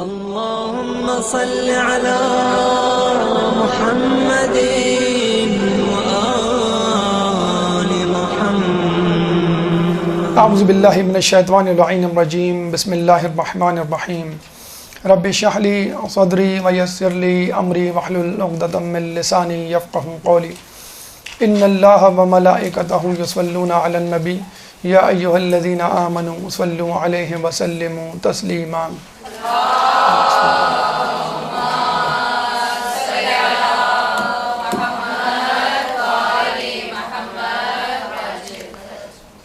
اللهم صل على محمد وآل محمد. اعوذ باللہ من الشیطان الرجیم. بسم اللہ الرحمن الرحیم. رب اشرح لی صدری ویسر لی امری واحلل عقدۃ من لسانی یفقهوا قولی. ان اللہ وملائکتہ یصلون علی النبی یا ایھا الذین آمنوا صلوا علیہ وسلموا تسلیما.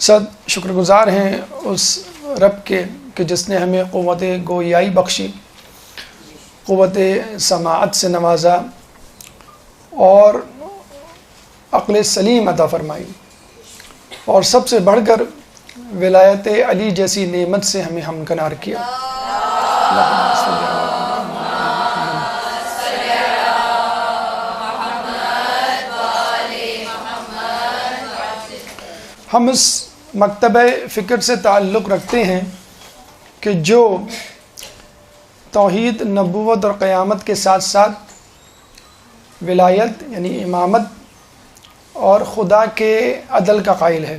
صد شکر گزار ہیں اس رب کے کہ جس نے ہمیں قوت گویائی بخشی، قوت سماعت سے نوازا اور عقل سلیم عطا فرمائی، اور سب سے بڑھ کر ولایت علی جیسی نعمت سے ہمیں ہمکنار کیا. ہم اس مکتبہ فکر سے تعلق رکھتے ہیں کہ جو توحید، نبوت اور قیامت کے ساتھ ساتھ ولایت یعنی امامت اور خدا کے عدل کا قائل ہے.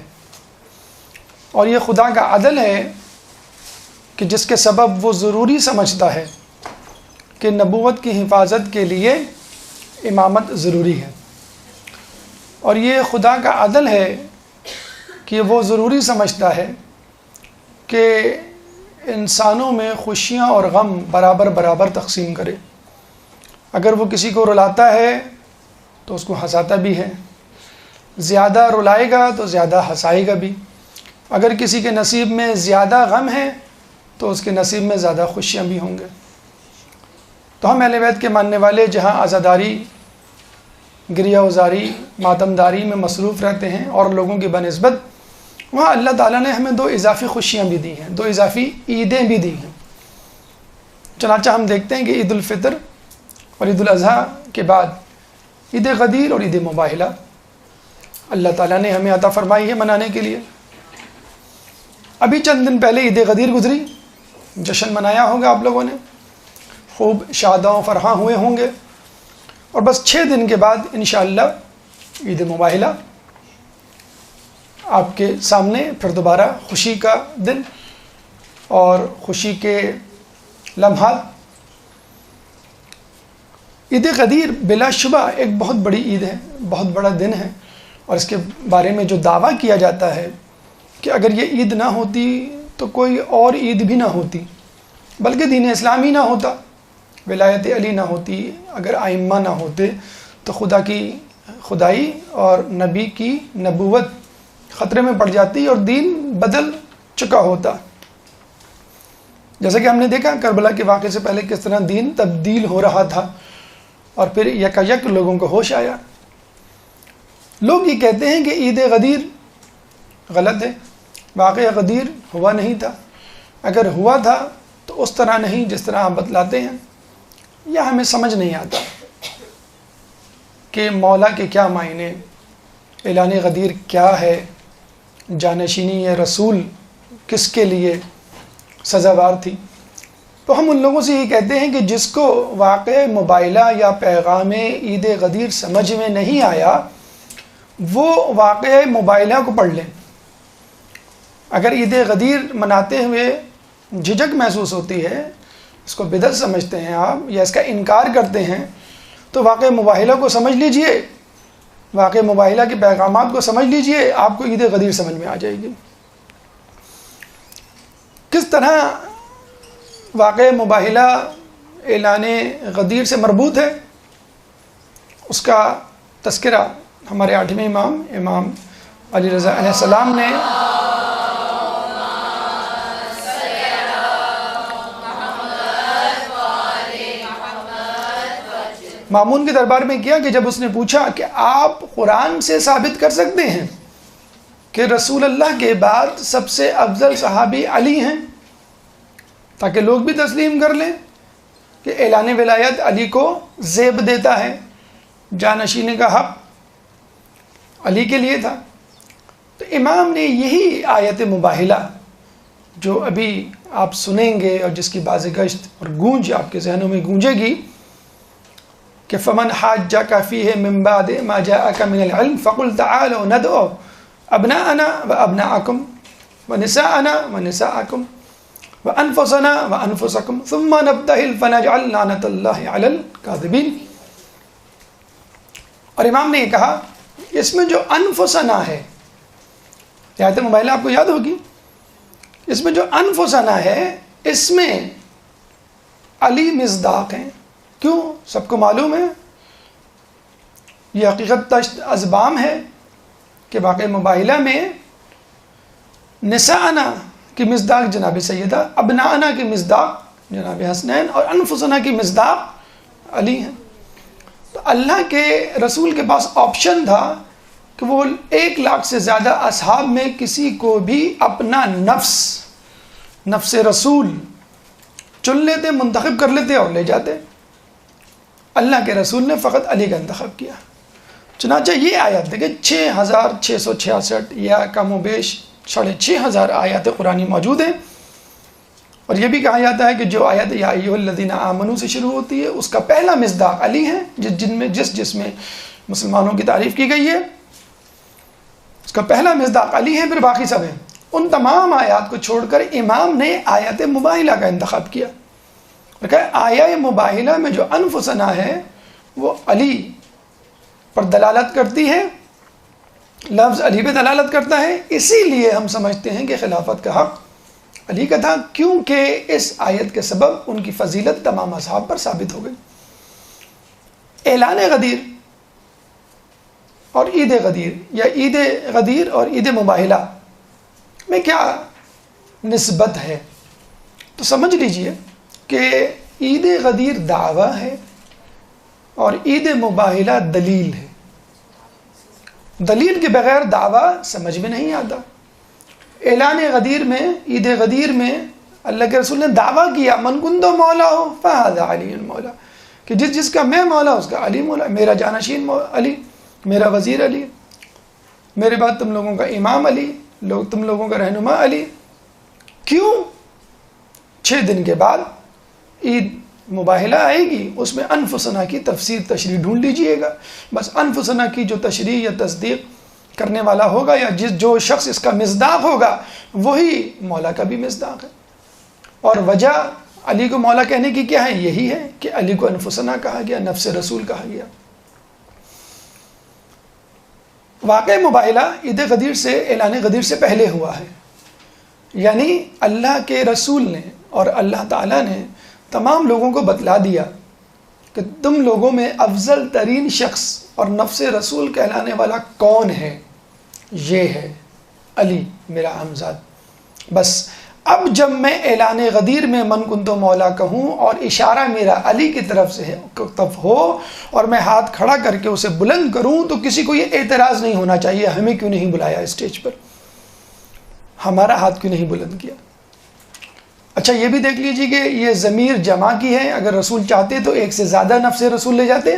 اور یہ خدا کا عدل ہے کہ جس کے سبب وہ ضروری سمجھتا ہے کہ نبوت کی حفاظت کے لیے امامت ضروری ہے. اور یہ خدا کا عدل ہے کہ وہ ضروری سمجھتا ہے کہ انسانوں میں خوشیاں اور غم برابر برابر تقسیم کرے. اگر وہ کسی کو رلاتا ہے تو اس کو ہنساتا بھی ہے، زیادہ رلائے گا تو زیادہ ہنسائے گا بھی. اگر کسی کے نصیب میں زیادہ غم ہے تو اس کے نصیب میں زیادہ خوشیاں بھی ہوں گے. تو ہم اہل بیت کے ماننے والے جہاں عزاداری، گریہ وزاری، ماتمداری میں مصروف رہتے ہیں اور لوگوں کی بنسبت، وہاں اللہ تعالیٰ نے ہمیں دو اضافی خوشیاں بھی دی ہیں، دو اضافی عیدیں بھی دی ہیں. چنانچہ ہم دیکھتے ہیں کہ عید الفطر اور عید الاضحیٰ کے بعد عید غدیر اور عید مباہلہ اللہ تعالیٰ نے ہمیں عطا فرمائی ہے منانے کے لیے. ابھی چند دن پہلے عید غدیر گزری، جشن منایا ہوگا آپ لوگوں نے، خوب شاداں و فرحاں ہوئے ہوں گے. اور بس 6 دن کے بعد انشاءاللہ عید مباہلہ آپ کے سامنے، پھر دوبارہ خوشی کا دن اور خوشی کے لمحات. عید غدیر بلا شبہ ایک بہت بڑی عید ہے، بہت بڑا دن ہے. اور اس کے بارے میں جو دعویٰ کیا جاتا ہے کہ اگر یہ عید نہ ہوتی تو کوئی اور عید بھی نہ ہوتی، بلکہ دین اسلامی نہ ہوتا، ولایت علی نہ ہوتی، اگر ائمہ نہ ہوتے تو خدا کی خدائی اور نبی کی نبوت خطرے میں پڑ جاتی اور دین بدل چکا ہوتا. جیسا کہ ہم نے دیکھا کربلا کے واقعے سے پہلے کس طرح دین تبدیل ہو رہا تھا اور پھر یکایک لوگوں کو ہوش آیا. لوگ یہ کہتے ہیں کہ عید غدیر غلط ہے، واقعہ غدیر ہوا نہیں تھا، اگر ہوا تھا تو اس طرح نہیں جس طرح آپ بتلاتے ہیں، یا ہمیں سمجھ نہیں آتا کہ مولا کے کیا معنی، اعلان غدیر کیا ہے، جانشینی رسول کس کے لیے سزاوار تھی. تو ہم ان لوگوں سے یہ کہتے ہیں کہ جس کو واقع مباہلہ یا پیغام عید غدیر سمجھ میں نہیں آیا وہ واقع مباہلہ کو پڑھ لیں. اگر عید غدیر مناتے ہوئے جھجک محسوس ہوتی ہے، اس کو بدعت سمجھتے ہیں آپ یا اس کا انکار کرتے ہیں، تو واقع مباہلہ کو سمجھ لیجئے، واقع مباہلہ کے پیغامات کو سمجھ لیجئے، آپ کو عید غدیر سمجھ میں آ جائے گی. کس طرح واقع مباہلہ اعلان غدیر سے مربوط ہے، اس کا تذکرہ ہمارے 8ویں امام علی رضا علیہ السلام نے مامون کے دربار میں کیا کہ جب اس نے پوچھا کہ آپ قرآن سے ثابت کر سکتے ہیں کہ رسول اللہ کے بعد سب سے افضل صحابی علی ہیں، تاکہ لوگ بھی تسلیم کر لیں کہ اعلان ولایت علی کو زیب دیتا ہے، جانشین کا حق علی کے لیے تھا. تو امام نے یہی آیت مباہلہ جو ابھی آپ سنیں گے اور جس کی باز گشت اور گونج آپ کے ذہنوں میں گونجے گی کہ فمن حاجک فیہ من بعد ما جاءک من العلم فقل تعالوا ندعو ابناءنا وابناءکم ونساءنا ونساءکم وانفسنا وانفسکم ثم نبتہل فنجعل لعنۃ اللہ علی الکاذبین. اور امام نے یہ کہا اس میں جو انفسنا ہے، آیت مباہلہ آپ کو یاد ہوگی، اس میں جو انفسنا ہے اس میں علی مصداق ہیں. کیوں؟ سب کو معلوم ہے، یہ حقیقت تشت ازبام ہے کہ واقع مباہلہ میں نساءنا کی مصداق جناب سیدہ، ابناءنا کی مصداق جناب حسنین، اور انفسنا کی مصداق علی ہیں. تو اللہ کے رسول کے پاس آپشن تھا کہ وہ 1,00,000 سے زیادہ اصحاب میں کسی کو بھی اپنا نفس رسول چن لیتے، منتخب کر لیتے اور لے جاتے. اللہ کے رسول نے فقط علی کا انتخاب کیا. چنانچہ یہ آیات دیکھیں 6,666 یا کم و بیش 6,500 آیات قرآنی موجود ہیں. اور یہ بھی کہا جاتا ہے کہ جو آیت یا ایھا الذین آمنوا سے شروع ہوتی ہے اس کا پہلا مصداق علی ہے، جس میں مسلمانوں کی تعریف کی گئی ہے اس کا پہلا مصداق علی ہے، پھر باقی سب ہیں. ان تمام آیات کو چھوڑ کر امام نے آیت مباہلہ کا انتخاب کیا اور کہا آیت مباہلہ میں جو انفسنا ہے وہ علی پر دلالت کرتی ہے، لفظ علی پہ دلالت کرتا ہے، اسی لیے ہم سمجھتے ہیں کہ خلافت کا حق علی کا تھا، کیونکہ اس آیت کے سبب ان کی فضیلت تمام اصحاب پر ثابت ہو گئی. اعلان غدیر اور عید غدیر یا عید غدیر اور عید مباہلہ میں کیا نسبت ہے؟ تو سمجھ لیجئے کہ عید غدیر دعویٰ ہے اور عید مباہلہ دلیل ہے. دلیل کے بغیر دعویٰ سمجھ میں نہیں آتا. اعلان غدیر میں، عید غدیر میں اللہ کے رسول نے دعویٰ کیا من کنت مولا ہو فہذا علی المولا، کہ جس کا میں مولا اس کا علی مولا، میرا جانشین علی، میرا وزیر علی، میرے بعد تم لوگوں کا امام علی، تم لوگوں کا رہنما علی. کیوں؟ 6 دن کے بعد عید مباہلہ آئے گی، اس میں انفسنا کی تفسیر تشریح ڈھونڈ لیجئے گا. بس انفسنا کی جو تشریح یا تصدیق کرنے والا ہوگا یا جو شخص اس کا مصداق ہوگا وہی مولا کا بھی مصداق ہے. اور وجہ علی کو مولا کہنے کی کیا ہے؟ یہی ہے کہ علی کو انفسنا کہا گیا، نفس رسول کہا گیا. واقع مباہلہ عید غدیر سے، اعلان غدیر سے پہلے ہوا ہے. یعنی اللہ کے رسول نے اور اللہ تعالیٰ نے تمام لوگوں کو بتلا دیا کہ تم لوگوں میں افضل ترین شخص اور نفس رسول کہلانے والا کون ہے؟ یہ ہے علی میرا ہمزاد. بس اب جب میں اعلان غدیر میں من کنت مولا کہوں اور اشارہ میرا علی کی طرف سے تب ہو اور میں ہاتھ کھڑا کر کے اسے بلند کروں تو کسی کو یہ اعتراض نہیں ہونا چاہیے ہمیں کیوں نہیں بلایا اسٹیج پر، ہمارا ہاتھ کیوں نہیں بلند کیا. اچھا یہ بھی دیکھ لیجیے کہ یہ ضمیر جمع کی ہے. اگر رسول چاہتے تو 1 سے زیادہ نفس رسول لے جاتے،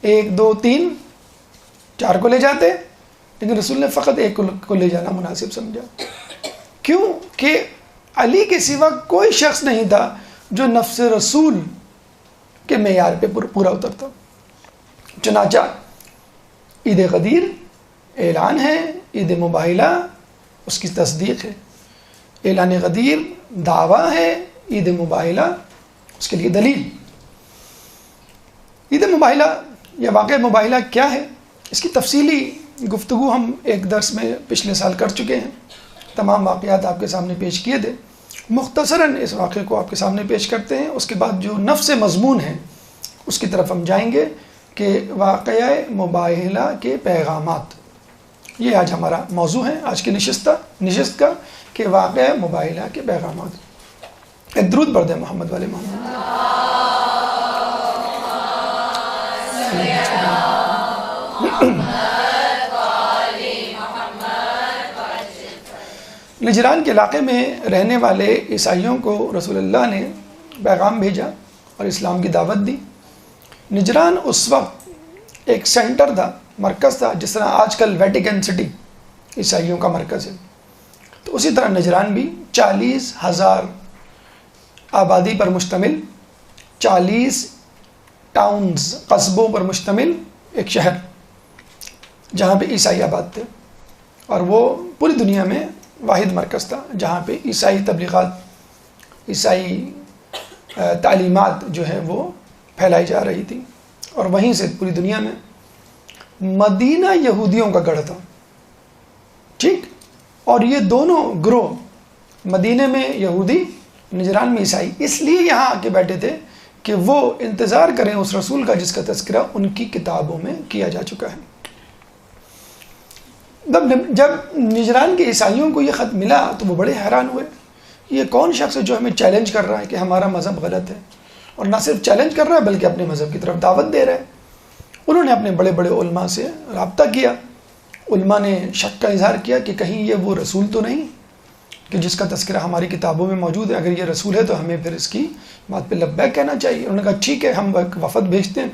1 2 3 4 کو لے جاتے، لیکن رسول نے فقط 1 کو لے جانا مناسب سمجھا. کیوں؟ کہ علی کے سوا کوئی شخص نہیں تھا جو نفس رسول کے معیار پہ پورا اترتا. چنانچہ عید غدیر اعلان ہے، عید مباہلہ اس کی تصدیق ہے. اعلان غدیر دعویٰ ہے، عید مباہلہ اس کے لیے دلیل. عید مباہلہ یا واقع مباہلہ کیا ہے؟ اس کی تفصیلی گفتگو ہم ایک درس میں پچھلے سال کر چکے ہیں، تمام واقعات آپ کے سامنے پیش کیے تھے. مختصراً اس واقعے کو آپ کے سامنے پیش کرتے ہیں، اس کے بعد جو نفس مضمون ہے اس کی طرف ہم جائیں گے کہ واقعہ مباہلہ کے پیغامات. یہ آج ہمارا موضوع ہے آج کی نشست کا کہ واقعہ مباہلہ کے پیغامات. ایک درود پڑھ دیں محمد والے محمد. نجران کے علاقے میں رہنے والے عیسائیوں کو رسول اللہ نے پیغام بھیجا اور اسلام کی دعوت دی. نجران اس وقت ایک سینٹر تھا، مرکز تھا، جس طرح آج کل ویٹیکن سٹی عیسائیوں کا مرکز ہے. تو اسی طرح نجران بھی 40,000 آبادی پر مشتمل، 40 ٹاؤنز قصبوں پر مشتمل ایک شہر جہاں پہ عیسائی آباد تھے، اور وہ پوری دنیا میں واحد مرکز تھا جہاں پہ عیسائی تبلیغات، عیسائی تعلیمات جو ہے وہ پھیلائی جا رہی تھی، اور وہیں سے پوری دنیا میں مدینہ یہودیوں کا گڑھ تھا، ٹھیک، اور یہ دونوں گروہ مدینہ میں یہودی، نجران میں عیسائی اس لیے یہاں آ کے بیٹھے تھے کہ وہ انتظار کریں اس رسول کا جس کا تذکرہ ان کی کتابوں میں کیا جا چکا ہے۔ جب نجران کے عیسائیوں کو یہ خط ملا تو وہ بڑے حیران ہوئے، یہ کون شخص ہے جو ہمیں چیلنج کر رہا ہے کہ ہمارا مذہب غلط ہے، اور نہ صرف چیلنج کر رہا ہے بلکہ اپنے مذہب کی طرف دعوت دے رہا ہے۔ انہوں نے اپنے بڑے بڑے علماء سے رابطہ کیا، علماء نے شک کا اظہار کیا کہ کہیں یہ وہ رسول تو نہیں کہ جس کا تذکرہ ہماری کتابوں میں موجود ہے، اگر یہ رسول ہے تو ہمیں پھر اس کی بات پہ لبیک کہنا چاہیے۔ انہوں نے کہا ٹھیک ہے، ہم ایک وفد بھیجتے ہیں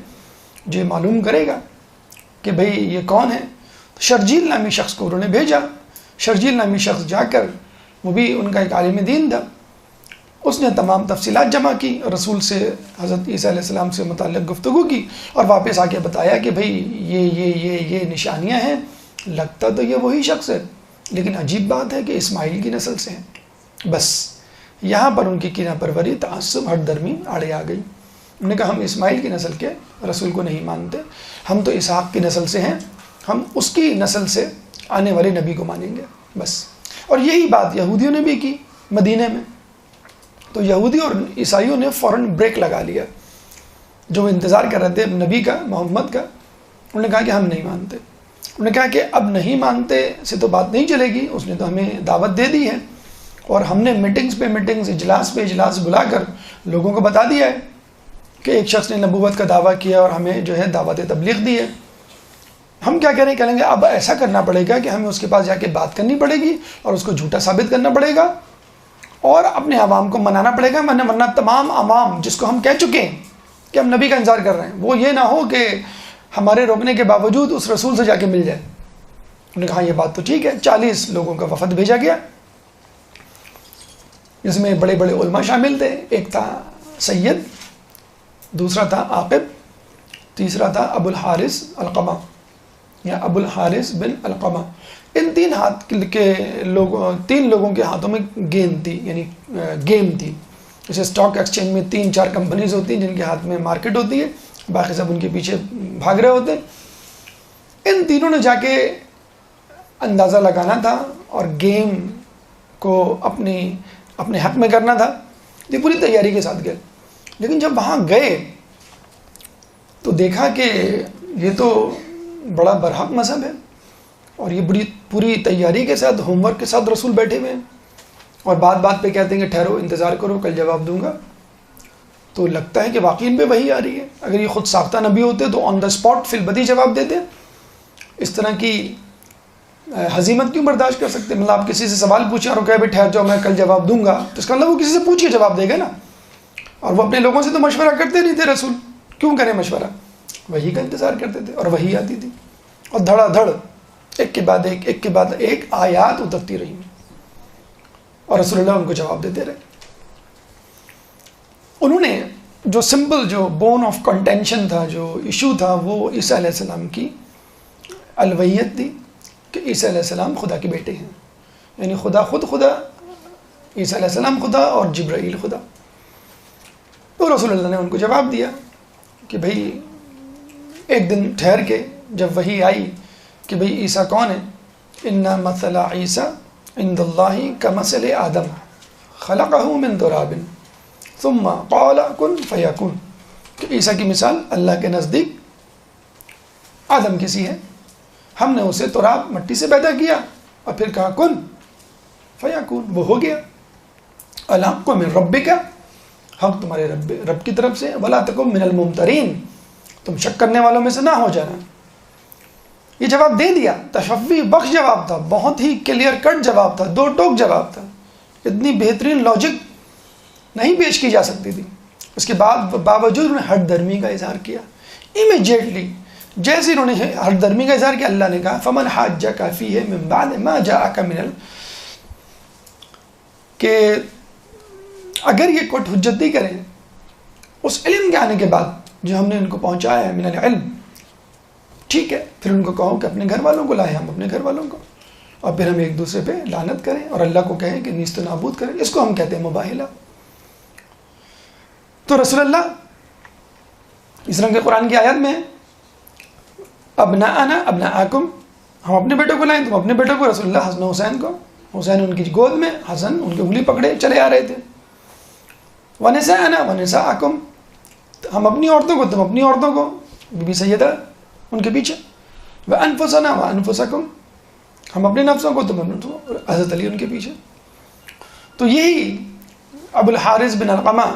جو یہ معلوم کرے گا کہ بھئی یہ کون ہے۔ شرجیل نامی شخص کو انہوں نے بھیجا، شرجیل نامی شخص جا کر، وہ بھی ان کا ایک عالم دین تھا، اس نے تمام تفصیلات جمع کی، رسول سے، حضرت عیسیٰ علیہ السلام سے متعلق گفتگو کی، اور واپس آ کے بتایا کہ بھئی یہ نشانیاں ہیں، لگتا تو یہ وہی شخص ہے، لیکن عجیب بات ہے کہ اسماعیل کی نسل سے ہیں۔ بس یہاں پر ان کی کینہ پروری، تعصب، ہٹ درمی آڑے آ گئی۔ انہوں نے کہا ہم اسماعیل کی نسل کے رسول کو نہیں مانتے، ہم تو اسحاق کی نسل سے ہیں، ہم اس کی نسل سے آنے والے نبی کو مانیں گے بس۔ اور یہی بات یہودیوں نے بھی کی مدینہ میں، تو یہودی اور عیسائیوں نے فوراً بریک لگا لیا، جو وہ انتظار کر رہے تھے نبی کا، محمد کا۔ انہوں نے کہا کہ ہم نہیں مانتے، انہوں نے کہا کہ اب نہیں مانتے سے تو بات نہیں چلے گی، اس نے تو ہمیں دعوت دے دی ہے، اور ہم نے میٹنگز پہ میٹنگز، اجلاس پہ اجلاس بلا کر لوگوں کو بتا دیا ہے کہ ایک شخص نے نبوت کا دعویٰ کیا اور ہمیں جو ہے دعوت تبلیغ دی ہے۔ ہم کیا کریں، کہیں گے اب ایسا کرنا پڑے گا کہ ہمیں اس کے پاس جا کے بات کرنی پڑے گی اور اس کو جھوٹا ثابت کرنا پڑے گا، اور اپنے عوام کو منانا پڑے گا، ورنہ تمام عوام جس کو ہم کہہ چکے ہیں کہ ہم نبی کا انتظار کر رہے ہیں، وہ یہ نہ ہو کہ ہمارے روکنے کے باوجود اس رسول سے جا کے مل جائے۔ انہوں نے کہا یہ بات تو ٹھیک ہے۔ 40 لوگوں کا وفد بھیجا گیا، جس میں بڑے بڑے علماء شامل تھے، ایک تھا سید، دوسرا تھا عاقب، تیسرا تھا ابو الحارث القمہ یا ابو الحارث بن القمہ۔ ان تین لوگوں کے ہاتھوں میں گیند تھی، یعنی گیم تھی، جیسے اسٹاک ایکسچینج میں 3-4 کمپنیز ہوتی ہیں جن کے ہاتھ میں مارکیٹ ہوتی ہے، باقی سب ان کے پیچھے بھاگ رہے ہوتے ہیں۔ ان تینوں نے جا کے اندازہ لگانا تھا اور گیم کو اپنے حق میں کرنا تھا، یہ پوری تیاری کے ساتھ گئے۔ لیکن جب وہاں گئے تو دیکھا کہ یہ تو بڑا برحق مذہب ہے، اور یہ پوری تیاری کے ساتھ، ہوم ورک کے ساتھ رسول بیٹھے ہوئے ہیں، اور بات بات پہ کہتے ہیں کہ ٹھہرو، انتظار کرو، کل جواب دوں گا۔ تو لگتا ہے کہ واقعی ان پہ وحی آ رہی ہے۔ اگر یہ خود ساختہ نبی ہوتے تو آن دا اسپاٹ فی البدی جواب دیتے، اس طرح کی ہزیمت کیوں برداشت کر سکتے؟ مطلب آپ کسی سے سوال پوچھیں اور کہے ٹھہر جاؤ میں کل جواب دوں گا، تو اس کا مطلب وہ کسی سے پوچھ کے جواب دے گا نا، اور وہ اپنے لوگوں سے تو مشورہ کرتے نہیں تھے، رسول کیوں کریں مشورہ، وحی کا انتظار کرتے تھے، اور وحی آتی تھی، اور دھڑا دھڑ ایک کے بعد ایک آیات اترتی رہی، اور رسول اللہ ان کو جواب دیتے رہے۔ انہوں نے جو سمپل، جو بون آف کنٹینشن تھا، جو ایشو تھا، وہ عیسیٰ علیہ السلام کی الوہیت تھی کہ عیسیٰ علیہ السلام خدا کے بیٹے ہیں، یعنی خدا خود خدا، عیسیٰ علیہ السلام خدا اور جبرائیل خدا۔ تو رسول اللہ نے ان کو جواب دیا کہ بھئی ایک دن ٹھہر کے جب وحی آئی کہ بھئی عیسیٰ کون ہے، ان مثل عیسیٰ عند اللہ کمثل آدم خلقہ من تراب ثم قال کن فیکون، کہ عیسیٰ کی مثال اللہ کے نزدیک آدم کی سی ہے، ہم نے اسے تراب، مٹی سے پیدا کیا، اور پھر کہا کن فیکون، وہ ہو گیا۔ الحق من ربک، حق تمہارے رب کی طرف سے، ولا تکن من الممترین، تم شک کرنے والوں میں سے نہ ہو جانا۔ یہ جواب دے دیا، تشفی بخش جواب تھا، بہت ہی کلیئر کٹ جواب تھا، دو ٹوک جواب تھا، اتنی بہترین لاجک نہیں پیش کی جا سکتی تھی۔ اس کے بعد باوجود انہوں نے ہٹ درمی کا اظہار کیا، امیجیٹلی جیسے انہوں نے ہٹ درمی کا اظہار کیا، اللہ نے کہا فمن حاجک فیہ من بعد ما جاءک من کہ اگر یہ کوئی حجت نہیں کریں اس علم کے آنے کے بعد جو ہم نے ان کو پہنچایا ہے من العلم، ٹھیک ہے، پھر ان کو کہو کہ اپنے گھر والوں کو لائیں، ہم اپنے گھر والوں کو، اور پھر ہم ایک دوسرے پہ لعنت کریں اور اللہ کو کہیں کہ نیست و نابود کریں، اس کو ہم کہتے ہیں مباہلہ۔ تو رسول اللہ اس رنگ کے قرآن کی آیت میں ابناءنا ابناءکم، ہم اپنے بیٹوں کو لائیں، تم اپنے بیٹوں کو۔ رسول اللہ حسن حسین کو، حسین ان کی گود میں، حسن ان کی انگلی پکڑے چلے آ رہے تھے۔ ونساءنا ونساءکم، ہم اپنی عورتوں کو، تم اپنی عورتوں کو، بی بی سیدہ ان کے پیچھے۔ وانفسنا وانفسکم، ہم اپنے نفسوں کو، تم اپنے نفسوں کو، حضرت علی ان کے پیچھے۔ تو یہی ابو الحارث بن علقمہ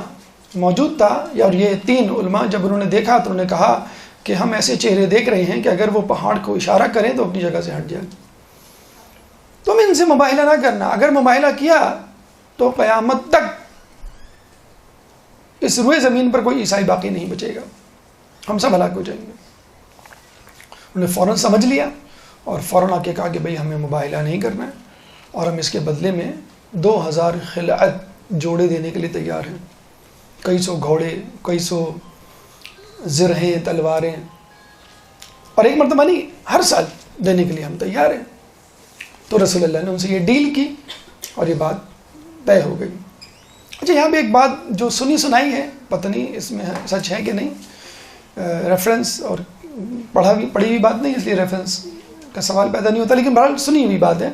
موجود تھا، اور یہ تین علماء جب انہوں نے دیکھا تو انہوں نے کہا کہ ہم ایسے چہرے دیکھ رہے ہیں کہ اگر وہ پہاڑ کو اشارہ کریں تو اپنی جگہ سے ہٹ جائیں۔ تم ان سے مباہلہ نہ کرنا، اگر مباہلہ کیا تو قیامت تک اس روئے زمین پر کوئی عیسائی باقی نہیں بچے گا، ہم سب ہلاک ہو جائیں گے۔ انہوں نے فوراً سمجھ لیا اور فوراً آ کے کہا کہ بھئی ہمیں مباہلہ نہیں کرنا ہے، اور ہم اس کے بدلے میں 2000 خلعت جوڑے دینے کے لیے تیار ہیں، کئی سو گھوڑے، کئی سو زرہیں، تلواریں، اور ایک مرتبہ نہیں، ہر سال دینے کے لیے ہم تیار ہیں۔ تو رسول اللہ نے ان سے یہ ڈیل کی اور یہ بات طے ہو گئی۔ اچھا، یہاں پہ ایک بات جو سنی سنائی ہے، پتہ نہیں اس میں سچ ہے کہ نہیں، ریفرنس اور پڑھی ہوئی بات نہیں، اس لیے ریفرنس کا سوال پیدا نہیں ہوتا، لیکن بہرحال سنی ہوئی بات ہے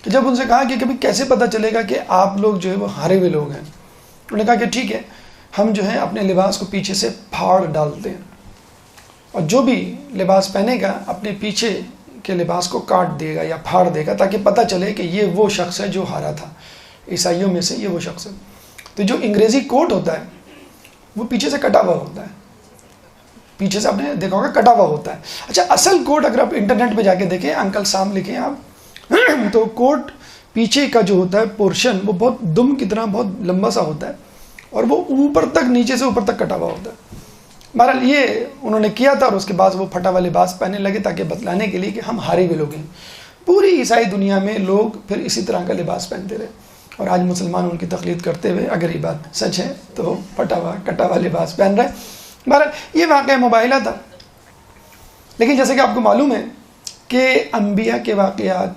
کہ جب ان سے کہا کہ کبھی کیسے پتہ چلے گا کہ آپ لوگ جو ہے وہ ہارے ہوئے لوگ ہیں، انہوں نے کہا کہ ٹھیک ہے، ہم جو ہیں اپنے لباس کو پیچھے سے پھاڑ ڈالتے ہیں، اور جو بھی لباس پہنے گا اپنے پیچھے کے لباس کو کاٹ دے گا یا پھاڑ دے گا، تاکہ پتہ چلے کہ یہ وہ شخص ہے جو ہارا تھا، عیسائیوں میں سے یہ وہ شخص ہے۔ تو جو انگریزی کوٹ ہوتا ہے وہ پیچھے سے کٹا ہوا ہوتا ہے، پیچھے سے آپ نے دیکھا ہوگا کٹا ہوا ہوتا ہے۔ اچھا، اصل کوٹ اگر آپ انٹرنیٹ پہ جا کے دیکھیں، انکل سام لکھیں آپ تو کوٹ پیچھے کا جو ہوتا ہے پورشن وہ بہت دم کی طرح بہت لمبا سا ہوتا ہے، اور وہ اوپر تک، نیچے سے اوپر تک کٹا ہوا ہوتا ہے۔ بہرحال یہ انہوں نے کیا تھا، اور اس کے بعد وہ پھٹا ہوا لباس پہننے لگے تاکہ بتلانے کے لیے کہ ہم ہارے ہوئے لوگ ہیں۔ پوری عیسائی دنیا میں لوگ پھر اسی طرح کا لباس پہنتے رہے، اور آج مسلمان ان کی تقلید کرتے ہوئے اگر یہ بات سچ ہے تو پھٹا ہوا کٹا ہوا لباس پہن رہے۔ بہرحال یہ واقعہ مباہلہ تھا، لیکن جیسے کہ آپ کو معلوم ہے کہ انبیاء کے واقعات،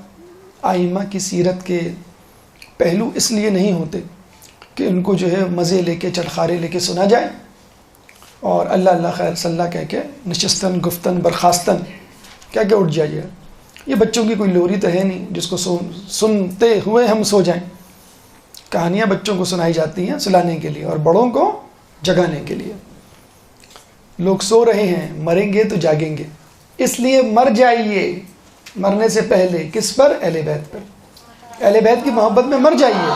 ائمہ کی سیرت کے پہلو اس لیے نہیں ہوتے کہ ان کو جو ہے مزے لے کے، چٹخارے لے کے سنا جائے اور اللہ اللہ خیر صلی اللہ کہہ کے نشستن گفتن برخاستن کہہ کے اٹھ جائیے۔ یہ بچوں کی کوئی لوری تو ہے نہیں جس کو سنتے ہوئے ہم سو جائیں۔ کہانیاں بچوں کو سنائی جاتی ہیں سلانے کے لیے اور بڑوں کو جگانے کے لیے۔ لوگ سو رہے ہیں، مریں گے تو جاگیں گے، اس لیے مر جائیے مرنے سے پہلے۔ کس پر؟ اہل بیت پر۔ اہل بیت کی محبت میں مر جائیے۔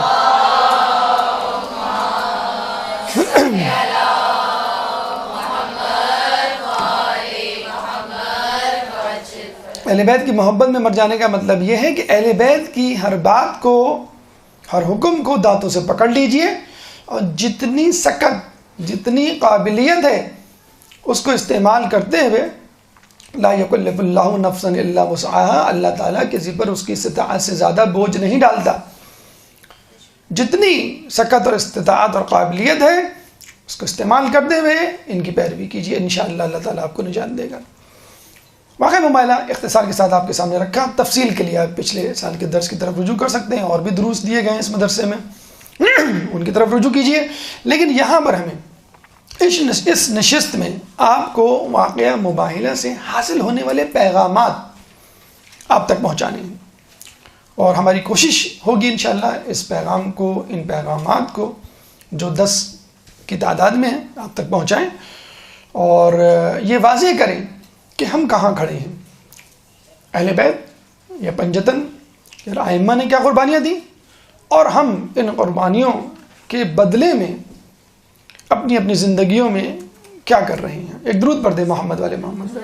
اہل بیت کی محبت میں مر جانے کا مطلب یہ ہے کہ اہل بیت کی ہر بات کو، ہر حکم کو دانتوں سے پکڑ لیجئے، اور جتنی سکت، جتنی قابلیت ہے اس کو استعمال کرتے ہوئے، لا یکلف اللہ نفسا الا وسعها، اللہ تعالیٰ کسی پر اس کی استطاعت سے زیادہ بوجھ نہیں ڈالتا۔ جتنی سکت اور استطاعت اور قابلیت ہے اس کو استعمال کرتے ہوئے ان کی پیروی کیجیے، انشاءاللہ اللہ تعالیٰ آپ کو نجات دے گا۔ واقعہ مباہلہ اختصار کے ساتھ آپ کے سامنے رکھا، تفصیل کے لیے آپ پچھلے سال کے درس کی طرف رجوع کر سکتے ہیں، اور بھی دروس دیے گئے ہیں اس مدرسے میں، ان کی طرف رجوع کیجیے۔ لیکن یہاں پر ہمیں اس نشست میں آپ کو واقعہ مباہلہ سے حاصل ہونے والے پیغامات آپ تک پہنچانے ہیں، اور ہماری کوشش ہوگی انشاءاللہ اس پیغام کو، ان پیغامات کو جو 10 کی تعداد میں ہیں آپ تک پہنچائیں، اور یہ واضح کریں کہ ہم کہاں کھڑے ہیں، اہل بیت یا پنجتن یا ائمہ نے کیا قربانیاں دی، اور ہم ان قربانیوں کے بدلے میں اپنی اپنی زندگیوں میں کیا کر رہے ہیں۔ ایک درود پڑھ دے محمد والے محمد۔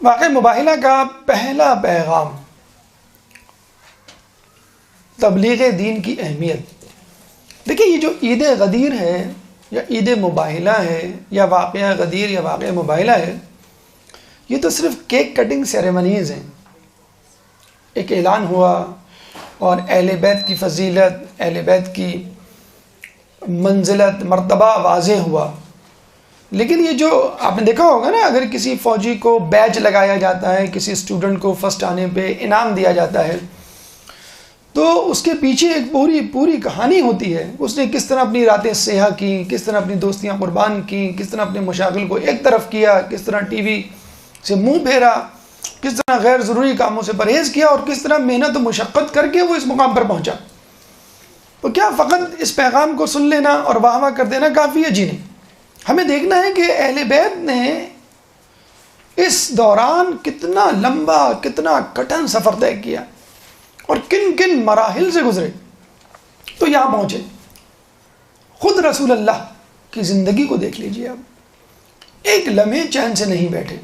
واقع مباہلہ کا پہلا پیغام تبلیغ دین کی اہمیت۔ دیکھیں، یہ جو عید غدیر ہے یا عید مباہلہ ہے یا واقعہ غدیر یا واقعہ مباہلہ ہے، یہ تو صرف کیک کٹنگ سیریمنیز ہیں. ایک اعلان ہوا اور اہل بیت کی فضیلت، اہل بیت کی منزلت، مرتبہ واضح ہوا. لیکن یہ جو آپ نے دیکھا ہوگا نا، اگر کسی فوجی کو بیج لگایا جاتا ہے، کسی اسٹوڈنٹ کو فرسٹ آنے پہ انعام دیا جاتا ہے، تو اس کے پیچھے ایک پوری کہانی ہوتی ہے. اس نے کس طرح اپنی راتیں سیاہ کی، کس طرح اپنی دوستیاں قربان کی، کس طرح اپنے مشاغل کو ایک طرف کیا، کس طرح ٹی وی سے منہ پھیرا، کس طرح غیر ضروری کاموں سے پرہیز کیا، اور کس طرح محنت و مشقت کر کے وہ اس مقام پر پہنچا. تو کیا فقط اس پیغام کو سن لینا اور واہ واہ کر دینا کافی ہے؟ جی نہیں. ہمیں دیکھنا ہے کہ اہل بیت نے اس دوران کتنا لمبا، کتنا کٹھن سفر طے کیا اور کن کن مراحل سے گزرے تو یہاں پہنچے. خود رسول اللہ کی زندگی کو دیکھ لیجیے. اب ایک لمحے چین سے نہیں بیٹھے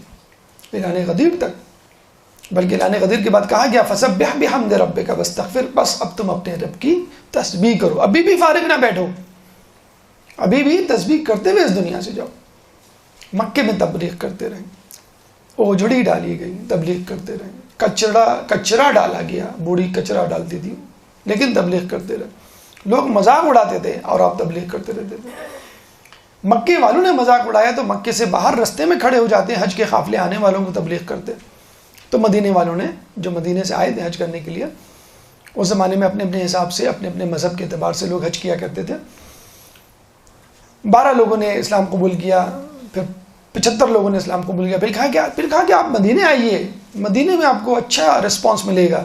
اعلان غدیر تک، بلکہ اعلان غدیر کے بعد کہا گیا فسبح بحمد ربک واستغفر، بس اب تم اپنے رب کی تسبیح کرو. ابھی بھی فارغ نہ بیٹھو، ابھی بھی تسبیح کرتے ہوئے اس دنیا سے جاؤ. مکے میں تبلیغ کرتے رہے، اوجھڑی ڈالی گئی، تبلیغ کرتے رہے، کچرا ڈالا گیا، بوڑھی کچرا ڈالتی تھی لیکن تبلیغ کرتے رہے. لوگ مذاق اڑاتے تھے اور آپ تبلیغ کرتے رہتے تھے. مکے والوں نے مذاق اڑایا تو مکے سے باہر رستے میں کھڑے ہو جاتے، حج کے قافلے آنے والوں کو تبلیغ کرتے. تو مدینے والوں نے، جو مدینے سے آئے تھے حج کرنے کے لیے، اس زمانے میں اپنے اپنے حساب سے، اپنے اپنے مذہب کے اعتبار سے لوگ حج کیا کرتے تھے. 12 لوگوں نے اسلام قبول کیا، پھر 75 لوگوں نے اسلام قبول کیا. پھر کہا کہ آپ مدینے آئیے، مدینے میں آپ کو اچھا رسپانس ملے گا.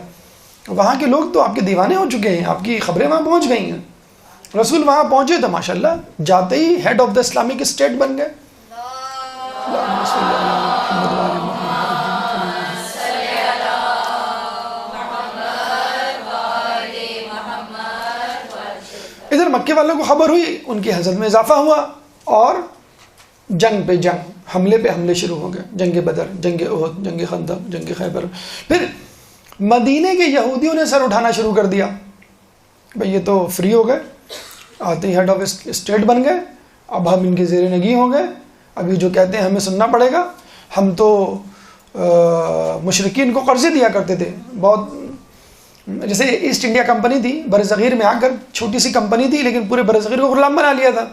وہاں کے لوگ تو آپ کے دیوانے ہو چکے ہیں، آپ کی خبریں وہاں پہنچ گئی ہیں. رسول وہاں پہنچے تو ماشاءاللہ جاتے ہی head of the Islamic state بن گئے. ادھر مکے والوں کو خبر ہوئی، ان کی حضرت میں اضافہ ہوا اور جنگ پہ جنگ، حملے پہ حملے شروع ہو گئے. جنگ بدر، جنگ احد، جنگ خندق، جنگ خیبر. پھر مدینے کے یہودیوں نے سر اٹھانا شروع کر دیا. بھئی یہ تو فری ہو گئے، آتے ہی ہیڈ آف اسٹیٹ بن گئے، اب ہم ان کے زیر نگی ہو گئے، اب یہ جو کہتے ہیں ہمیں سننا پڑے گا. ہم تو مشرکین کو قرضے دیا کرتے تھے بہت، جیسے ایسٹ انڈیا کمپنی تھی برصغیر میں آ کر، چھوٹی سی کمپنی تھی لیکن پورے برصغیر کو غلام بنا لیا تھا.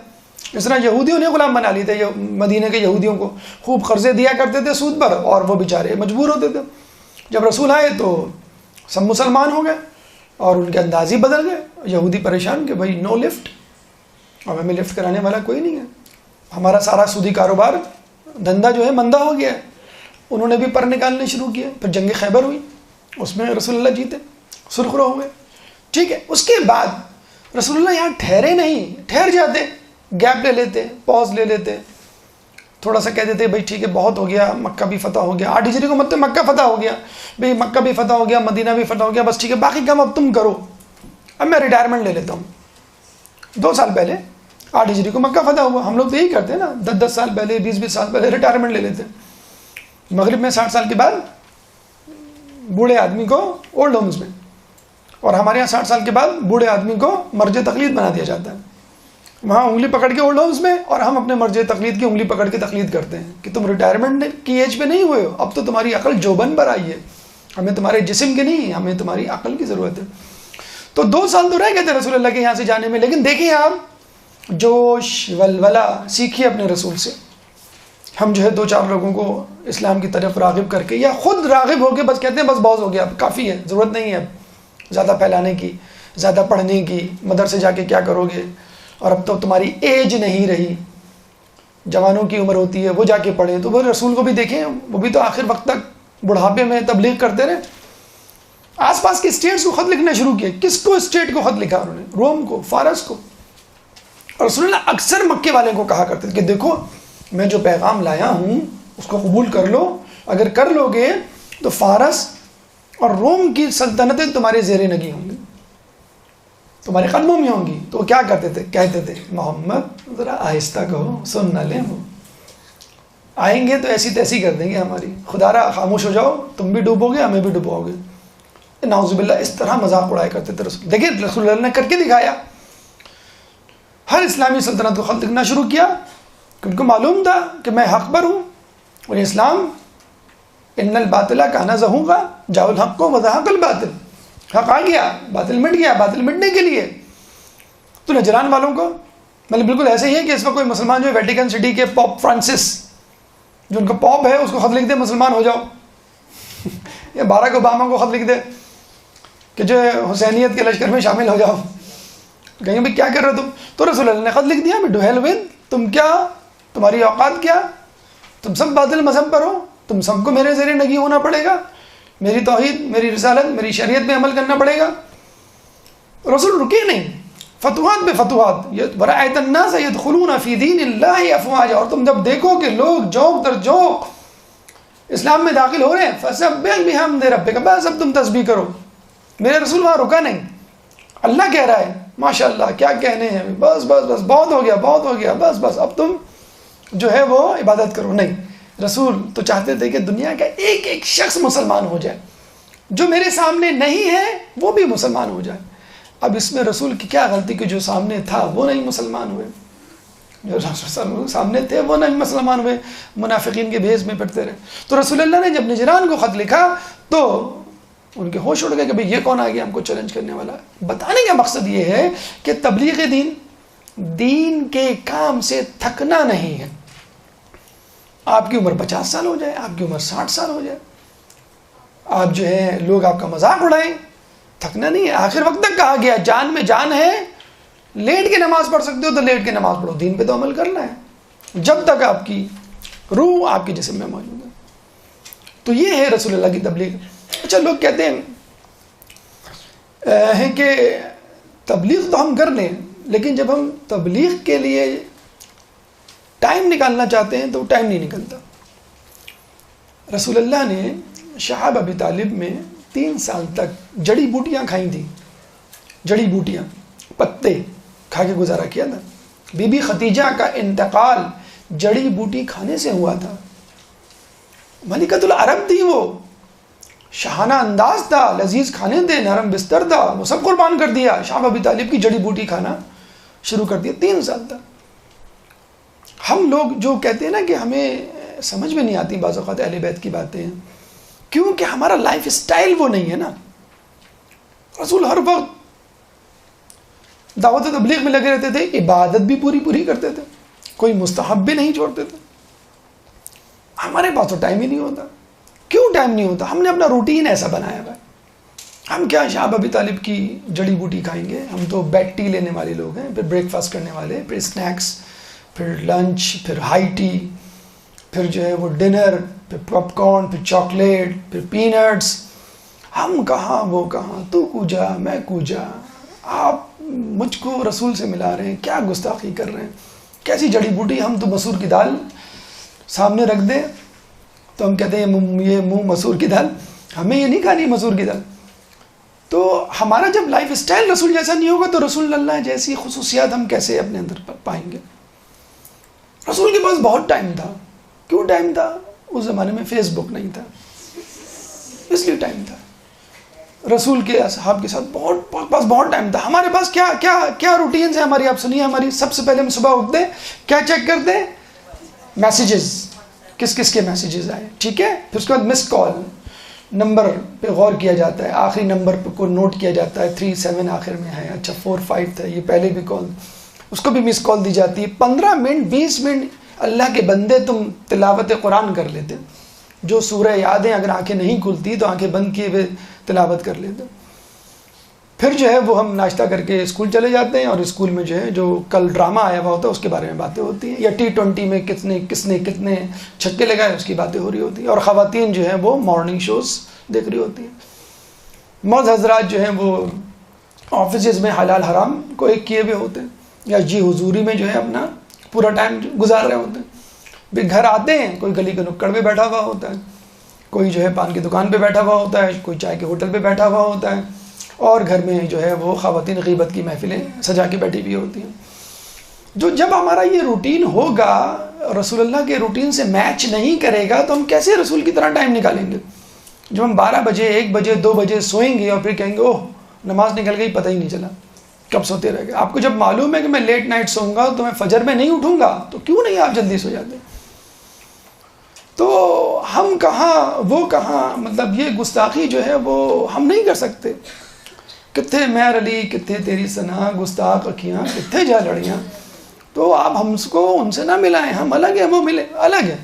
اس طرح یہودیوں نے غلام بنا لیے تھے مدینے کے یہودیوں کو، خوب قرضے دیا کرتے تھے سود پر، اور وہ بیچارے مجبور ہوتے تھے. جب رسول آئے تو سب مسلمان ہو گئے اور ان کے انداز ہی بدل گئے. یہودی پریشان کہ بھائی نو لفٹ، اب ہمیں لفٹ کرانے والا کوئی نہیں ہے، ہمارا سارا سودی کاروبار دھندا جو ہے مندہ ہو گیا ہے. انہوں نے بھی پر نکالنے شروع کیے. پھر جنگ خیبر ہوئی، اس میں رسول اللہ جیتے، سرخرو ہوئے. ٹھیک ہے، اس کے بعد رسول اللہ یہاں ٹھہرے نہیں، ٹھہر جاتے، گیپ لے لیتے، پاز لے لیتے، تھوڑا سا کہہ دیتے بھائی ٹھیک ہے بہت ہو گیا، مکہ بھی فتح ہو گیا. 8 ہجری کو مطلب مکہ فتح ہو گیا، بھئی مکہ بھی فتح ہو گیا، مدینہ بھی فتح ہو گیا، بس ٹھیک ہے باقی کام اب تم کرو، اب میں ریٹائرمنٹ لے لیتا ہوں. 2 سال پہلے 8 ہجری کو مکہ فتح ہوا. ہم لوگ تو یہی کرتے ہیں نا، 10 سال پہلے، 20 سال پہلے ریٹائرمنٹ لے لیتے. مغرب میں 60 سال کے بعد بوڑھے آدمی کو اولڈ ہومز میں، اور ہمارے یہاں 60 سال کے بعد بوڑھے آدمی کو مرج تقلید بنا دیا جاتا ہے. وہاں انگلی پکڑ کے اولڈ ہومز میں، اور ہم اپنے مرج تقلید کی انگلی پکڑ کے تقلید کرتے ہیں کہ تم ریٹائرمنٹ کی ایج پہ نہیں ہوئے ہو، اب تو تمہاری عقل جوبن پر آئی ہے، ہمیں تمہارے جسم کی نہیں، ہمیں تمہاری عقل کی ضرورت ہے. تو 2 سال تو رہ گئے تھے رسول اللہ کے یہاں سے جانے میں. لیکن دیکھیں آپ جوش ولولہ سیکھیے اپنے رسول سے. ہم جو ہے 2-4 لوگوں کو اسلام کی طرف راغب کر کے، یا خود راغب ہو کے بس کہتے ہیں بس بہت ہو گیا، اب کافی ہے، ضرورت نہیں ہے اب زیادہ پھیلانے کی، زیادہ پڑھنے کی، مدرسے جا کے کیا کرو گے، اور اب تو تمہاری ایج نہیں رہی، جوانوں کی عمر ہوتی ہے وہ جا کے پڑھیں. تو وہ رسول کو بھی دیکھیں، وہ بھی تو آخر وقت تک بڑھاپے میں تبلیغ کرتے رہے. آس پاس کے اسٹیٹس کو خط لکھنا شروع کیے. کس کو اسٹیٹ کو خط لکھا انہوں نے؟ روم کو، فارس کو. اور رسول اللہ اکثر مکے والے کو کہا کرتے تھے کہ دیکھو میں جو پیغام لایا ہوں اس کو قبول کر لو، اگر کر لو گے تو فارس اور روم کی سلطنتیں تمہارے زیر نگی ہوں گی، تمہارے قدموں میں ہوں گی. تو وہ کیا کرتے تھے؟ کہتے تھے محمد ذرا آہستہ کہو، سن نہ لیں، وہ آئیں گے تو ایسی تیسی کر دیں گے ہماری، خدا را خاموش ہو جاؤ، تم بھی ڈوبو گے ہمیں بھی ڈوباؤ گے. نعوذ باللہ اس طرح مذاق اڑایا کرتے تھے رسول. دیکھیں رسول اللہ نے کر کے دکھایا. ہر اسلامی سلطنت کو خط لکھنا شروع کیا کہ ان کو معلوم تھا کہ میں حق پر ہوں، اور اسلام ان الباطل کان زہوقا جاء الحق وزہق الباطل، حق آ گیا، باطل مٹ گیا، باطل مٹنے کے لیے. تو نجران والوں کو مطلب بالکل ایسے ہی ہے کہ اس وقت کوئی مسلمان جو ہے ویٹیکن سٹی کے پوپ فرانسس جو ان کا پوپ ہے اس کو خط لکھ دے مسلمان ہو جاؤ یا باراک اوباما کو خط لکھ دے کہ جو ہے حسینیت کے لشکر میں شامل ہو جاؤ، کہیں بھائی کیا کر رہے ہو تم؟ تو رسول اللہ نے خط لکھ دیا میں ڈو ہیل ود، تم کیا، تمہاری اوقات کیا، تم سب باطل مذہب پر ہو، تم سب کو میرے ذریعے نگی ہونا پڑے گا، میری توحید، میری رسالت، میری شریعت میں عمل کرنا پڑے گا. رسول رکے نہیں، فتوحات بے فتوحات. وَرَأَيْتَ النَّاسَ يَدْخُلُونَ فِي دِينِ اللَّهِ أَفْوَاجًا، اور تم جب دیکھو کہ لوگ جوق در جوق اسلام میں داخل ہو رہے ہیں، فَسَبِّحْ بِحَمْدِ رَبِّكَ، بس اب تم تسبیح کرو. میرے رسول وہاں رکا نہیں، اللہ کہہ رہا ہے ماشاء اللہ کیا کہنے ہیں، بس بس بس بہت ہو گیا، بہت ہو گیا، بس بس اب تم جو ہے وہ عبادت کرو. نہیں، رسول تو چاہتے تھے کہ دنیا کا ایک ایک شخص مسلمان ہو جائے، جو میرے سامنے نہیں ہے وہ بھی مسلمان ہو جائے. اب اس میں رسول کی کیا غلطی کہ جو سامنے تھا وہ نہیں مسلمان ہوئے، جو رسول سامنے تھے وہ نہیں مسلمان ہوئے، منافقین کے بھیس میں پڑتے رہے. تو رسول اللہ نے جب نجران کو خط لکھا تو ان کے ہوش اڑ گئے کہ بھئی یہ کون آ گیا ہم کو چیلنج کرنے والا. بتانے کا مقصد یہ ہے کہ تبلیغ دین کے کام سے تھکنا نہیں ہے. آپ کی عمر 50 سال ہو جائے، آپ کی عمر 60 سال ہو جائے، آپ جو ہے لوگ آپ کا مذاق اڑائیں، تھکنا نہیں ہے. آخر وقت تک کہا گیا جان میں جان ہے، لیٹ کے نماز پڑھ سکتے ہو تو لیٹ کے نماز پڑھو، دین پہ تو عمل کرنا ہے جب تک آپ کی روح آپ کے جسم میں موجود ہے. تو یہ ہے رسول اللہ کی تبلیغ. اچھا لوگ کہتے ہیں کہ تبلیغ تو ہم کر لیں، لیکن جب ہم تبلیغ کے لیے ٹائم نکالنا چاہتے ہیں تو ٹائم نہیں نکلتا. رسول اللہ نے شہاب ابی طالب میں 3 سال تک جڑی بوٹیاں کھائی تھیں، جڑی بوٹیاں، پتے کھا کے گزارا کیا تھا. بی بی ختیجہ کا انتقال جڑی بوٹی کھانے سے ہوا تھا. ملکۃ العرب تھی، وہ شاہانہ انداز تھا، لذیذ کھانے تھے، نرم بستر تھا، وہ سب قربان کر دیا. شہاب ابی طالب کی جڑی بوٹی کھانا شروع کر دیا 3 سال تک. ہم لوگ جو کہتے ہیں نا کہ ہمیں سمجھ میں نہیں آتی بعض اوقات اہل بیت کی باتیں، کیونکہ ہمارا لائف سٹائل وہ نہیں ہے نا. رسول ہر وقت دعوت و تبلیغ میں لگے رہتے تھے، عبادت بھی پوری کرتے تھے، کوئی مستحب بھی نہیں چھوڑتے تھے. ہمارے پاس تو ٹائم ہی نہیں ہوتا. کیوں ٹائم نہیں ہوتا؟ ہم نے اپنا روٹین ایسا بنایا ہوا ہے. ہم کیا شہاب ابی طالب کی جڑی بوٹی کھائیں گے؟ ہم تو بیڈ ٹی لینے والے لوگ ہیں، پھر بریک فاسٹ کرنے والے، پھر اسنیکس، پھر لنچ، پھر ہائی ٹی، پھر جو ہے وہ ڈنر، پھر پاپ کارن، پھر چاکلیٹ، پھر پینٹس. ہم کہاں وہ کہاں، تو کوجا میں کوجا. آپ مجھ کو رسول سے ملا رہے ہیں، کیا گستاخی کر رہے ہیں. کیسی جڑی بوٹی؟ ہم تو مسور کی دال سامنے رکھ دیں تو ہم کہتے ہیں یہ منہ مسور کی دال، ہمیں یہ نہیں کھانی مسور کی دال. تو ہمارا جب لائف سٹائل رسول جیسا نہیں ہوگا تو رسول اللہ جیسی خصوصیات ہم کیسے اپنے اندر پائیں گے؟ رسول کے پاس بہت ٹائم تھا. کیوں ٹائم تھا؟ اس زمانے میں فیس بک نہیں تھا، اس لیے ٹائم تھا. رسول کے اصحاب کے ساتھ پاس بہت ٹائم تھا. ہمارے پاس کیا کیا کیا روٹینز ہیں ہماری؟ آپ سنیے ہماری. سب سے پہلے ہم صبح اٹھتے ہیں، کیا چیک کرتے ہیں؟ میسیجز، کس کس کے میسیجز آئے، ٹھیک ہے. پھر اس کے بعد مس کال، نمبر پہ غور کیا جاتا ہے، آخری نمبر پہ کو نوٹ کیا جاتا ہے، 37 آخر میں ہے، اچھا 45 تھا، یہ پہلے بھی کال، اس کو بھی مس کال دی جاتی ہے. 15 منٹ 20 منٹ اللہ کے بندے تم تلاوت قرآن کر لیتے. جو سورہ یاد ہیں اگر آنکھیں نہیں کھلتی تو آنکھیں بند کیے ہوئے تلاوت کر لیتے. پھر جو ہے وہ ہم ناشتہ کر کے اسکول چلے جاتے ہیں، اور اسکول میں جو ہے جو کل ڈرامہ آیا ہوا ہوتا ہے اس کے بارے میں باتیں ہوتی ہیں، یا T20 میں کس نے کتنے چھکے لگائے اس کی باتیں ہو رہی ہوتی ہیں. اور خواتین جو ہیں وہ مارننگ شوز دیکھ رہی ہوتی ہیں. مرد حضرات جو ہیں وہ آفیسز میں حلال حرام کو ایک کیے ہوئے ہوتے ہیں، یا جی حضوری میں جو ہے اپنا پورا ٹائم گزار رہے ہوتے ہیں. پھر گھر آتے ہیں، کوئی گلی کے نکڑ پہ بیٹھا ہوا ہوتا ہے، کوئی جو ہے پان کی دکان پہ بیٹھا ہوا ہوتا ہے، کوئی چائے کے ہوٹل پہ بیٹھا ہوا ہوتا ہے، اور گھر میں جو ہے وہ خواتین غیبت کی محفلیں سجا کے بیٹھی ہوئی ہوتی ہیں. جب ہمارا یہ روٹین ہوگا رسول اللہ کے روٹین سے میچ نہیں کرے گا تو ہم کیسے رسول کی طرح ٹائم نکالیں گے؟ جب ہم 12 بجے 1 بجے 2 بجے سوئیں گے اور پھر کہیں گے اوہ نماز نکل گئی پتہ ہی نہیں چلا، کب سوتے رہ گئے؟ آپ کو جب معلوم ہے کہ میں لیٹ نائٹ سوؤں گا تو میں فجر میں نہیں اٹھوں گا، تو کیوں نہیں آپ جلدی سو جاتے؟ تو ہم کہاں وہ کہاں، مطلب یہ گستاخی جو ہے وہ ہم نہیں کر سکتے. کتھے مہر علی کتھے تیری ثنا، گستاخ اکھیاں کتھے جا لڑیاں. تو آپ ہم کو ان سے نہ ملائیں، ہم الگ ہیں وہ ملے الگ ہیں.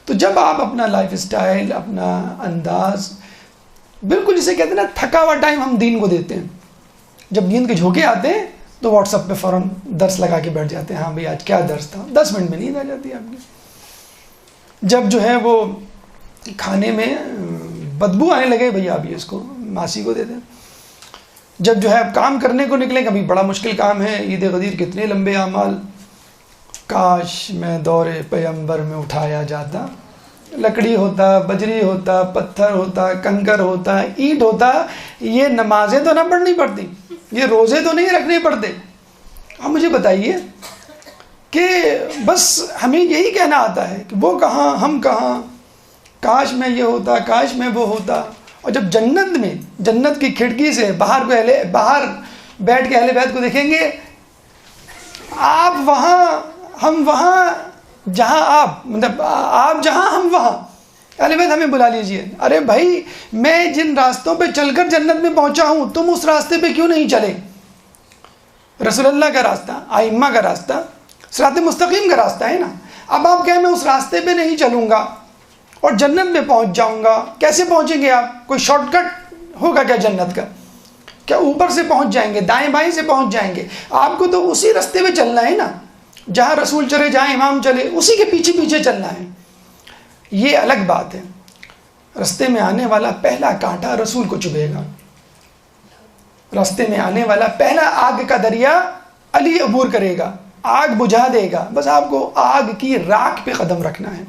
تو جب آپ اپنا لائف اسٹائل، اپنا انداز، بالکل جسے کہتے ہیں نا تھکا ہوا ٹائم ہم دین کو دیتے ہیں. جب نیند کے جھونکے آتے ہیں تو واٹس ایپ پہ فوراً درس لگا کے بیٹھ جاتے ہیں. ہاں بھائی آج کیا درس تھا، 10 منٹ میں نیند آ جاتی ہے آپ کی. جب جو ہے وہ کھانے میں بدبو آنے لگے، بھئی آپ یہ اس کو ماسی کو دے دیں. جب جو ہے کام کرنے کو نکلیں، کبھی بڑا مشکل کام ہے، عید غدیر کتنے لمبے اعمال، کاش میں دور پیغمبر میں اٹھایا جاتا، لکڑی ہوتا، بجری ہوتا، پتھر ہوتا، کنکر ہوتا، اینٹ ہوتا. یہ نمازیں تو نہ پڑھنی پڑتی، یہ روزے تو نہیں رکھنے پڑتے. اب مجھے بتائیے کہ بس ہمیں یہی کہنا آتا ہے کہ وہ کہاں ہم کہاں، کاش میں یہ ہوتا، کاش میں وہ ہوتا. اور جب جنت میں، جنت کی کھڑکی سے باہر بیٹھ کے اہل بیت کو دیکھیں گے، آپ وہاں ہم وہاں، جہاں آپ، مطلب آپ جہاں ہم وہاں. اہل بیت ہمیں بلا لیجئے، ارے بھائی میں جن راستوں پہ چل کر جنت میں پہنچا ہوں تم اس راستے پہ کیوں نہیں چلے؟ رسول اللہ کا راستہ، ائمہ کا راستہ، صراط مستقیم کا راستہ ہے نا. اب آپ کہیں میں اس راستے پہ نہیں چلوں گا اور جنت میں پہنچ جاؤں گا، کیسے پہنچیں گے آپ؟ کوئی شارٹ کٹ ہوگا کیا جنت کا؟ کیا اوپر سے پہنچ جائیں گے، دائیں بائیں سے پہنچ جائیں گے؟ آپ کو تو اسی راستے پہ چلنا ہے نا، جہاں رسول چلے، جہاں امام چلے، اسی کے پیچھے پیچھے چلنا ہے. یہ الگ بات ہے. راستے میں آنے والا پہلا کانٹا رسول کو چبھے گا، راستے میں آنے والا پہلا آگ کا دریا علی عبور کرے گا، آگ بجھا دے گا. بس آپ کو آگ کی راکھ پہ قدم رکھنا ہے.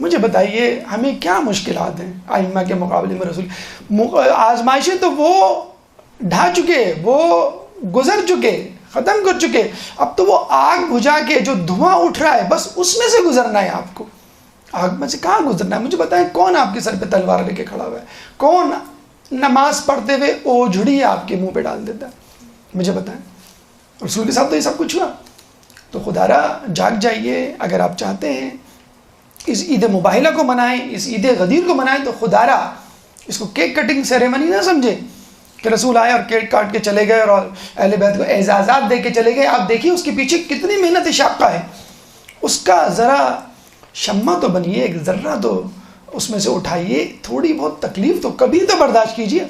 مجھے بتائیے ہمیں کیا مشکلات ہیں ائمہ کے مقابلے میں؟ رسول آزمائشیں تو وہ ڈھا چکے، وہ گزر چکے، ختم کر چکے. اب تو وہ آگ بجھا کے جو دھواں اٹھ رہا ہے بس اس میں سے گزرنا ہے آپ کو. آگ میں سے کہاں گزرنا ہے؟ مجھے بتائیں کون آپ کے سر پہ تلوار لے کے کھڑا ہوا ہے؟ کون نماز پڑھتے ہوئے اوجھڑی آپ کے منہ پہ ڈال دیتا ہے؟ مجھے بتائیں. رسول کے ساتھ تو یہ سب کچھ ہوا. تو خدا را جاگ جائیے. اگر آپ چاہتے ہیں اس عید مباہلہ کو منائیں، اس عید غدیر کو منائیں، تو خدا را اس کو کیک کٹنگ سیریمنی نہ سمجھے کہ رسول آئے اور کیک کاٹ کے چلے گئے اور اہل بیت کو اعزازات دے کے چلے گئے. آپ دیکھیے اس کے پیچھے کتنی محنت شاقہ ہے. اس کا ذرا شمع تو بنیے، ایک ذرہ تو اس میں سے اٹھائیے، تھوڑی بہت تکلیف تو کبھی تو برداشت کیجیے.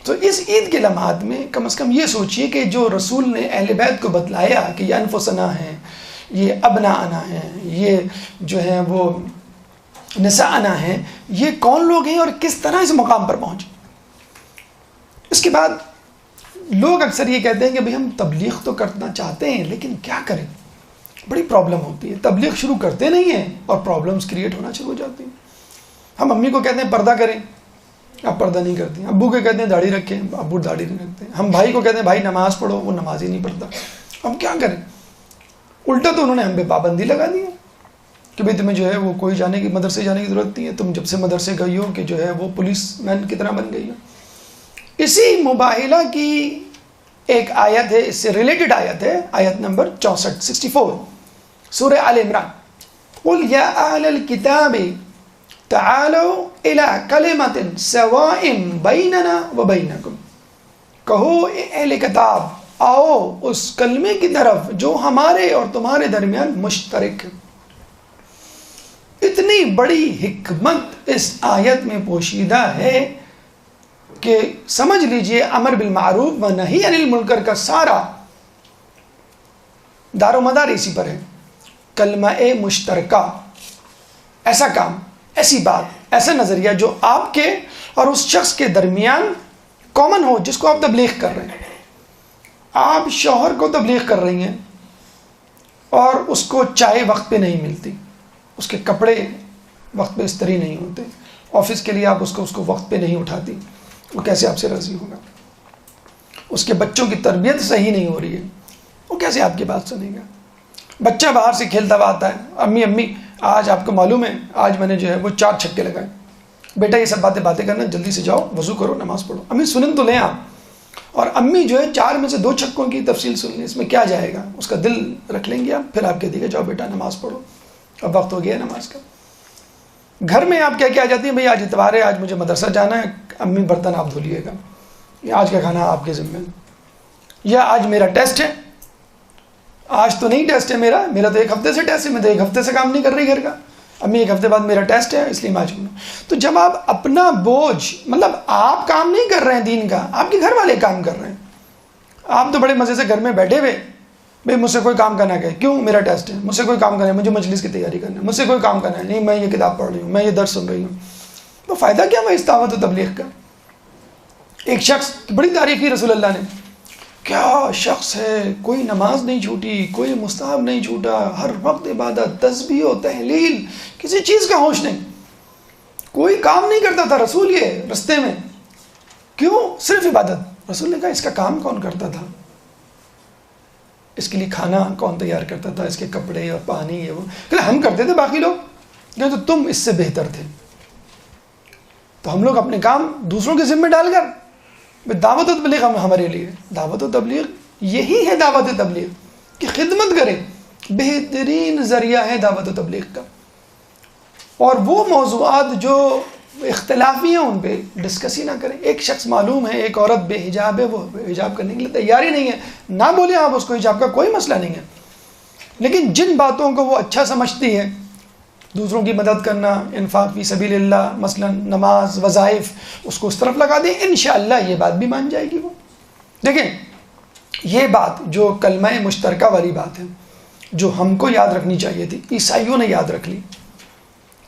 تو اس عید کے لمحات میں کم از کم یہ سوچیے کہ جو رسول نے اہل بیت کو بتلایا کہ یہ انفسنا ہیں، یہ ابناءنا ہیں، یہ جو ہے وہ نساءنا ہیں، یہ کون لوگ ہیں اور کس طرح اس مقام پر پہنچے. اس کے بعد لوگ اکثر یہ کہتے ہیں کہ بھئی ہم تبلیغ تو کرنا چاہتے ہیں لیکن کیا کریں، بڑی پرابلم ہوتی ہے. تبلیغ شروع کرتے نہیں ہیں اور پرابلمز کریٹ ہونا شروع ہو جاتی ہیں. ہم امی کو کہتے ہیں پردہ کریں، اب پردہ نہیں کرتی. ابو کو کہتے ہیں داڑھی رکھیں، ابو داڑھی نہیں رکھتے. ہم بھائی کو کہتے ہیں بھائی نماز پڑھو، وہ نماز ہی نہیں پڑھتا. ہم کیا کریں؟ الٹا تو انہوں نے ہم پہ پابندی لگا دی ہے کہ بھئی تمہیں جو ہے وہ کوئی جانے کی، مدرسے جانے کی ضرورت نہیں ہے. تم جب سے مدرسے گئی ہو کہ جو ہے وہ پولیس مین کی طرح بن گئی ہو. اسی مباہلہ کی ایک آیت ہے، اس سے ریلیٹڈ آیت ہے، آیت نمبر 64 سورہ آل عمران. قل یا اہل الکتاب تعالوا الى کلمۃ سواء بیننا وبینکم. کہو اے اہل کتاب، آؤ اس کلمے کی طرف جو ہمارے اور تمہارے درمیان مشترک ہے. اتنی بڑی حکمت اس آیت میں پوشیدہ ہے کہ سمجھ لیجئے امر بالمعروف و نہی عن المنکر کا سارا دار و مدار اسی پر ہے. کلمہ مشترکہ، ایسا کام، ایسی بات، ایسا نظریہ جو آپ کے اور اس شخص کے درمیان کامن ہو، جس کو آپ تبلیغ کر رہے ہیں. آپ شوہر کو تبلیغ کر رہی ہیں اور اس کو چائے وقت پہ نہیں ملتی، اس کے کپڑے وقت پہ استری نہیں ہوتے، آفس کے لیے آپ اس کو وقت پہ نہیں اٹھاتی، وہ کیسے آپ سے راضی ہوگا؟ اس کے بچوں کی تربیت صحیح نہیں ہو رہی ہے، وہ کیسے آپ کی بات سنے گا؟ بچہ باہر سے کھیلتا ہوا آتا ہے، امی آج آپ کو معلوم ہے آج میں نے جو ہے وہ 4 چھکے لگائے. بیٹا یہ سب باتیں کرنا، جلدی سے جاؤ وضو کرو نماز پڑھو. امی سنن تو لیں آپ. اور امی جو ہے 4 میں سے 2 چھکوں کی تفصیل سن لیں، اس میں کیا جائے گا، اس کا دل رکھ لیں گے آپ، پھر آپ کہہ دیجیے جاؤ بیٹا نماز پڑھو، اب وقت ہو گیا نماز کا۔ گھر میں آپ کیا کیا جاتی ہیں، بھائی آج اتوار ہے، آج مجھے مدرسہ جانا ہے، امی برتن آپ دھو لیے گا، یا آج کا کھانا آپ کے ذمہ، یا آج میرا ٹیسٹ ہے، آج تو نہیں ٹیسٹ ہے میرا تو 1 ہفتے سے ٹیسٹ ہے، میں تو 1 ہفتے سے کام نہیں کر رہی گھر کا، امی 1 ہفتے بعد میرا ٹیسٹ ہے اس لیے میں آج کروں۔ تو جب آپ اپنا بوجھ، مطلب آپ کام نہیں کر رہے ہیں دین کا، آپ کے گھر والے کام کر رہے ہیں، آپ تو بڑے مزے سے گھر میں بیٹھے ہوئے، بھائی مجھ سے کوئی کام کرنا ہے، کیوں، میرا ٹیسٹ ہے، مجھ سے کوئی کام کرنا ہے، مجھے مجلس کی تیاری کرنا ہے، مجھ سے کوئی کام کرنا ہے، نہیں میں یہ کتاب پڑھ رہی ہوں، میں یہ درس سن رہی ہوں، تو فائدہ کیا میں اس دعوت و تبلیغ کا۔ ایک شخص بڑی تعریف کی رسول اللہ نے، کیا شخص ہے، کوئی نماز نہیں چھوٹی، کوئی مستحب نہیں چھوٹا، ہر وقت عبادت، تسبیح و تحلیل، کسی چیز کا ہوش نہیں، کوئی کام نہیں کرتا تھا رسول یہ رستے میں، کیوں، صرف عبادت۔ رسول نے کہا اس کا کام کون کرتا تھا، اس کے لیے کھانا کون تیار کرتا تھا، اس کے کپڑے اور پانی یہ وہ، کہ ہم کرتے تھے باقی لوگ، کہ تو تم اس سے بہتر تھے۔ تو ہم لوگ اپنے کام دوسروں کے ذمہ ڈال کر، دعوت و تبلیغ ہمارے لیے، دعوت و تبلیغ یہی ہے، دعوت و تبلیغ کہ خدمت کریں، بہترین ذریعہ ہے دعوت و تبلیغ کا۔ اور وہ موضوعات جو اختلافی ہیں ان پہ ڈسکس ہی نہ کریں۔ ایک شخص معلوم ہے، ایک عورت بے حجاب ہے، وہ حجاب کرنے کے لیے تیار ہی نہیں ہے، نہ بولیں آپ اس کو، حجاب کا کوئی مسئلہ نہیں ہے، لیکن جن باتوں کو وہ اچھا سمجھتی ہے، دوسروں کی مدد کرنا، انفاق فی سبیل اللہ، مثلا نماز، وظائف، اس کو اس طرف لگا دیں، انشاءاللہ یہ بات بھی مان جائے گی وہ۔ دیکھیں یہ بات جو کلمہ مشترکہ والی بات ہے، جو ہم کو یاد رکھنی چاہیے تھی، عیسائیوں نے یاد رکھ لی،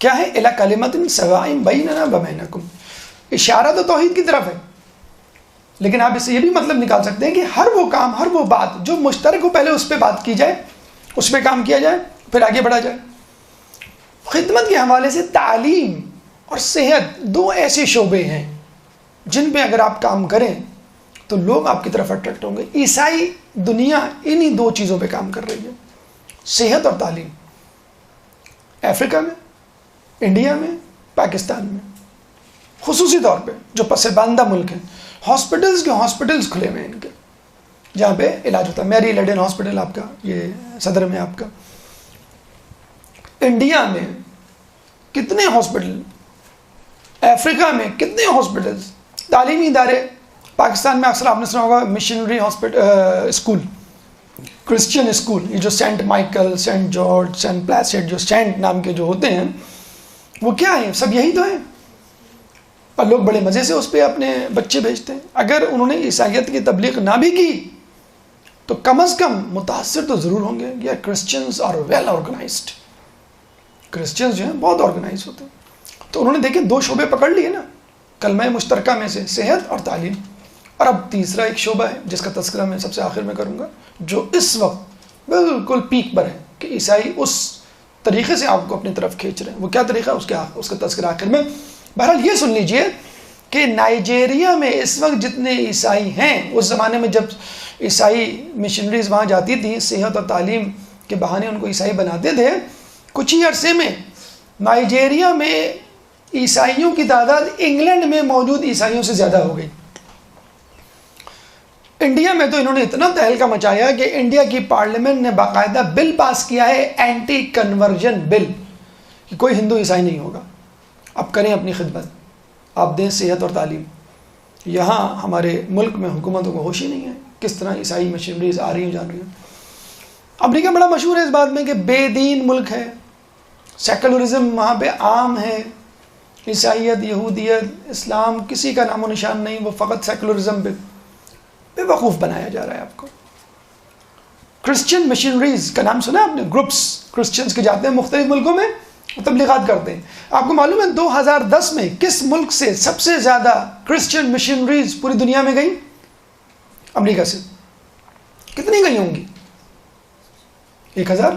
کیا ہے، الی کلمۃ سواء بیننا وبینکم، اشارہ تو توحید کی طرف ہے، لیکن آپ اس سے یہ بھی مطلب نکال سکتے ہیں کہ ہر وہ کام، ہر وہ بات جو مشترک ہو، پہلے اس پہ بات کی جائے، اس پہ کام کیا جائے، پھر آگے بڑھا جائے۔ خدمت کے حوالے سے تعلیم اور صحت 2 ایسے شعبے ہیں جن پہ اگر آپ کام کریں تو لوگ آپ کی طرف اٹریکٹ ہوں گے۔ عیسائی دنیا انہی 2 چیزوں پہ کام کر رہی ہے، صحت اور تعلیم، افریقہ میں، انڈیا میں، پاکستان میں، خصوصی طور پہ جو پسماندہ ملک ہیں، ہاسپٹلز کھلے ہوئے ہیں ان کے، جہاں پہ علاج ہوتا ہے۔ میری لیڈن ہاسپٹل آپ کا، یہ صدر میں آپ کا، انڈیا میں کتنے ہاسپٹل، افریقہ میں کتنے ہاسپٹلز، تعلیمی ادارے، پاکستان میں اکثر آپ نے سنا ہوگا missionary hospital, school, Christian school, یہ جو saint Michael, saint George, saint Placid, جو سینٹ نام کے جو ہوتے ہیں، وہ کیا ہیں، سب یہی تو ہیں، اور لوگ بڑے مزے سے اس پہ اپنے بچے بھیجتے ہیں۔ اگر انہوں نے عیسائیت کی تبلیغ نہ بھی کی تو کم از کم متاثر تو ضرور ہوں گے۔ یا Christians are well organised, Christians جو ہیں بہت آرگنائز ہوتے ہیں۔ تو انہوں نے دیکھیں 2 شعبے پکڑ لیے نا کلمہ مشترکہ میں سے، صحت اور تعلیم۔ اور اب تیسرا ایک شعبہ ہے جس کا تذکرہ میں سب سے آخر میں کروں گا، جو اس وقت بالکل پیک پر ہے کہ عیسائی اس طریقے سے آپ کو اپنی طرف کھینچ رہے ہیں۔ وہ کیا طریقہ ہے، اس کا تذکرہ آخر میں۔ بہرحال یہ سن لیجئے کہ نائجیریا میں اس وقت جتنے عیسائی ہیں، اس زمانے میں جب عیسائی مشنریز وہاں جاتی تھیں، صحت اور تعلیم کے بہانے ان کو عیسائی بناتے تھے، کچھ ہی عرصے میں نائجیریا میں عیسائیوں کی تعداد انگلینڈ میں موجود عیسائیوں سے زیادہ ہو گئی۔ انڈیا میں تو انہوں نے اتنا تہلکہ مچایا کہ انڈیا کی پارلیمنٹ نے باقاعدہ بل پاس کیا ہے، اینٹی کنورژن بل، کہ کوئی ہندو عیسائی نہیں ہوگا، اب کریں اپنی خدمت، آپ دیں صحت اور تعلیم۔ یہاں ہمارے ملک میں حکومتوں کو ہوش ہی نہیں ہے کس طرح عیسائی مشنریز آ رہی ہیں جان رہی ہیں۔ امریکہ بڑا مشہور ہے اس بات میں کہ بے دین ملک ہے، سیکولرزم وہاں پہ عام ہے، عیسائیت، یہودیت، اسلام کسی کا نام و نشان نہیں، وہ فقط سیکولرزم پہ بے وقوف بنایا جا رہا ہے آپ کو۔ کرسچین مشنریز کا نام سنا آپ نے، گروپس کرسچنز کے جاتے ہیں مختلف ملکوں میں، تبلیغات کرتے ہیں۔ آپ کو معلوم ہے 2010 میں کس ملک سے سب سے زیادہ کرسچین مشنریز پوری دنیا میں گئی؟ امریکہ سے۔ کتنی گئی ہوں گی؟ 1000،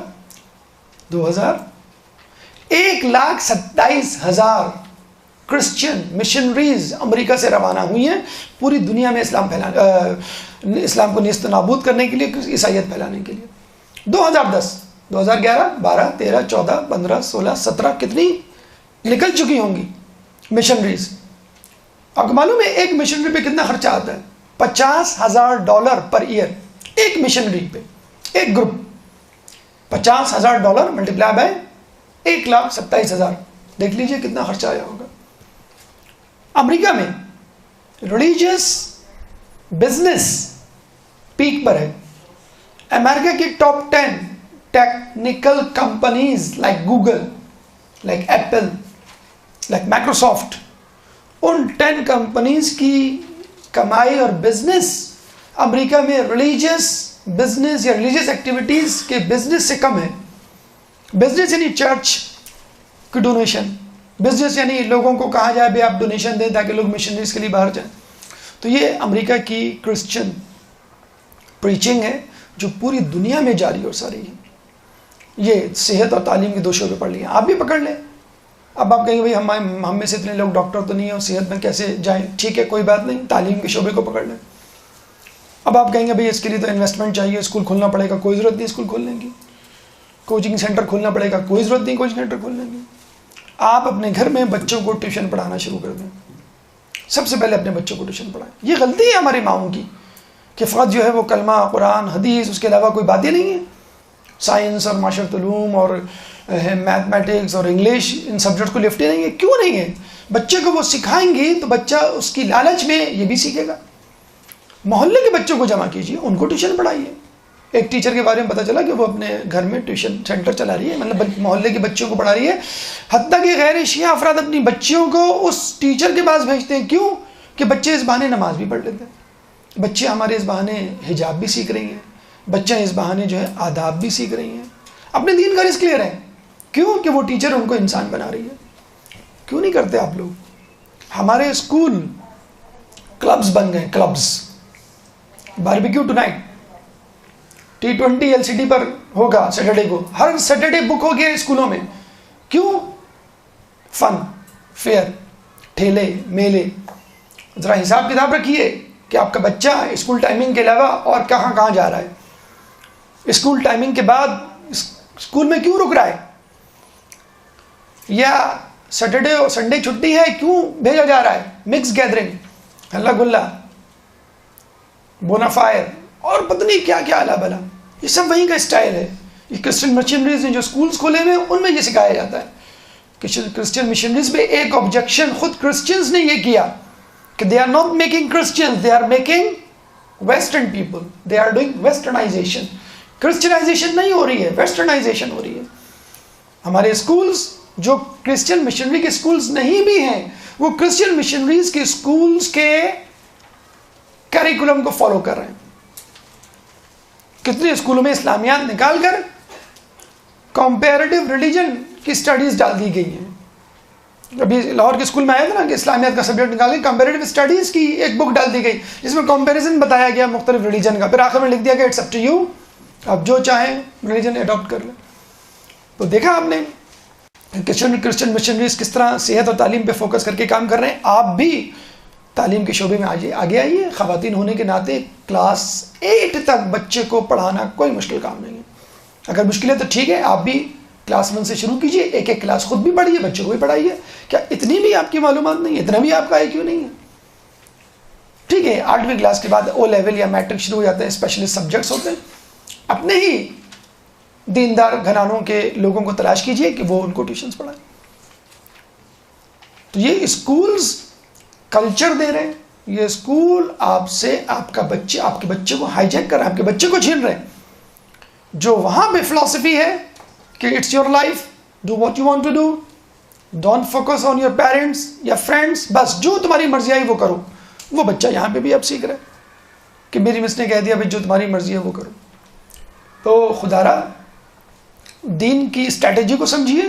2000، 1,27,000 کرسچین مشنریز امریکہ سے روانہ ہوئی ہیں پوری دنیا میں اسلام کو نیست و نابود کرنے کے لیے، عیسائیت پھیلانے کے لیے۔ 2010، 2011، 12، 13، 14، 15، 16، 17 کتنی نکل چکی ہوں گی مشنریز۔ آپ کو معلوم ہے ایک مشنری پہ کتنا خرچہ آتا ہے؟ $50,000 پر ایئر ایک مشنری پہ، ایک گروپ. $50,000 multiply by 1,27,000. دیکھ لیجئے کتنا خرچہ آیا ہوگا. امریکہ میں ریلیجیس بزنس پیک پر ہے. امریکہ کی top 10 technical companies like Google, like Apple, like Microsoft, ان 10 کمپنیز کی کمائی اور بزنس امریکہ میں ریلیجیس بزنس یا ریلیجیس ایکٹیویٹیز کے بزنس سے کم ہے. بزنس یعنی چرچ کی ڈونیشن، بزنس یعنی لوگوں کو کہا جائے بھی آپ ڈونیشن دیں تاکہ لوگ مشنریز کے لیے باہر جائیں. تو یہ امریکہ کی کرسچن پریچنگ ہے جو پوری دنیا میں جاری اور ساری ہے. یہ صحت اور تعلیم کے 2 شعبے پڑھ لیے، آپ بھی پکڑ لیں. اب آپ کہیں گے بھائی ہم میں سے اتنے لوگ ڈاکٹر تو نہیں ہیں اور صحت میں کیسے جائیں؟ ٹھیک ہے، کوئی بات نہیں، تعلیم کے شعبے کو پکڑ لیں. اب آپ کہیں گے بھائی اس کے لیے تو انویسٹمنٹ چاہیے، اسکول کھولنا پڑے گا. کوئی ضرورت نہیں اسکول کھولنے کی. کوچنگ سینٹر کھولنا پڑے گا. کوئی ضرورت نہیں کوچنگ سینٹر کھولنے کی. آپ اپنے گھر میں بچوں کو ٹیوشن پڑھانا شروع کر دیں. سب سے پہلے اپنے بچوں کو ٹیوشن پڑھائیں. یہ غلطی ہے ہماری ماؤں کی کہ فقط جو ہے وہ کلمہ، قرآن، حدیث، اس کے علاوہ کوئی بات ہی نہیں ہے. سائنس اور معاشرت علوم اور میتھمیٹکس اور انگلش، ان سبجیکٹ کو لفٹ ہی نہیں ہے. کیوں نہیں ہے؟ بچے کو وہ سکھائیں گی تو بچہ اس کی لالچ میں یہ بھی سیکھے گا. محلے کے بچوں کو جمع کیجیے، ان کو ٹیوشن پڑھائیے. ایک ٹیچر کے بارے میں پتہ چلا کہ وہ اپنے گھر میں ٹیوشن سینٹر چلا رہی ہے، مطلب محلے کے بچوں کو پڑھا رہی ہے. حتیٰ کہ غیر شیعہ افراد اپنی بچیوں کو اس ٹیچر کے پاس بھیجتے ہیں. کیوں؟ کہ بچے اس بہانے نماز بھی پڑھ لیتے ہیں، بچے ہمارے اس بہانے حجاب بھی سیکھ رہی ہیں، بچہ اس بہانے جو ہے آداب بھی سیکھ رہی ہیں، اپنے دین کا رزق لے رہے ہیں. کیوں؟ کہ وہ ٹیچر ان کو انسان بنا رہی ہے. کیوں نہیں کرتے آپ لوگ؟ ہمارے اسکول کلبز بن گئے، clubs. Barbecue tonight, T20 LCD پر ہوگا سیٹرڈے کو، ہر سیٹرڈے بک ہو گیا اسکولوں میں. کیوں؟ فن، فیئر، ٹھیلے، میلے. ذرا حساب کتاب رکھیے کہ آپ کا بچہ اسکول ٹائمنگ کے علاوہ اور کہاں کہاں جا رہا ہے. اسکول ٹائمنگ کے بعد اسکول میں کیوں رک رہا ہے؟ یا سیٹرڈے اور سنڈے چھٹی ہے کیوں بھیجا جا رہا ہے؟ مکس گیدرنگ، ہلا گلا، بونافائر اور پتہ نہیں کیا کیا الا بلا. یہ سب وہیں کا اسٹائل ہے. یہ کرسچن مشنریز نے جو اسکولز کھولے ہوئے ہیں ان میں یہ سکھایا جاتا ہے. کرسچن مشنریز پہ ایک آبجیکشن خود کرسچنز نے یہ کیا کہ they are not making Christians, they are making western people, they are doing westernization. Christianization نہیں ہو رہی ہے، ویسٹرنائزیشن ہو رہی ہے. ہمارے اسکولز جو کرسچن مشنری کے اسکولز نہیں بھی ہیں، وہ کرسچن مشنریز کے اسکولز کے کریکولم کو فالو کر رہے ہیں. کتنے اسکولوں میں اسلامیات نکال کر کمپیریٹیو ریلیجن کی سٹڈیز ڈال دی گئی ہیں. ابھی لاہور کے اسکول میں آیا تھا نا کہ اسلامیات کا سبجیکٹ نکال کے کمپیریٹیو اسٹڈیز کی ایک بک ڈال دی گئی جس میں کمپیریزن بتایا گیا مختلف ریلیجن کا. پھر آخر میں لکھ دیا گیا اٹس اپ ٹو یو، آپ جو چاہیں ریلیجن اڈاپٹ کر لیں. تو دیکھا آپ نے کرسچن مشنریز کس طرح صحت اور تعلیم پہ فوکس کر کے کام کر رہے ہیں. آپ بھی تعلیم کے شعبے میں آگے آئیے. خواتین ہونے کے ناطے کلاس 8 تک بچے کو پڑھانا کوئی مشکل کام نہیں ہے. اگر مشکل ہے تو ٹھیک ہے، آپ بھی کلاس 1 سے شروع کیجئے، ایک ایک کلاس خود بھی پڑھیے، بچوں کو بھی پڑھائیے. کیا اتنی بھی آپ کی معلومات نہیں ہے؟ اتنا بھی آپ کا IQ نہیں ہے؟ ٹھیک ہے، 8ویں کلاس کے بعد O لیول یا میٹرک شروع ہو جاتے ہیں، اسپیشلسٹ سبجیکٹس ہوتے ہیں. اپنے ہی دیندار گھرانوں کے لوگوں کو تلاش کیجئے کہ وہ ان کو ٹیوشنز پڑھائیں. تو یہ اسکولز کلچر دے رہے ہیں. یہ اسکول آپ سے آپ کے بچے کو ہائی جیک کر رہے ہیں، آپ کے بچے کو چھین رہے ہیں. جو وہاں پہ فلسفی ہے کہ it's your life, do what you want to do, don't focus on your parents یا فرینڈس، بس جو تمہاری مرضی آئی وہ کرو. وہ بچہ یہاں پہ بھی اب سیکھ رہا ہے کہ میری مس نے کہہ دیا بھائی جو تمہاری مرضی ہے وہ کرو. تو خدا را دین کی اسٹریٹجی کو سمجھیے.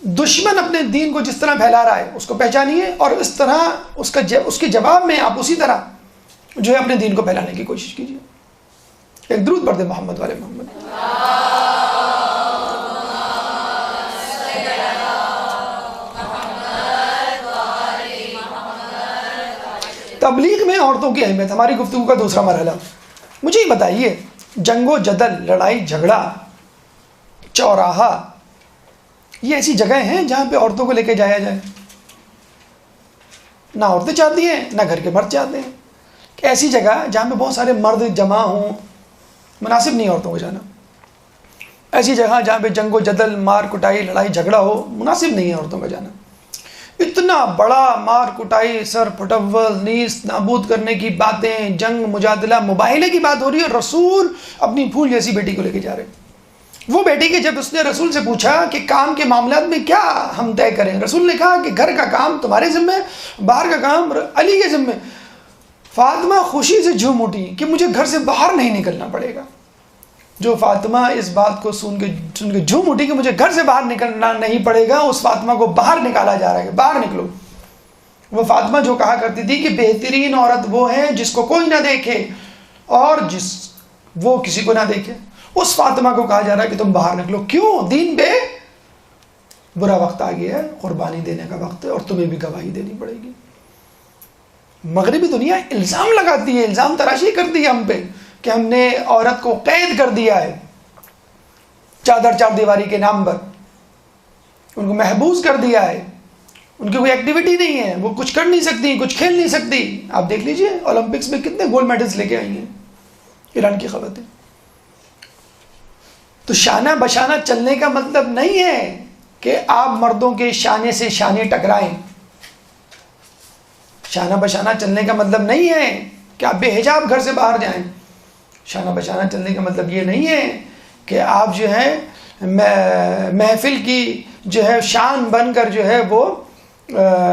دشمن اپنے دین کو جس طرح پھیلا رہا ہے اس کو پہچانیے، اور اس طرح اس کے جواب میں آپ اسی طرح جو ہے اپنے دین کو پھیلانے کی کوشش کیجیے. ایک درود پڑھ دیں محمد والے محمد. تبلیغ میں عورتوں کی اہمیت، ہماری گفتگو کا دوسرا مرحلہ. مجھے یہ بتائیے، جنگ و جدل، لڑائی جھگڑا، چوراہا، یہ ایسی جگہیں ہیں جہاں پہ عورتوں کو لے کے جایا جائے؟ نہ عورتیں چاہتی ہیں، نہ گھر کے مرد چاہتے ہیں. ایسی جگہ جہاں پہ بہت سارے مرد جمع ہوں، مناسب نہیں عورتوں کو جانا. ایسی جگہ جہاں پہ جنگ و جدل، مار کٹائی، لڑائی جھگڑا ہو، مناسب نہیں ہے عورتوں کا جانا. اتنا بڑا مار کٹائی، سر پھٹول، نیست نابود کرنے کی باتیں، جنگ، مجادلہ، مباہلے کی بات ہو رہی ہے. رسول اپنی پھول جیسی بیٹی کو لے کے جا رہے. وہ بیٹی کہ جب اس نے رسول سے پوچھا کہ کام کے معاملات میں کیا ہم طے کریں، رسول نے کہا کہ گھر کا کام تمہارے ذمہ، باہر کا کام علی کے ذمہ. فاطمہ خوشی سے جھوم اٹھی کہ مجھے گھر سے باہر نہیں نکلنا پڑے گا. جو فاطمہ اس بات کو سن کے جھوم اٹھی کہ مجھے گھر سے باہر نکلنا نہیں پڑے گا، اس فاطمہ کو باہر نکالا جا رہا ہے کہ باہر نکلو. وہ فاطمہ جو کہا کرتی تھی کہ بہترین عورت وہ ہے جس کو کوئی نہ دیکھے اور وہ کسی کو نہ دیکھے، اس فاطمہ کو کہا جا رہا ہے کہ تم باہر نکلو. کیوں؟ دین پہ برا وقت آ گیا ہے، قربانی دینے کا وقت ہے اور تمہیں بھی گواہی دینی پڑے گی. مغربی دنیا الزام لگاتی ہے، الزام تراشی کرتی ہے ہم پہ کہ ہم نے عورت کو قید کر دیا ہے چادر چار دیواری کے نام پر، ان کو محبوس کر دیا ہے، ان کی کوئی ایکٹیویٹی نہیں ہے، وہ کچھ کر نہیں سکتی، کچھ کھیل نہیں سکتی. آپ دیکھ لیجئے اولمپکس میں کتنے گولڈ میڈلز لے کے آئی ہیں ایران کی خواتین. تو شانہ بشانہ چلنے کا مطلب نہیں ہے کہ آپ مردوں کے شانے سے شانے ٹکرائیں. شانہ بشانہ چلنے کا مطلب نہیں ہے کہ آپ بے حجاب گھر سے باہر جائیں. شانہ بشانہ چلنے کا مطلب یہ نہیں ہے کہ آپ جو ہے محفل کی جو ہے شان بن کر جو ہے وہ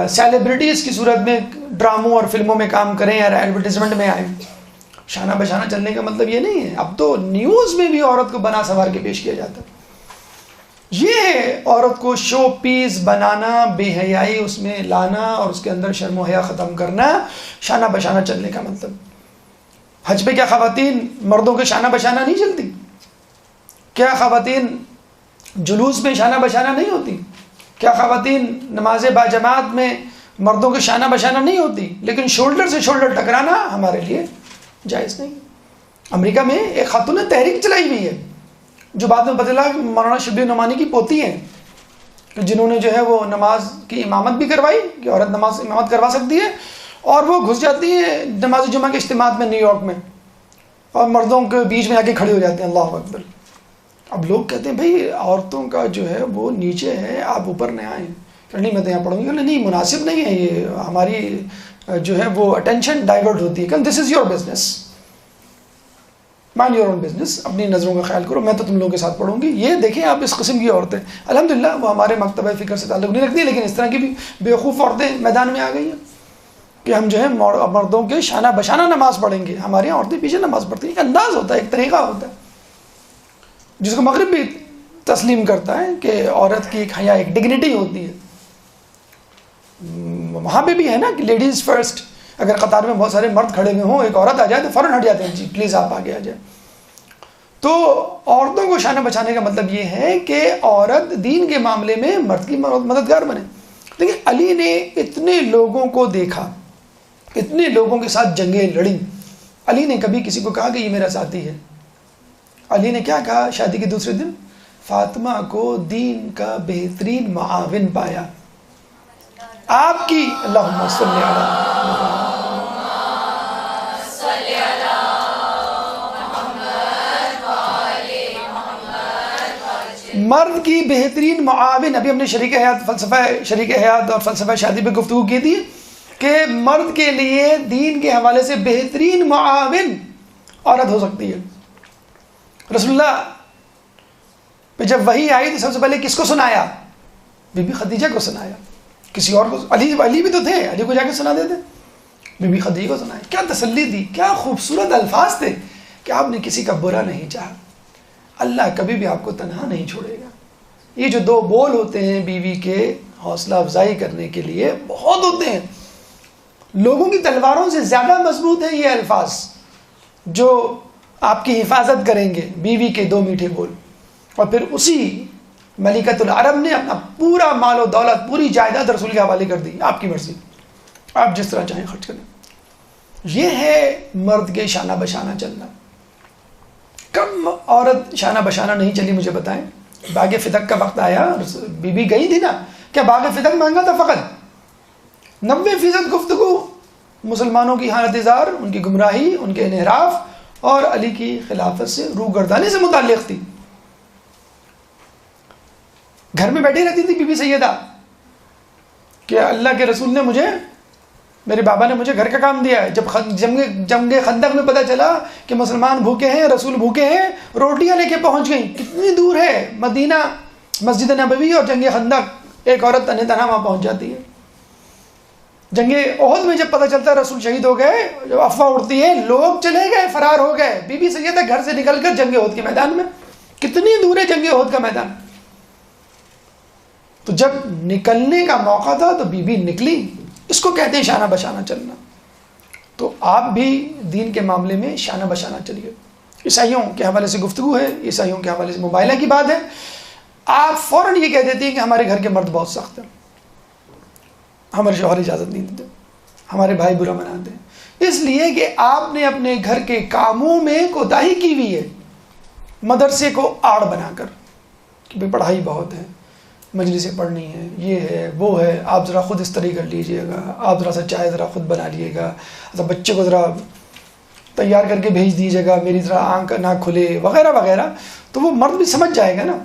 سیلیبریٹیز کی صورت میں ڈراموں اور فلموں میں کام کریں یا ایڈورٹیزمنٹ میں آئیں. شانہ بشانہ چلنے کا مطلب یہ نہیں ہے. اب تو نیوز میں بھی عورت کو بنا سنوار کے پیش کیا جاتا ہے. یہ عورت کو شو پیس بنانا، بے حیائی اس میں لانا اور اس کے اندر شرم و حیا ختم کرنا شانہ بشانہ چلنے کا مطلب. حج پہ کیا خواتین مردوں کے شانہ بشانہ نہیں چلتی؟ کیا خواتین جلوس میں شانہ بشانہ نہیں ہوتی؟ کیا خواتین نماز باجماعت میں مردوں کے شانہ بشانہ نہیں ہوتی؟ لیکن شولڈر سے شولڈر ٹکرانا ہمارے لیے جائز نہیں. امریکہ میں ایک خاتون نے تحریک چلائی ہوئی ہے جو بعد میں پتہ چلا مولانا شبلی نعمانی کی پوتی ہیں، جنہوں نے جو ہے وہ نماز کی امامت بھی کروائی کہ عورت نماز امامت کروا سکتی ہے، اور وہ گھس جاتی ہیں نماز جمعہ کے اجتماعات میں نیو یارک میں اور مردوں کے بیچ میں آ کے کھڑے ہو جاتے ہیں. اللہ اکبر. اب لوگ کہتے ہیں بھائی عورتوں کا جو ہے وہ نیچے ہے، آپ اوپر نہ آئیں. نہیں میں تو یہاں پڑھوں گی. نہیں مناسب نہیں ہے، یہ ہماری جو ہے وہ اٹینشن ڈائیورٹ ہوتی ہے. کہ this is your business, mind your own business, اپنی نظروں کا خیال کرو، میں تو تم لوگوں کے ساتھ پڑھوں گی. یہ دیکھیں آپ اس قسم کی عورتیں الحمدللہ وہ ہمارے مکتبہ فکر سے تعلق نہیں رکھتی، لیکن اس طرح کی بھی بیوقوف عورتیں میدان میں آ گئی ہیں کہ ہم جو ہے مردوں کے شانہ بشانہ نماز پڑھیں گے. ہمارے یہاں عورتیں پیچھے نماز پڑھتی ہیں. ایک انداز ہوتا ہے، ایک طریقہ ہوتا ہے جس کو مغرب بھی تسلیم کرتا ہے کہ عورت کی ایک حیا، ایک ڈگنیٹی ہوتی ہے. وہاں پہ بھی ہے نا کہ لیڈیز فرسٹ. اگر قطار میں بہت سارے مرد کھڑے ہوئے ہوں، ایک عورت آ جائے تو فوراً ہٹ جاتے ہیں، جی پلیز آپ آگے آ جائیں. تو عورتوں کو شانہ بچانے کا مطلب یہ ہے کہ عورت دین کے معاملے میں مرد کی مددگار بنے. لیکن علی نے اتنے لوگوں کو دیکھا، اتنے لوگوں کے ساتھ جنگیں لڑیں. علی نے کبھی کسی کو کہا کہ یہ میرا ساتھی ہے؟ علی نے کیا کہا شادی کے دوسرے دن؟ فاطمہ کو دین کا بہترین معاون پایا. آپ کی اللہم صلی علی مرد کی بہترین معاون. ابھی ہم نے شریک حیات اور فلسفہ شادی پہ گفتگو کی تھی کہ مرد کے لیے دین کے حوالے سے بہترین معاون عورت ہو سکتی ہے. رسول اللہ پہ جب وحی آئی تو سب سے پہلے کس کو سنایا؟ بی بی خدیجہ کو سنایا. کسی اور کو؟ علی بھی تو تھے، علی کو جا کے سنا دیتے. بی بی خدیجہ کو سنایا. کیا تسلی تھی، کیا خوبصورت الفاظ تھے کہ آپ نے کسی کا برا نہیں چاہا. اللہ کبھی بھی آپ کو تنہا نہیں چھوڑے گا. یہ جو دو بول ہوتے ہیں بیوی کے حوصلہ افزائی کرنے کے لیے بہت ہوتے ہیں. لوگوں کی تلواروں سے زیادہ مضبوط ہیں یہ الفاظ جو آپ کی حفاظت کریں گے. بیوی کے دو میٹھے بول. اور پھر اسی ملکۃ العرب نے اپنا پورا مال و دولت، پوری جائیداد رسول کے حوالے کر دی. آپ کی مرضی، آپ جس طرح چاہیں خرچ کریں. یہ ہے مرد کے شانہ بشانہ چلنا. کم عورت شانہ بشانہ نہیں چلی مجھے بتائیں. باغ فتق کا وقت آیا، بی بی گئی تھی نا. کیا باغ فتق مانگا تھا؟ فقط 90% گفتگو مسلمانوں کی حالت زار، ان کی گمراہی، ان کے انحراف اور علی کی خلافت سے روگردانی سے متعلق تھی۔ گھر میں بیٹھی رہتی تھی بی بی سیدہ کہ اللہ کے رسول نے مجھے، میرے بابا نے مجھے گھر کا کام دیا ہے۔ جب جنگ خندق میں پتہ چلا کہ مسلمان بھوکے ہیں، رسول بھوکے ہیں، روٹیاں لے کے پہنچ گئیں۔ کتنی دور ہے مدینہ، مسجد نبوی اور جنگ خندق، ایک عورت تنہا تنہا وہاں پہنچ جاتی ہے۔ جنگ احد میں جب پتہ چلتا ہے رسول شہید ہو گئے، جب افواہ اڑتی ہے لوگ چلے گئے، فرار ہو گئے، بی بی سیدہ گھر سے نکل کر جنگ احد کے میدان میں۔ کتنی دور ہے جنگ احد کا میدان؟ تو جب نکلنے کا موقع تھا تو بی بی نکلی۔ اس کو کہتے ہیں شانہ بشانہ چلنا۔ تو آپ بھی دین کے معاملے میں شانہ بشانہ چلیے۔ عیسائیوں کے حوالے سے گفتگو ہے، عیسائیوں کے حوالے سے مباہلہ کی بات ہے، آپ فوراً یہ کہہ دیتے ہیں کہ ہمارے گھر کے مرد بہت سخت ہیں، ہمارے شوہر اجازت نہیں دیتے، ہمارے بھائی برا مناتے ہیں۔ اس لیے کہ آپ نے اپنے گھر کے کاموں میں کوتاہی کی ہوئی ہے، مدرسے کو آڑ بنا کر کہ بھئی پڑھائی بہت ہے، مجلسیں پڑھنی ہے، یہ ہے وہ ہے، آپ ذرا خود استری کر لیجئے گا، آپ ذرا سا چائے ذرا خود بنا لیے گا، بچے کو ذرا تیار کر کے بھیج دیجیے گا، میری ذرا آنکھ نہ کھلے وغیرہ وغیرہ۔ تو وہ مرد بھی سمجھ جائے گا نا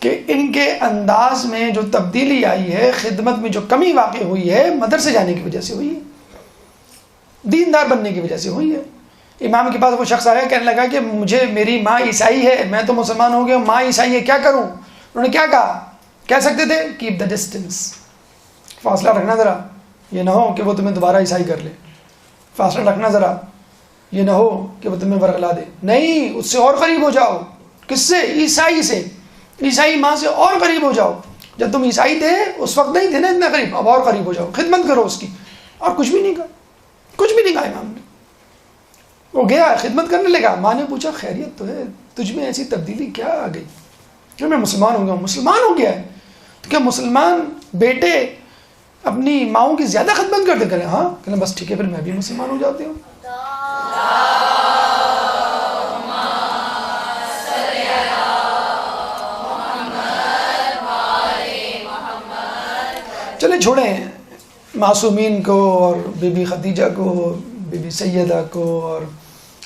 کہ ان کے انداز میں جو تبدیلی آئی ہے، خدمت میں جو کمی واقع ہوئی ہے، مدرسے جانے کی وجہ سے ہوئی ہے، دیندار بننے کی وجہ سے ہوئی ہے۔ امام کے پاس وہ شخص آیا، کہنے لگا کہ مجھے، میری ماں عیسائی ہے، میں تو مسلمان ہو گیا، ماں عیسائی ہے، کیا کروں؟ انہوں نے کیا کہا؟ کہہ سکتے تھے کیپ دا ڈسٹینس، فاصلہ رکھنا ذرا، یہ نہ ہو کہ وہ تمہیں دوبارہ عیسائی کر لے، فاصلہ رکھنا ذرا، یہ نہ ہو کہ وہ تمہیں ورغلا دے، نہیں، اس سے اور قریب ہو جاؤ۔ کس سے؟ عیسائی سے، عیسائی ماں سے اور قریب ہو جاؤ۔ جب تم عیسائی تھے اس وقت نہیں تھے نا اتنا قریب، اب اور قریب ہو جاؤ، خدمت کرو اس کی۔ اور کچھ بھی نہیں کہا، کچھ بھی نہیں کہا امام نے۔ وہ گیا خدمت کرنے لگا، ماں نے پوچھا خیریت تو ہے، تجھ میں ایسی تبدیلی کیا آ گئی کہ میں مسلمان ہو گیا ہوں؟ مسلمان ہو گیا ہے تو کیا مسلمان بیٹے اپنی ماؤں کی زیادہ خدمت کرتے؟ کریں ہاں، کہنا بس ٹھیک ہے، پھر میں بھی مسلمان ہو جاتی ہوں۔ چلے چھوڑیں معصومین کو اور بی بی خدیجہ کو، بی بی سیدہ کو اور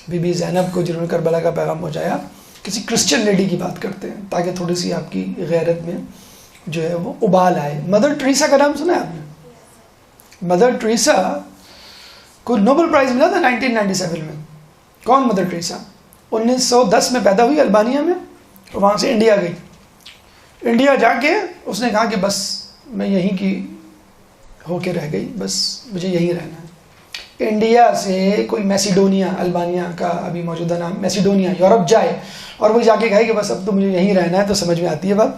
بی بی زینب کو جنہوں نے کربلا کا پیغام پہنچایا، کسی کرسچن لیڈی کی بات کرتے ہیں تاکہ تھوڑی سی آپ کی غیرت میں جو ہے وہ ابال آئے۔ مدر ٹریسا کا نام سنا ہے آپ نے؟ مدر ٹریسا کو نوبل پرائز ملا تھا 1997 میں۔ کون مدر ٹریسا؟ 1910 میں پیدا ہوئی البانیہ میں، اور وہاں سے انڈیا گئی۔ انڈیا جا کے اس نے کہا کہ بس میں یہیں کی ہو کے رہ گئی، بس مجھے یہیں رہنا ہے۔ انڈیا سے کوئی میسیڈونیا، البانیہ کا ابھی موجودہ نام میسیڈونیا، یورپ جائے اور وہ جا کے کہے کہ بس اب تو مجھے یہیں رہنا ہے، تو سمجھ میں آتی ہے بات۔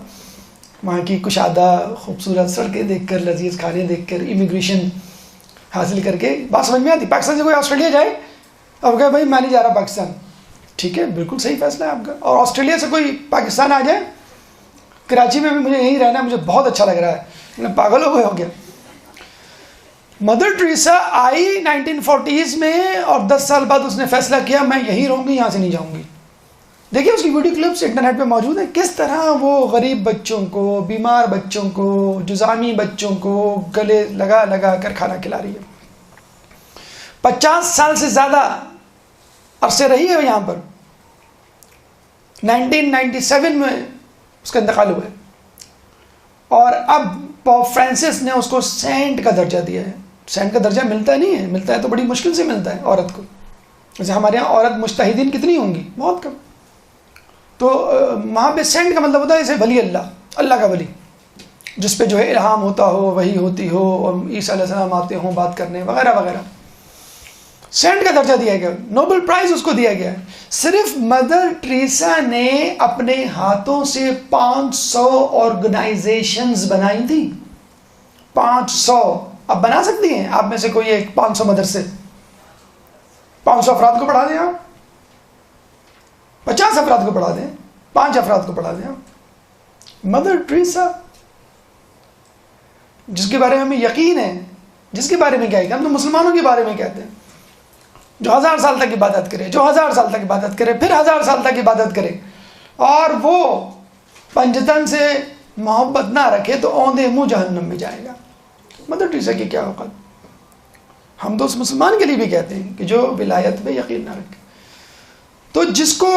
وہاں کی کشادہ خوبصورت سڑکیں دیکھ کر، لذیذ کھانے دیکھ کر، امیگریشن حاصل کر کے بات سمجھ میں آتی۔ پاکستان سے کوئی آسٹریلیا جائے، اب کہے بھائی میں نہیں جا رہا پاکستان، ٹھیک ہے، بالکل صحیح فیصلہ ہے آپ کا۔ اور آسٹریلیا سے کوئی پاکستان آ جائے، کراچی میں بھی مجھے یہیں رہنا ہے، مجھے بہت اچھا لگ رہا ہے، پاگل ہو گیا۔ مدر ٹریسا آئی 1940s میں اور 10 سال بعد اس نے فیصلہ کیا میں یہیں رہوں گی، یہاں سے نہیں جاؤں گی۔ دیکھیں اس کی ویڈیو کلپس انٹرنیٹ پہ موجود ہیں، کس طرح وہ غریب بچوں کو، بیمار بچوں کو، جزامی بچوں کو گلے لگا لگا کر کھانا کھلا رہی ہے۔ 50 سال سے زیادہ عرصے رہی ہے یہاں پر۔ 1997 میں اس کا انتقال ہوا ہے، اور اب پوپ فرانسس نے اس کو سینٹ کا درجہ دیا ہے۔ سینٹ کا درجہ ملتا نہیں ہے، ملتا ہے تو بڑی مشکل سے ملتا ہے عورت کو۔ جیسے ہمارے یہاں عورت مجتہدین کتنی ہوں گی؟ بہت کم۔ تو وہاں پہ سینٹ کا مطلب ہوتا ہے جیسے ولی اللہ، اللہ کا ولی، جس پہ جو ہے الہام ہوتا ہو، وحی ہوتی ہو، اور عیسیٰ علیہ السلام آتے ہوں بات کرنے وغیرہ وغیرہ۔ سینٹ کا درجہ دیا گیا، نوبل پرائز اس کو دیا گیا ہے۔ صرف مدر ٹریسا نے اپنے ہاتھوں سے 500 آرگنائزیشنز بنائی تھی۔ 500 اب بنا سکتی ہیں آپ میں سے کوئی ایک 500 مدرسے؟ 500 افراد کو پڑھا دیں آپ، 50 افراد کو پڑھا دیں، 5 افراد کو پڑھا دیں آپ۔ مدر ٹریسا جس کے بارے میں ہمیں یقین ہے، جس کے بارے میں کیا ہے کہ ہم تو مسلمانوں کے بارے میں کہتے ہیں، جو 1000 سال تک عبادت کرے، جو 1000 سال تک عبادت کرے، پھر 1000 سال تک عبادت کرے، اور وہ پنجتن سے محبت نہ رکھے تو اوندے منہ جہنم میں جائے گا۔ مدر ٹریسا کی کیا اوقات؟ ہم تو اس مسلمان کے لیے بھی کہتے ہیں کہ جو ولایت پہ یقین نہ رکھے. تو جس کو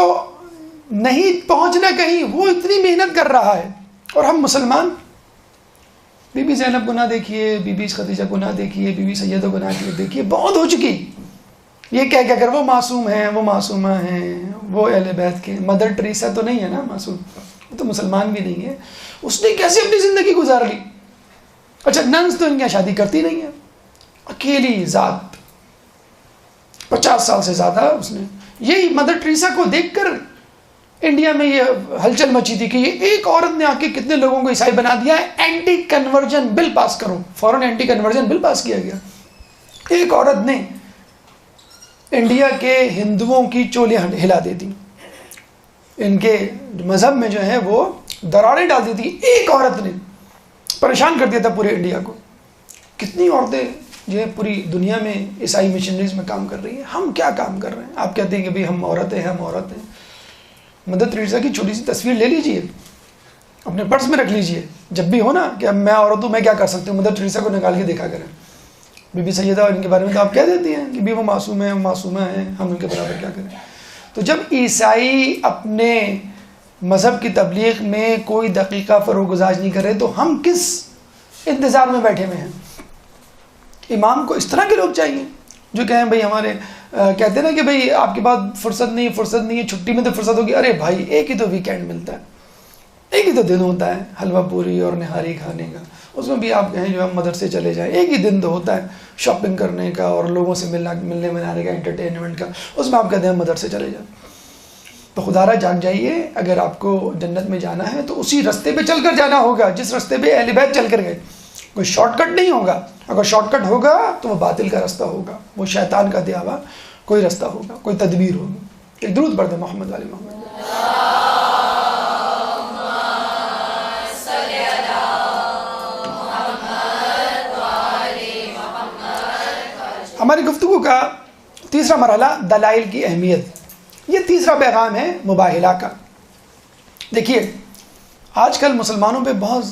نہیں پہنچنا کہیں وہ اتنی محنت کر رہا ہے، اور ہم مسلمان بی بی زینب گناہ دیکھیے، بی بی خدیجہ گناہ دیکھیے، بی بی سیدہ گناہ دیکھیے، بہت ہو چکی. یہ کہہ کر وہ معصوم ہیں، وہ معصومہ ہیں، وہ اہل بیت کے. مدر ٹریسا تو نہیں ہے نا معصوم، وہ تو مسلمان بھی نہیں ہے. اس نے کیسے اپنی زندگی گزار لی؟ اچھا ننس تو ان کی شادی کرتی نہیں ہے، اکیلی ذات 50 سال سے زیادہ اس نے. یہی مدر ٹریسا کو دیکھ کر انڈیا میں یہ ہلچل مچی تھی کہ یہ ایک عورت نے آ کے کتنے لوگوں کو عیسائی بنا دیا ہے، اینٹی کنورژن بل پاس کرو. فوراً اینٹی کنورژن بل پاس کیا گیا. ایک عورت نے انڈیا کے ہندوؤں کی چولیاں ہلا دی تھی، ان کے مذہب میں جو ہے وہ دراریں ڈال دی تھی. ایک عورت نے پریشان کر دیا تھا پورے انڈیا کو. کتنی عورتیں جو ہے پوری دنیا میں عیسائی مشنریز میں کام کر رہی ہیں. ہم کیا کام کر رہے ہیں؟ آپ کہتے ہیں کہ بھئی ہم عورتیں ہیں، ہم عورتیں. مدر ٹریسا کی چھوٹی سی تصویر لے لیجئے، اپنے پرس میں رکھ لیجئے. جب بھی ہو نا کہ میں عورت ہوں، میں کیا کر سکتی ہوں، مدر ٹریسا کو نکال کے دیکھا کریں. بی بی سیدہ اور ان کے بارے میں تو آپ کہہ دیتی ہیں کہ بھی وہ معصوم ہیں، وہ معصومہ ہیں، ہم ان کے برابر کیا کریں. تو جب عیسائی اپنے مذہب کی تبلیغ میں کوئی دقیقہ فروغ گزار نہیں کرے تو ہم کس انتظار میں بیٹھے ہوئے ہیں؟ امام کو اس طرح کے لوگ چاہیے جو کہیں بھئی ہمارے کہتے ہیں نا کہ بھئی آپ کے پاس فرصت نہیں ہے، چھٹی میں تو فرصت ہوگی. ارے بھائی ایک ہی تو ویکینڈ ملتا ہے، ایک ہی تو دن ہوتا ہے حلوہ پوری اور نہاری کھانے کا. اس میں بھی آپ کہیں جو ہم مدرسے چلے جائیں، ایک ہی دن تو ہوتا ہے شاپنگ کرنے کا اور لوگوں سے ملنے ملانے کا، انٹرٹینمنٹ کا. اس میں آپ کہتے ہیں مدرسے چلے جائیں. تو خدا را جان جائیے، اگر آپ کو جنت میں جانا ہے تو اسی راستے پہ چل کر جانا ہوگا جس راستے پہ اہل بیت چل کر گئے. کوئی شارٹ کٹ نہیں ہوگا. اگر شارٹ کٹ ہوگا تو وہ باطل کا راستہ ہوگا، وہ شیطان کا دیا ہوا کوئی راستہ ہوگا، کوئی تدبیر ہوگی. ایک درود پڑھ دیں محمد علی محمد. ہماری گفتگو کا تیسرا مرحلہ دلائل کی اہمیت. یہ تیسرا پیغام ہے مباہلہ کا. دیکھیے آج کل مسلمانوں پہ بہت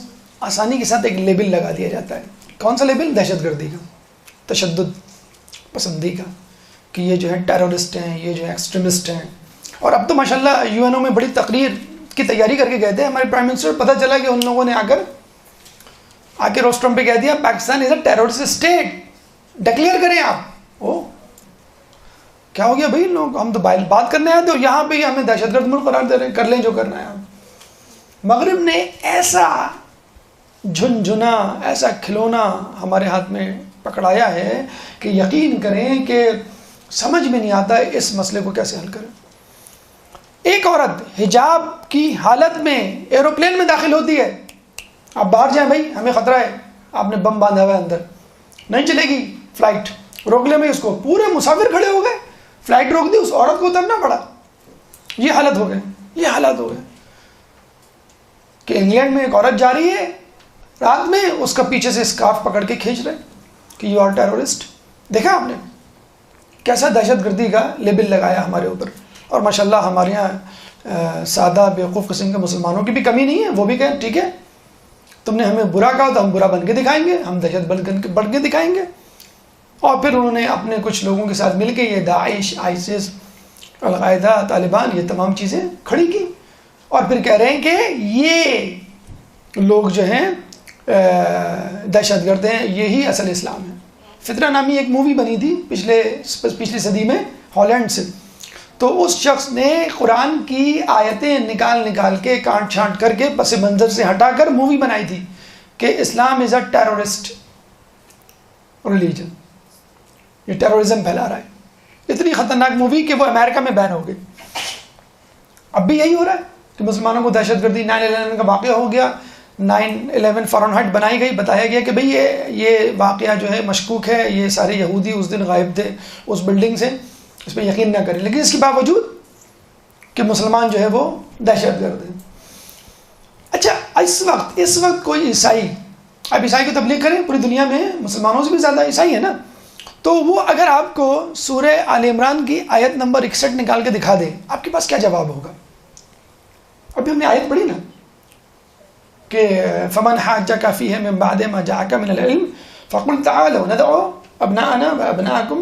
آسانی کے ساتھ ایک لیبل لگا دیا جاتا ہے. کون سا لیبل؟ دہشت گردی کا، تشدد پسندی کا، کہ یہ جو ہے ٹیرورسٹ ہیں، یہ جو ہے ایکسٹریمسٹ ہیں. اور اب تو ماشاءاللہ یو این او میں بڑی تقریر کی تیاری کر کے گئے تھے ہمارے پرائم منسٹر. پتہ چلا کہ ان لوگوں نے آ کے روسٹرم پہ کہہ دیا پاکستان از اے ٹیرورسٹ اسٹیٹ، ڈکلیئر کریں آپ. او کیا ہو گیا بھائی؟ لوگ ہم تو بات کرنے آئے تھے اور یہاں پہ ہی ہمیں دہشت گرد ملک قرار دے رہے ہیں، کر لیں جو کرنا ہے. مغرب نے ایسا جھنجھنا، ایسا کھلونا ہمارے ہاتھ میں پکڑایا ہے کہ یقین کریں کہ سمجھ میں نہیں آتا ہے اس مسئلے کو کیسے حل کریں. ایک عورت حجاب کی حالت میں ایروپلین میں داخل ہوتی ہے. آپ باہر جائیں بھائی، ہمیں خطرہ ہے، آپ نے بم باندھا ہوا ہے اندر، نہیں چلے گی فلائٹ، روک لیں بھائی اس کو. پورے مسافر کھڑے ہو گئے، فلائٹ روک دی، اس عورت کو اترنا پڑا. یہ حالت ہو گئے، یہ حالات ہو گئے کہ انگلینڈ میں ایک عورت جا رہی ہے رات میں، اس کا پیچھے سے اسکارف پکڑ کے کھینچ رہے کہ یو آر ٹیرورسٹ. دیکھا آپ نے کیسا دہشت گردی کا لیبل لگایا ہمارے اوپر. اور ماشاءاللہ ہمارے یہاں سادہ بیوقوف قسم کے مسلمانوں کی بھی کمی نہیں ہے. وہ بھی کہیں ٹھیک ہے تم نے ہمیں برا کہا تو ہم برا بن کے دکھائیں گے، ہم دہشت بن کے دکھائیں گے. اور پھر انہوں نے اپنے کچھ لوگوں کے ساتھ مل کے یہ داعش، آئسس، القاعدہ، طالبان، یہ تمام چیزیں کھڑی کی. اور پھر کہہ رہے ہیں کہ یہ لوگ جو ہیں دہشت گرد ہیں، یہی اصل اسلام ہے. فطرہ نامی ایک مووی بنی تھی پچھلی صدی میں ہالینڈ سے. تو اس شخص نے قرآن کی آیتیں نکال کے کانٹ چھانٹ کر کے پس منظر سے ہٹا کر مووی بنائی تھی کہ اسلام از اے ٹیرورسٹ ریلیجن، یہ ٹیرورزم پھیلا رہا ہے. اتنی خطرناک مووی کہ وہ امریکہ میں بین ہو گئی. اب بھی یہی ہو رہا ہے کہ مسلمانوں کو دہشت گردی 9/11 کا واقعہ ہو گیا، 9/11 فارنہائٹ بنائی گئی، بتایا گیا کہ بھئی یہ واقعہ جو ہے مشکوک ہے، یہ سارے یہودی اس دن غائب تھے اس بلڈنگ سے، اس پہ یقین نہ کریں. لیکن اس کے باوجود کہ مسلمان جو ہے وہ دہشت گرد ہیں. اچھا اس وقت کوئی عیسائی، اب عیسائی کو تبلیغ کریں، پوری دنیا میں مسلمانوں سے بھی زیادہ عیسائی ہے نا، تو وہ اگر آپ کو سورہ آل عمران کی آیت نمبر 61 نکال کے دکھا دیں، آپ کے پاس کیا جواب ہوگا؟ ابھی ہم نے آیت پڑھی نا کہ فمن حاجک فیہ من بعد ما جاءک من العلم فقل تعالوا ندعو ابناءنا وابناءکم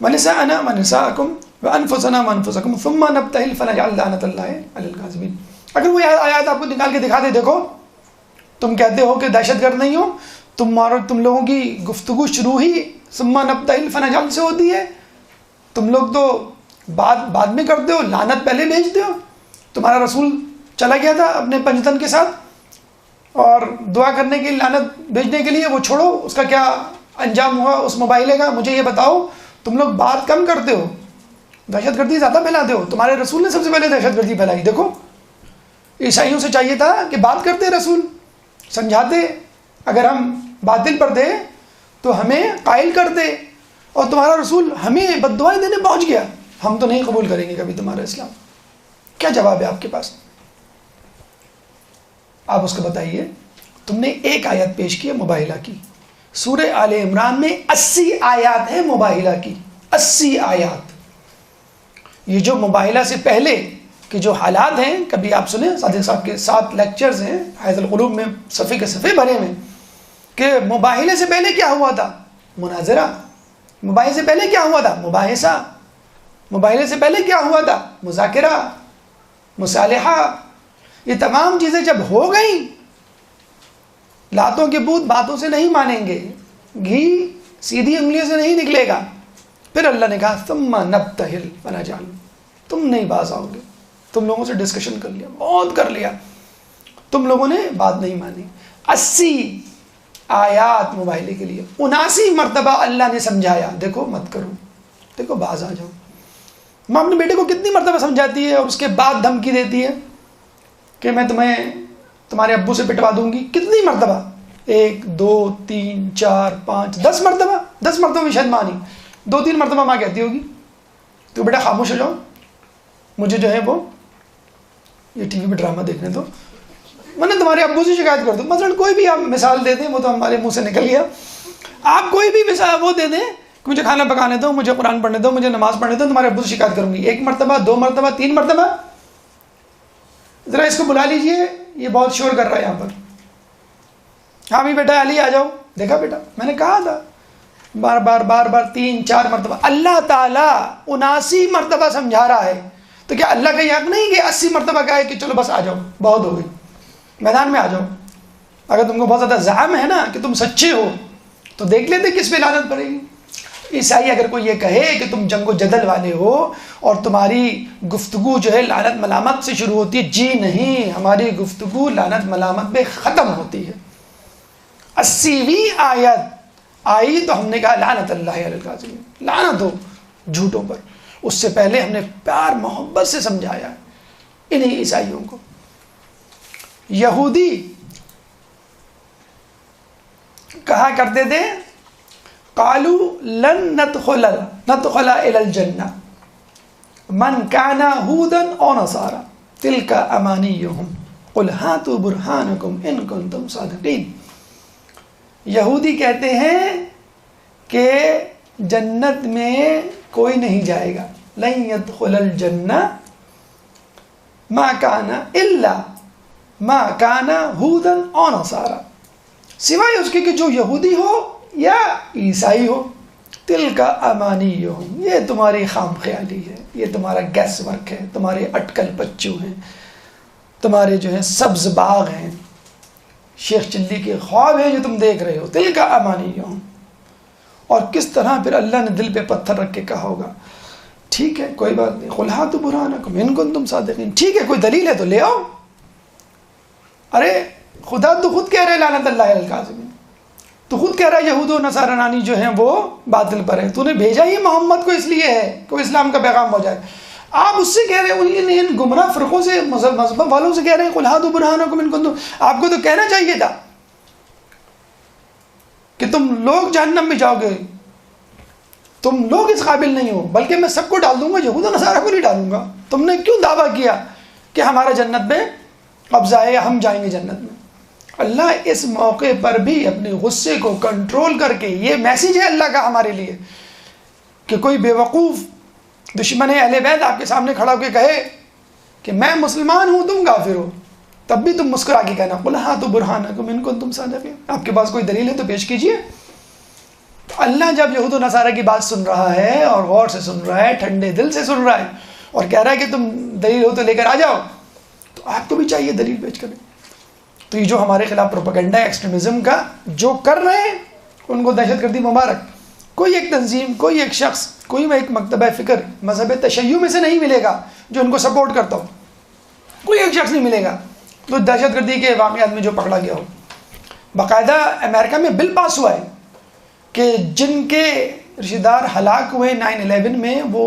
ونساءنا ونساءکم وانفسنا وانفسکم ثم نبتہل فنجعل لعنۃ اللہ علی الکاذبین. اگر وہ آیات آپ کو نکال کے دکھا دے، دیکھو تم کہتے ہو کہ دہشت گرد نہیں ہو، تم لوگوں کی گفتگو شروع ہی ثم نبتہل فنجعل سے ہوتی ہے، تم لوگ تو بعد میں کرتے ہو، لعنت پہلے بھیجتے ہو. تمہارا رسول چلا گیا تھا اپنے پنجتن کے ساتھ اور دعا کرنے کے لیے، لعنت بھیجنے کے لیے، وہ چھوڑو، اس کا کیا انجام ہوا اس مباحثے کا. مجھے یہ بتاؤ، تم لوگ بات کم کرتے ہو، دہشت گردی زیادہ پھیلاتے ہو. تمہارے رسول نے سب سے پہلے دہشت گردی پھیلائی. دیکھو عیسائیوں سے چاہیے تھا کہ بات کرتے، رسول سمجھاتے، اگر ہم باطل پر دے تو ہمیں قائل کرتے، اور تمہارا رسول ہمیں بد دعائیں دینے پہنچ گیا، ہم تو نہیں قبول کریں گے کبھی تمہارا اسلام. کیا جواب ہے آپ کے پاس؟ آپ اس کو بتائیے. تم نے ایک آیت پیش کی ہے مباہلہ کی. سورہ آل عمران میں 80 آیات ہیں مباہلہ کی، 80 آیات. یہ جو مباہلہ سے پہلے کہ جو حالات ہیں، کبھی آپ سنیں صادق صاحب کے 7 لیکچرز ہیں حیاۃ القلوب میں، صفحے کے صفحے بھرے میں، کہ مباہلے سے پہلے کیا ہوا تھا؟ مناظرہ. مباہلے سے پہلے کیا ہوا تھا؟ مباحثہ. مباہلے سے پہلے کیا ہوا تھا؟ مذاکرہ، مصالحہ. یہ تمام چیزیں جب ہو گئیں، لاتوں کے بت باتوں سے نہیں مانیں گے، گھی سیدھی انگلیوں سے نہیں نکلے گا. پھر اللہ نے کہا ثم نبتہل فنجعل، تم نہیں باز آؤ گے. تم لوگوں سے ڈسکشن کر لیا، بہت کر لیا، تم لوگوں نے بات نہیں مانی. 80 آیات مباہلے کے لیے، 79 مرتبہ اللہ نے سمجھایا، دیکھو مت کرو، دیکھو باز آ جاؤ. ماں اپنے بیٹے کو کتنی مرتبہ سمجھاتی ہے اور اس کے بعد دھمکی دیتی ہے کہ میں تمہیں تمہارے ابو سے پٹوا دوں گی. کتنی مرتبہ؟ 1 2 3 4 5 10 مرتبہ. 10 مرتبہ بھی شاید مانی. 2-3 مرتبہ ماں کہتی ہوگی تو بیٹا خاموش ہو جاؤ، مجھے جو ہے وہ یہ ٹی وی پہ ڈرامہ دیکھنے دو، میں نے تمہارے ابو سے شکایت کر دوں. مثلا کوئی بھی آپ مثال دے دیں، وہ تو ہمارے منہ سے نکل گیا. آپ کوئی بھی مثال وہ دے دیں کہ مجھے کھانا پکانے دو، مجھے قرآن پڑھنے دو، مجھے نماز پڑھنے دو، تمہارے ابو سے شکایت کروں گی. 1 مرتبہ 2 مرتبہ 3 مرتبہ. ذرا اس کو بلا لیجئے، یہ بہت شور کر رہا ہے یہاں پر. ہاں بھی بیٹا علی آ جاؤ. دیکھا بیٹا میں نے کہا تھا، بار بار 3 4 مرتبہ. اللہ تعالیٰ 79 مرتبہ سمجھا رہا ہے، تو کیا اللہ کا یہ حق نہیں کہ 80 مرتبہ کہا ہے کہ چلو بس آ جاؤ، بہت ہو گئی، میدان میں آ جاؤ. اگر تم کو بہت زیادہ زعم ہے نا کہ تم سچے ہو تو دیکھ لیتے کس پہ لعنت پڑے گی. عیسائی اگر کوئی یہ کہے کہ تم جنگ و جدل والے ہو اور تمہاری گفتگو جو ہے لعنت ملامت سے شروع ہوتی ہے، جی نہیں، ہماری گفتگو لعنت ملامت پہ ختم ہوتی ہے. 80ویں آیت آئی تو ہم نے کہا لعنت اللہ علی الکاذبین، لعنت ہو جھوٹوں پر. اس سے پہلے ہم نے پیار محبت سے سمجھایا انہیں عیسائیوں کو. یہودی کہا کرتے تھے قالوا لن ندخل الى الجنہ من كان هودا او نصارى تلك امانيهم قل هاتوا برهانكم ان كنتم صادقين. یہودی کہتے ہیں کہ جنت میں کوئی نہیں جائے گا، لن يدخل الجنہ ما كان الا ما كان هودا او نصارى، سوائے اس کے کہ جو یہودی ہو یا عیسائی ہو. تلک امانیہم، یہ تمہاری خام خیالی ہے، یہ تمہارا گیس ورک ہے، تمہارے اٹکل پچو ہیں، تمہارے جو ہیں سبز باغ ہیں، شیخ چلی کے خواب ہیں جو تم دیکھ رہے ہو. تلک امانیہم. اور کس طرح پھر اللہ نے دل پہ پتھر رکھ کے کہا ہوگا ٹھیک ہے کوئی بات نہیں، قل ہاتوا برہانکم ان کنتم صادقین، ٹھیک ہے کوئی دلیل ہے تو لے آؤ. ارے خدا تو خود کہہ رہے لعنت اللہ علی الکاذبین، تو خود کہہ رہا ہے یہود و نصارانی جو ہیں وہ باطل پر ہیں، تو نے بھیجا ہی محمد کو اس لیے ہے کہ اسلام کا پیغام ہو جائے. آپ اس سے کہہ رہے ہیں، ان گمراہ فرقوں سے، مذہب والوں سے کہہ رہے ہیں قل ہاتوا برہانکم ان کنتم. آپ کو تو کہنا چاہیے تھا کہ تم لوگ جہنم میں جاؤ گے، تم لوگ اس قابل نہیں ہو، بلکہ میں سب کو ڈال دوں گا، یہود و نصارہ کو نہیں ڈالوں گا. تم نے کیوں دعویٰ کیا کہ ہمارا جنت میں قبضہ ہے، ہم جائیں گے جنت میں. اللہ اس موقع پر بھی اپنے غصے کو کنٹرول کر کے، یہ میسیج ہے اللہ کا ہمارے لیے کہ کوئی بیوقوف دشمن اہل بیت آپ کے سامنے کھڑا ہو کے کہے کہ میں مسلمان ہوں تم کافر ہو، تب بھی تم مسکرا کے کہنا قل ہاتوا برہانکم ان کنتم صادقین. آپ کے پاس کوئی دلیل ہے تو پیش کیجئے. اللہ جب یہود و نصارہ کی بات سن رہا ہے اور غور سے سن رہا ہے، ٹھنڈے دل سے سن رہا ہے اور کہہ رہا ہے کہ تم دلیل ہو تو لے کر آ جاؤ، تو آپ کو بھی چاہیے دلیل پیش کریں. تو یہ جو ہمارے خلاف پروپیگنڈا ہے ایکسٹریمزم کا جو کر رہے ہیں ان کو دہشت گردی مبارک. کوئی ایک تنظیم، کوئی ایک شخص، کوئی ایک مکتبہ فکر مذہب تشیع میں سے نہیں ملے گا جو ان کو سپورٹ کرتا ہو. کوئی ایک شخص نہیں ملے گا تو دہشت گردی کے واقعات میں جو پکڑا گیا ہو. باقاعدہ امریکہ میں بل پاس ہوا ہے کہ جن کے رشتہ دار ہلاک ہوئے 9/11 میں وہ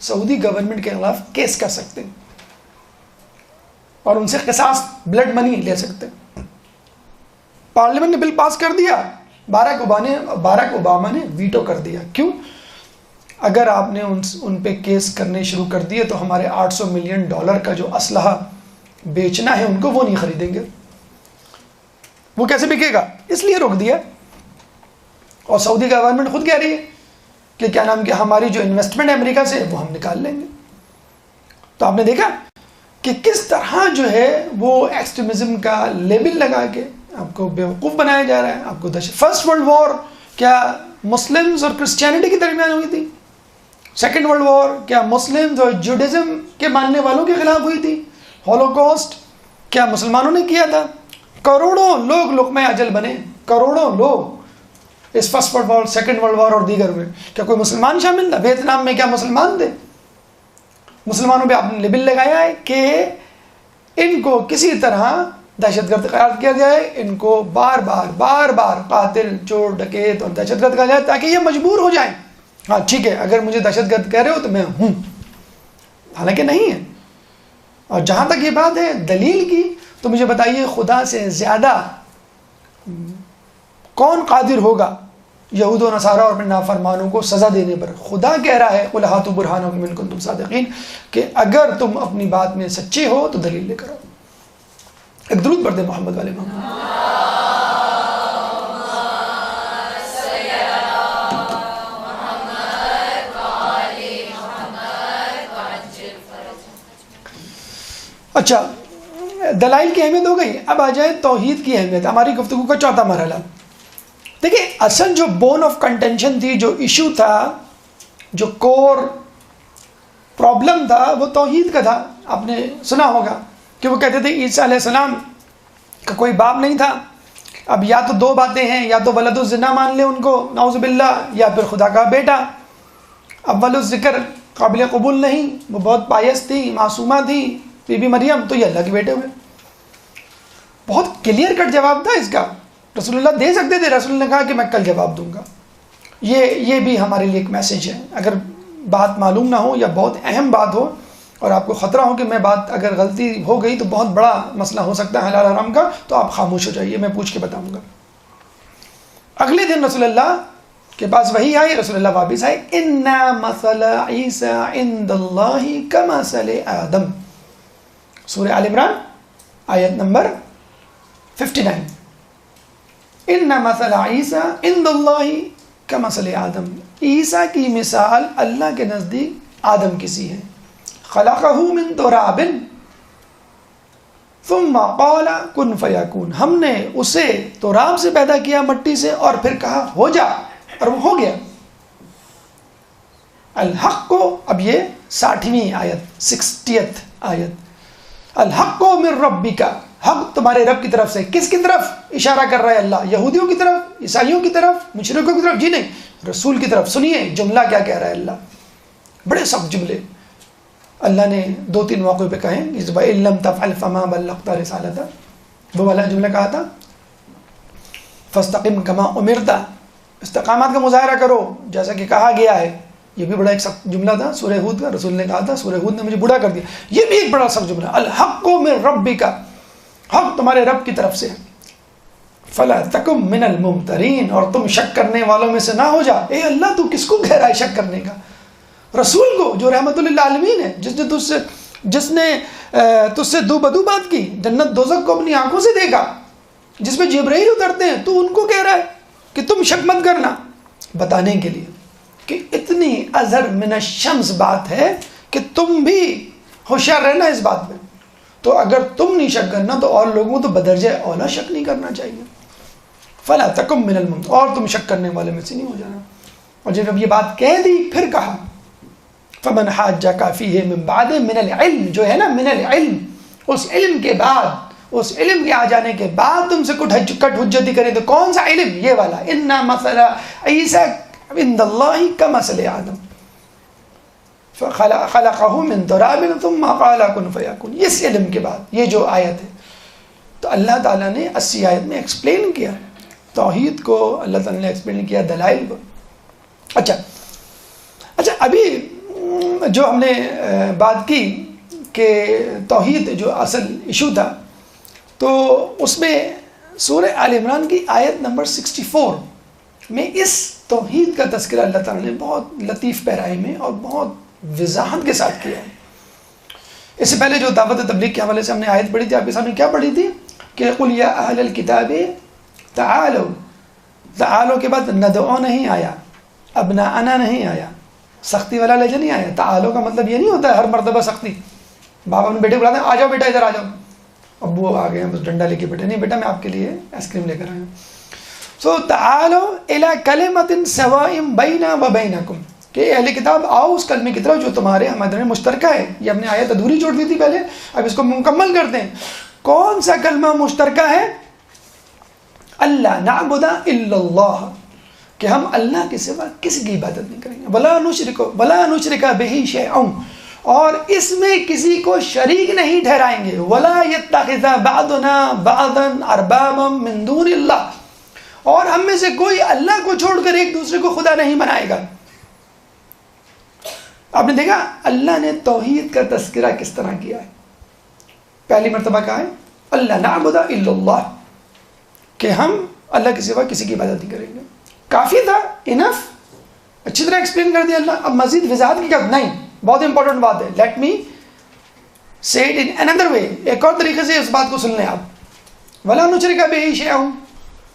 سعودی گورنمنٹ کے خلاف کیس کر سکتے ہیں اور ان سے قصاص بلڈ منی لے سکتے ہیں. پارلیمنٹ نے بل پاس کر دیا، باراک اوباما نے ویٹو کر دیا. کیوں؟ اگر آپ نے ان پہ کیس کرنے شروع کر دیے تو ہمارے $800 ملین کا جو اسلحہ بیچنا ہے ان کو وہ نہیں خریدیں گے. وہ کیسے بکے گا؟ اس لیے روک دیا. اور سعودی گورنمنٹ خود کہہ رہی ہے کہ کیا نام کہ ہماری جو انویسٹمنٹ ہے امریکہ سے وہ ہم نکال لیں گے. تو آپ نے دیکھا کہ کس طرح جو ہے وہ ایکسٹریمزم کا لیبل لگا کے آپ کو بیوقوف بنایا جا رہا ہے. آپ کو فرسٹ ورلڈ وار کیا مسلمز اور کرسچینٹی کے درمیان ہوئی تھی؟ سیکنڈ ورلڈ وار کیا مسلمز اور جوڈازم کے ماننے والوں کے خلاف ہوئی تھی؟ ہولوکاسٹ کیا مسلمانوں نے کیا تھا؟ کروڑوں لوگ لقمہ اجل بنے، کروڑوں لوگ اس first world war, second world war اور دیگر میں. کیا کوئی مسلمان شامل تھا؟ ویتنام میں کیا مسلمان تھے؟ مسلمانوں پہ آپ نے لیبل لگایا ہے کہ ان کو کسی طرح دہشت گرد قرار کیا جائے، ان کو بار بار قاتل، چور، ڈکیت اور دہشت گرد کہا جائے تاکہ یہ مجبور ہو جائیں. ہاں ٹھیک ہے، اگر مجھے دہشت گرد کہہ رہے ہو تو میں ہوں، حالانکہ نہیں ہے. اور جہاں تک یہ بات ہے دلیل کی، تو مجھے بتائیے خدا سے زیادہ کون قادر ہوگا یہود و نصارہ اور اپنے نافرمانوں کو سزا دینے پر؟ خدا کہہ رہا ہے قُلْ هَاتُوا بُرْهَانَكُمْ إِن كُنتُمْ صَادِقِينَ کہ اگر تم اپنی بات میں سچے ہو تو دلیل لے کر آؤ. ایک درود پڑھ دیں محمد والے محمد. اچھا، دلائل کی اہمیت ہو گئی. اب آ جائے توحید کی اہمیت، ہماری گفتگو کا چوتھا مرحلہ. دیکھیں اصل جو بون آف کنٹینشن تھی، جو ایشو تھا، جو کور پرابلم تھا، وہ توحید کا تھا. آپ نے سنا ہوگا کہ وہ کہتے تھے عیسیٰ علیہ السلام کا کوئی باپ نہیں تھا. اب یا تو دو باتیں ہیں، یا تو ولد الزنا مان لیں ان کو نعوذ باللہ، یا پھر خدا کا بیٹا. اول الذکر قابل قبول نہیں، وہ بہت پائس تھی، معصومہ تھی بی بی مریم، تو یہ اللہ کے بیٹے ہوئے. بہت کلیئر کٹ جواب تھا اس کا. رسول اللہ دے سکتے تھے، رسول اللہ نے کہا کہ میں کل جواب دوں گا. یہ بھی ہمارے لیے ایک میسج ہے. اگر بات معلوم نہ ہو یا بہت اہم بات ہو اور آپ کو خطرہ ہو کہ میں بات اگر غلطی ہو گئی تو بہت بڑا مسئلہ ہو سکتا ہے حلال حرام کا، تو آپ خاموش ہو جائیے، میں پوچھ کے بتاؤں گا. اگلے دن رسول اللہ کے پاس وحی آئی، رسول اللہ واپس آئے. اِنَّا مَثَلَ عِیسَىٰ عِنْدَ اللَّهِ كَمَثَلِ آدَمَ، سورہ آل عمران آیت نمبر 59. اِنَّا مَثَلَ عِیسَىٰ عِنْدَ اللَّهِ كَمَثَلِ آدَمَ، عیسیٰ کی مثال اللہ کے نزدیک آدم کی سی ہے. خلقہ من تراب ثم قال کن فیکون، ہم نے اسے تراب سے پیدا کیا، مٹی سے، اور پھر کہا ہو جا، اور وہ ہو گیا. الحق کو، اب یہ 60ویں آیت، 60th آیت. الحق من ربک، حق تمہارے رب کی طرف سے. کس کی طرف اشارہ کر رہا ہے اللہ؟ یہودیوں کی طرف، عیسائیوں کی طرف، مشرکوں کی طرف؟ جی نہیں، رسول کی طرف. سنیے جملہ کیا کہہ رہا ہے اللہ، بڑے سخت جملے اللہ نے 2-3 موقع پہ کہیں. وَإِن لَّمْ تَفْعَلْ فَمَا بَلَّغْتَ رِسَالَتَهُ، وہ والا جملہ کہا تھا فَاسْتَقِمْ كَمَا أُمِرْتَ، استقامت کا مظاہرہ کرو جیسا کہ کہا گیا ہے. یہ بھی بڑا ایک سخت جملہ تھا سورہ ہود کا. رسول نے کہا تھا سورہ ہود نے مجھے بوڑھا کر دیا. یہ بھی ایک بڑا سخت جملہ. الحق من ربک، حق تمہارے رب کی طرف سے. فلا تکم من الممترین، اور تم شک کرنے والوں میں سے نہ ہو جا. اے اللہ تو کس کو کہہ رہا ہے شک کرنے کا؟ رسول کو جو رحمت للعالمین ہے، جس نے تجھ سے دو بدو بات کی، جنت دوزخ کو اپنی آنکھوں سے دیکھا، جس میں جبرائیل اترتے ہیں، تو ان کو کہہ رہا ہے کہ تم شک مت کرنا. بتانے کے لیے کہ اتنی ازہر من الشمس بات ہے کہ تم بھی ہوشیار رہنا اس بات میں. تو اگر تم نہیں شک کرنا تو اور لوگوں تو بدرجہ اولا شک نہیں کرنا چاہیے. فلا تکم من الممترین، اور تم شک کرنے والے میں سے نہیں ہو جانا. اور جب یہ بات کہہ دی پھر کہا فمن حاجک فیہ من بعد من العلم، جو ہے نا من العلم، اس علم کے بعد، اس علم کے آ جانے کے بعد تم سے کٹ حجتی کریں تو کون سا علم؟ یہ والا، ان مثل عیسیٰ عند اللہ کمثل آدم خلقہ من تراب ثم قال کن فیکون. اس علم کے بعد یہ جو آیت ہے، تو اللہ تعالیٰ نے 80 آیت میں ایکسپلین کیا توحید کو، اللہ تعالیٰ نے ایکسپلین کیا دلائل کو. اچھا ابھی جو ہم نے بات کی کہ توحید جو اصل ایشو تھا، تو اس میں سورہ آل عمران کی آیت نمبر 64 میں اس توحید کا تذکرہ اللہ تعالیٰ نے بہت لطیف پیرائی میں اور بہت وضاحت کے ساتھ کیا ہے. اس سے پہلے جو دعوت تبلیغ کے حوالے سے ہم نے آیت پڑھی تھی، آپ کے سامنے کیا پڑھی تھی کہ قل یا اہل الکتاب تعالوا، تعالوا کے بعد ندعو نہیں آیا، ابناءنا نہیں آیا، سختی والا لہجہ نہیں آیا. تعالوا کا مطلب یہ نہیں ہوتا ہے ہر مرتبہ سختی. باپ اپنے بیٹے بلاتے ہیں آ جاؤ بیٹا ادھر آ جاؤ، ابو آ گئے ہیں بس ڈنڈا لے کے بیٹے، نہیں بیٹا میں آپ کے لیے آئس کریم لے کر آیا ہوں. سو تعالوا الی کلمۃ سواء بینا و بینکم، کہ اہل کتاب آؤ اس کلمے کی طرف جو تمہارے ہمارے درمیان مشترکہ ہے. یہ ہم نے آیت ادھوری چھوڑ دی تھی پہلے، اب اس کو مکمل کرتے ہیں. کون سا کلمہ مشترکہ ہے؟ اللہ نعبد الا اللہ، کہ ہم اللہ کے سوا کسی کی عبادت نہیں کریں گے. ولا نشرک بہ شیئا، اور اس میں کسی کو شریک نہیں ٹھہرائیں گے. ولا یتخذ بعضنا بعضا اربابا من دون اللہ، اور ہم میں سے کوئی اللہ کو چھوڑ کر ایک دوسرے کو خدا نہیں بنائے گا. آپ نے دیکھا اللہ نے توحید کا تذکرہ کس طرح کیا ہے. پہلی مرتبہ کہا ہے اللہ نعبد الا اللہ، کہ ہم اللہ کے سوا کسی کی عبادت نہیں کریں گے. کافی تھا، انف، اچھی طرح ایکسپلین کر دیا اللہ. اب مزید وضاحت کی کیا؟ نہیں، بہت امپورٹنٹ بات ہے. لیٹ می سے اٹ ان انادر وے، ایک اور طریقے سے اس بات کو سن لیں آپ. ولا نشرک بہ شیئا،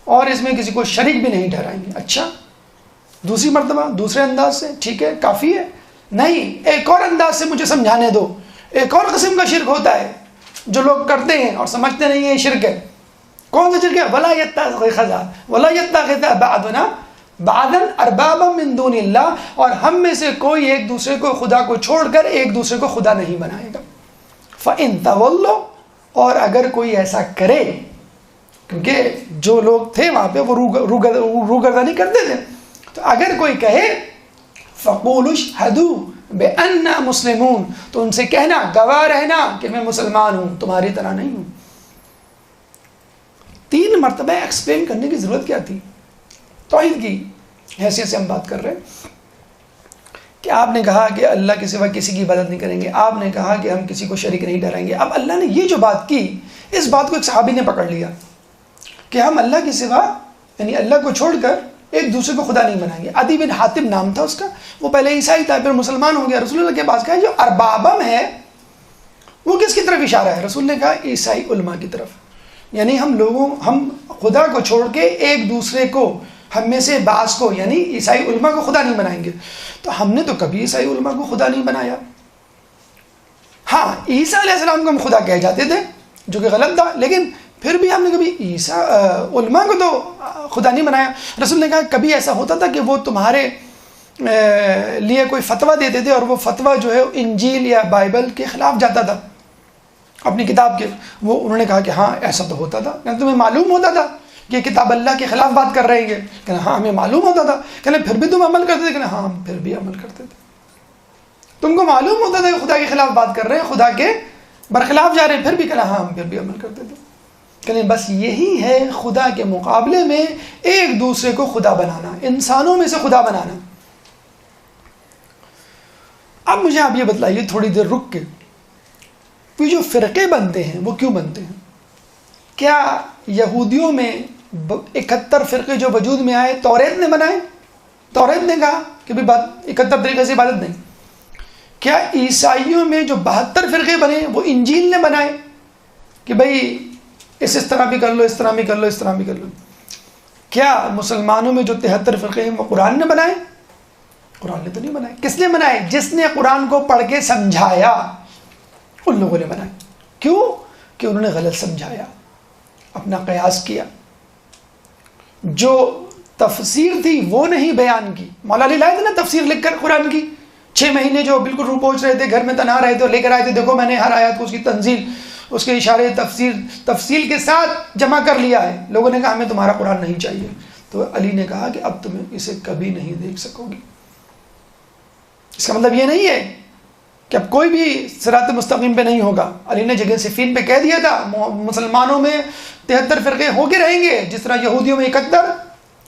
اور اس میں کسی کو شریک بھی نہیں ٹھہرائیں گے. اچھا دوسری مرتبہ دوسرے انداز سے، ٹھیک ہے کافی ہے. نہیں، ایک اور انداز سے مجھے سمجھانے دو. ایک اور قسم کا شرک ہوتا ہے جو لوگ کرتے ہیں اور سمجھتے نہیں ہیں یہ شرک ہے. کون سا شرک ہے؟ ولا یتخذ بعضنا بعضا اربابا من دون اللہ، اور ہم میں سے کوئی ایک دوسرے کو خدا کو چھوڑ کر ایک دوسرے کو خدا نہیں بنائے گا. فإن تولوا، اور اگر کوئی ایسا کرے، کیونکہ جو لوگ تھے وہاں پہ وہ روگردانی کرتے تھے، تو اگر کوئی کہے فقولوا اشہدوا بأننا مسلمون، تو ان سے کہنا، گواہ رہنا کہ میں مسلمان ہوں، تمہاری طرح نہیں ہوں. 3 مرتبہ ایکسپلین کرنے کی ضرورت کیا تھی؟ توحید کی حیثیت سے ہم بات کر رہے ہیں کہ آپ نے کہا کہ اللہ کے سوا کسی کی عبادت نہیں کریں گے، آپ نے کہا کہ ہم کسی کو شریک نہیں ٹھہرائیں گے. اب اللہ نے یہ جو بات کی، اس بات کو ایک صحابی نے پکڑ لیا کہ ہم اللہ کے سوا یعنی اللہ کو چھوڑ کر ایک دوسرے کو خدا نہیں بنائیں گے. عدی بن حاتم نام تھا اس کا، وہ پہلے عیسائی تھا پھر مسلمان ہو گیا. رسول اللہ کے پاس کہا جو اربابم ہے وہ کس کی طرف اشارہ ہے؟ رسول نے کہا عیسائی علماء کی طرف. یعنی ہم خدا کو چھوڑ کے ایک دوسرے کو، ہم میں سے بعض کو یعنی عیسائی علماء کو خدا نہیں بنائیں گے. تو ہم نے تو کبھی عیسائی علماء کو خدا نہیں بنایا. ہاں عیسیٰ علیہ السلام کو ہم خدا کہہ جاتے تھے جو کہ غلط تھا، لیکن پھر بھی ہم نے کبھی عیسیٰ علماء کو تو خدا نہیں بنایا. رسول نے کہا کبھی ایسا ہوتا تھا کہ وہ تمہارے لیے کوئی فتویٰ دیتے تھے اور وہ فتویٰ جو ہے انجیل یا بائبل کے خلاف جاتا تھا اپنی کتاب کے. وہ انہوں نے کہا کہ ہاں ایسا تو ہوتا تھا. کہ تمہیں معلوم ہوتا تھا کہ کتاب اللہ کے خلاف بات کر رہے ہیں؟ کہنا ہاں ہمیں معلوم ہوتا تھا. کہنا پھر بھی تم عمل کرتے تھے؟ کہنا ہاں ہم پھر بھی عمل کرتے تھے. تم کو معلوم ہوتا تھا کہ خدا کے خلاف بات کر رہے ہیں، خدا کے برخلاف جا رہے ہیں، پھر بھی کہنا ہاں ہم پھر بھی عمل کرتے تھے. کہنے بس یہی ہے خدا کے مقابلے میں ایک دوسرے کو خدا بنانا، انسانوں میں سے خدا بنانا. اب مجھے آپ یہ بتلائیے تھوڑی دیر رک کے، یہ جو فرقے بنتے ہیں وہ کیوں بنتے ہیں؟ کیا یہودیوں میں 71 فرقے جو وجود میں آئے توریت نے بنائے؟ توریت نے کہا کہ 71 طریقے سے عبادت نہیں. کیا عیسائیوں میں جو 72 فرقے بنے وہ انجیل نے بنائے کہ بھئی اس طرح بھی کر لو، اس طرح بھی کر لو، اس طرح بھی کر لو؟ کیا مسلمانوں میں جو 73 فرقے ہیں وہ قرآن نے بنائے؟ قرآن نے تو نہیں بنائے. کس نے بنائے؟ جس نے قرآن کو پڑھ کے سمجھایا ان لوگوں نے بنائے. کیوں؟ کہ انہوں نے غلط سمجھایا، اپنا قیاس کیا. جو تفسیر تھی وہ نہیں بیان کی. مولا علی لائے تھے نا تفسیر لکھ کر قرآن کی, 6 مہینے جو بالکل رو پہنچ رہے تھے, گھر میں تنہا رہے تھے, اور لے کر آئے تھے, دیکھو میں نے ہر آیت کو اس کی تنزیل, اس کے اشارے, تفصیل کے ساتھ جمع کر لیا ہے. لوگوں نے کہا ہمیں تمہارا قرآن نہیں چاہیے. تو علی نے کہا کہ اب تمہیں اسے کبھی نہیں دیکھ سکو گی. اس کا مطلب یہ نہیں ہے کہ اب کوئی بھی صراط مستقیم پہ نہیں ہوگا. علی نے جگہ صفین پہ کہہ دیا تھا مسلمانوں میں 73 فرقے ہو کے رہیں گے, جس طرح یہودیوں میں 71,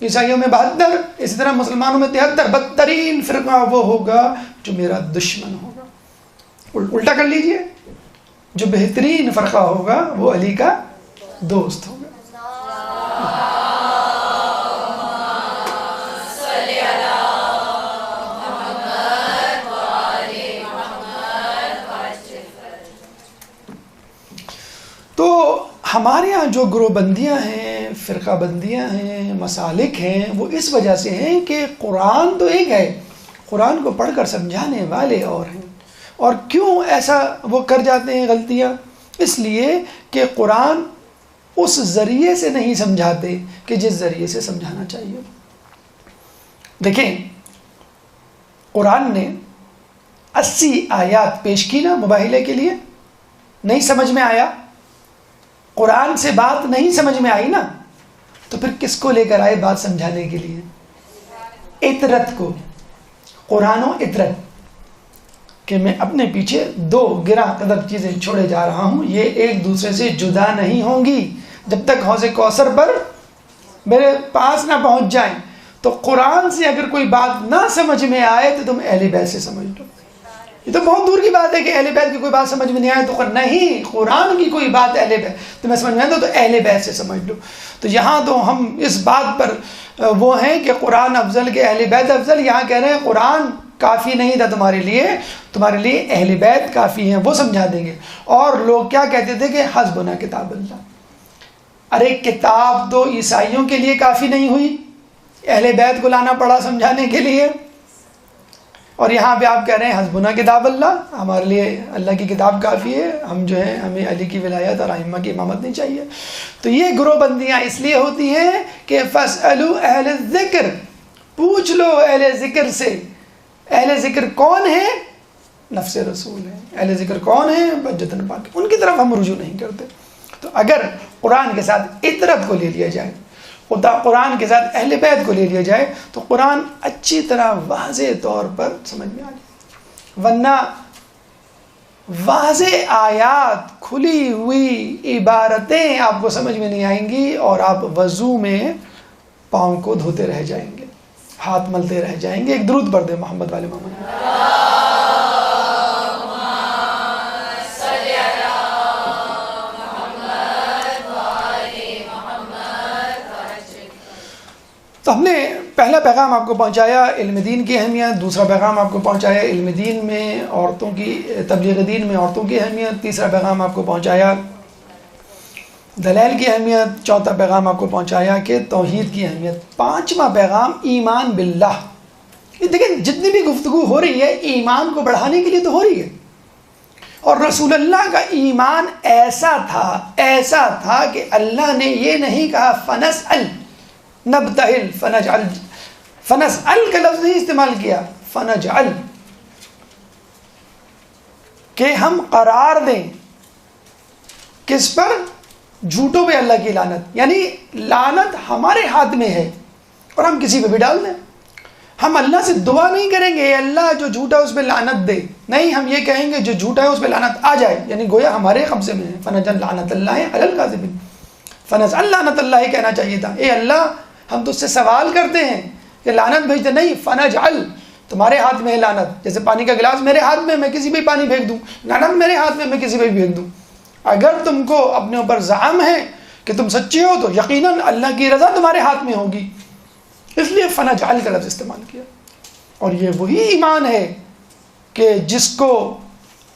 عیسائیوں میں 72, اسی طرح مسلمانوں میں 73. بدترین فرقہ وہ ہوگا جو میرا دشمن ہوگا. الٹا کر لیجئے, جو بہترین فرقہ ہوگا وہ علی کا دوست ہوگا. تو ہمارے یہاں جو گروہ بندیاں ہیں, فرقہ بندیاں ہیں, مسالک ہیں, وہ اس وجہ سے ہیں کہ قرآن تو ایک ہے, قرآن کو پڑھ کر سمجھانے والے اور ہیں. اور کیوں ایسا وہ کر جاتے ہیں غلطیاں؟ اس لیے کہ قرآن اس ذریعے سے نہیں سمجھاتے کہ جس ذریعے سے سمجھانا چاہیے. دیکھیں, قرآن نے 80 آیات پیش کی نا مباہلے کے لیے, نہیں سمجھ میں آیا, قرآن سے بات نہیں سمجھ میں آئی نا, تو پھر کس کو لے کر آئے بات سمجھانے کے لیے؟ اطرت کو. قرآن و اطرت, کہ میں اپنے پیچھے 2 گرہ قدر چیزیں چھوڑے جا رہا ہوں, یہ ایک دوسرے سے جدا نہیں ہوں گی جب تک حوض کوثر پر میرے پاس نہ پہنچ جائیں. تو قرآن سے اگر کوئی بات نہ سمجھ میں آئے تو تم اہل بیت سے سمجھ لو. یہ تو بہت دور کی بات ہے کہ اہل بیت کی کوئی بات سمجھ میں نہیں آئے تو نہیں, قرآن کی کوئی بات اہل بیت تمہیں سمجھ میں آئے تو اہل بیت سے سمجھ لو. تو یہاں تو ہم اس بات پر وہ ہیں کہ قرآن افضل کہ اہل بیت افضل. یہاں کہہ رہے ہیں قرآن کافی نہیں تھا تمہارے لیے اہل بیت کافی ہیں, وہ سمجھا دیں گے. اور لوگ کیا کہتے تھے کہ حسبنا کتاب اللہ. ارے کتاب تو عیسائیوں کے لیے کافی نہیں ہوئی, اہل بیت کو لانا پڑا سمجھانے کے لیے. اور یہاں پہ آپ کہہ رہے ہیں حسبنا کتاب اللہ, ہمارے لیے اللہ کی کتاب کافی ہے, ہم جو ہے ہمیں علی کی ولایت اور ائمہ کی امامت نہیں چاہیے. تو یہ گروہ بندیاں اس لیے ہوتی ہیں کہ فاسألوا اہل الذکر, پوچھ لو اہل ذکر سے. اہل ذکر کون ہے؟ نفس رسول ہے. اہل ذکر کون ہے؟ بجتن پاک. ان کی طرف ہم رجوع نہیں کرتے. تو اگر قرآن کے ساتھ اطرت کو لے لیا جائے, قرآن کے ساتھ اہل بیت کو لے لیا جائے, تو قرآن اچھی طرح واضح طور پر سمجھ میں آ جائے. ورنہ واضح آیات, کھلی ہوئی عبارتیں آپ کو سمجھ میں نہیں آئیں گی, اور آپ وضو میں پاؤں کو دھوتے رہ جائیں گے, ہاتھ ملتے رہ جائیں گے. ایک درود پڑھ دیں محمد والے محمد. تو ہم نے پہلا پیغام آپ کو پہنچایا علم دین کی اہمیت, دوسرا پیغام آپ کو پہنچایا علم دین میں عورتوں کی, تبلیغ دین میں عورتوں کی اہمیت, تیسرا پیغام آپ کو پہنچایا دلائل کی اہمیت, چوتھا پیغام آپ کو پہنچایا کہ توحید کی اہمیت, پانچواں پیغام ایمان باللہ. یہ دیکھیں جتنی بھی گفتگو ہو رہی ہے ایمان کو بڑھانے کے لیے تو ہو رہی ہے. اور رسول اللہ کا ایمان ایسا تھا کہ اللہ نے یہ نہیں کہا فنسأل نبتہل فنجعل, فنسأل کا لفظ نہیں استعمال کیا, فنجعل, کہ ہم قرار دیں کس پر؟ جھوٹوں پہ اللہ کی لعنت. یعنی لعنت ہمارے ہاتھ میں ہے اور ہم کسی پہ بھی ڈال دیں. ہم اللہ سے دعا نہیں کریں گے اے اللہ جو جھوٹا ہے اس پہ لعنت دے, نہیں, ہم یہ کہیں گے جو جھوٹا ہے اس پہ لعنت آ جائے, یعنی گویا ہمارے قبضے میں ہے. فنجعل لعنت اللہ علی الکاذبین, فنجعل لعنت اللہ کہنا چاہیے تھا, اے اللہ ہم تجھ سے سوال کرتے ہیں کہ لعنت بھیج دے, نہیں, فنجعل تمہارے ہاتھ میں ہے لعنت. جیسے پانی کا گلاس میرے ہاتھ میں, میں کسی پہ پانی پھینک دوں, لعنت میرے ہاتھ میں کسی پہ بھی پھینک دوں. اگر تم کو اپنے اوپر زعم ہے کہ تم سچے ہو تو یقیناً اللہ کی رضا تمہارے ہاتھ میں ہوگی, اس لیے فنجعل کا لفظ استعمال کیا. اور یہ وہی ایمان ہے کہ جس کو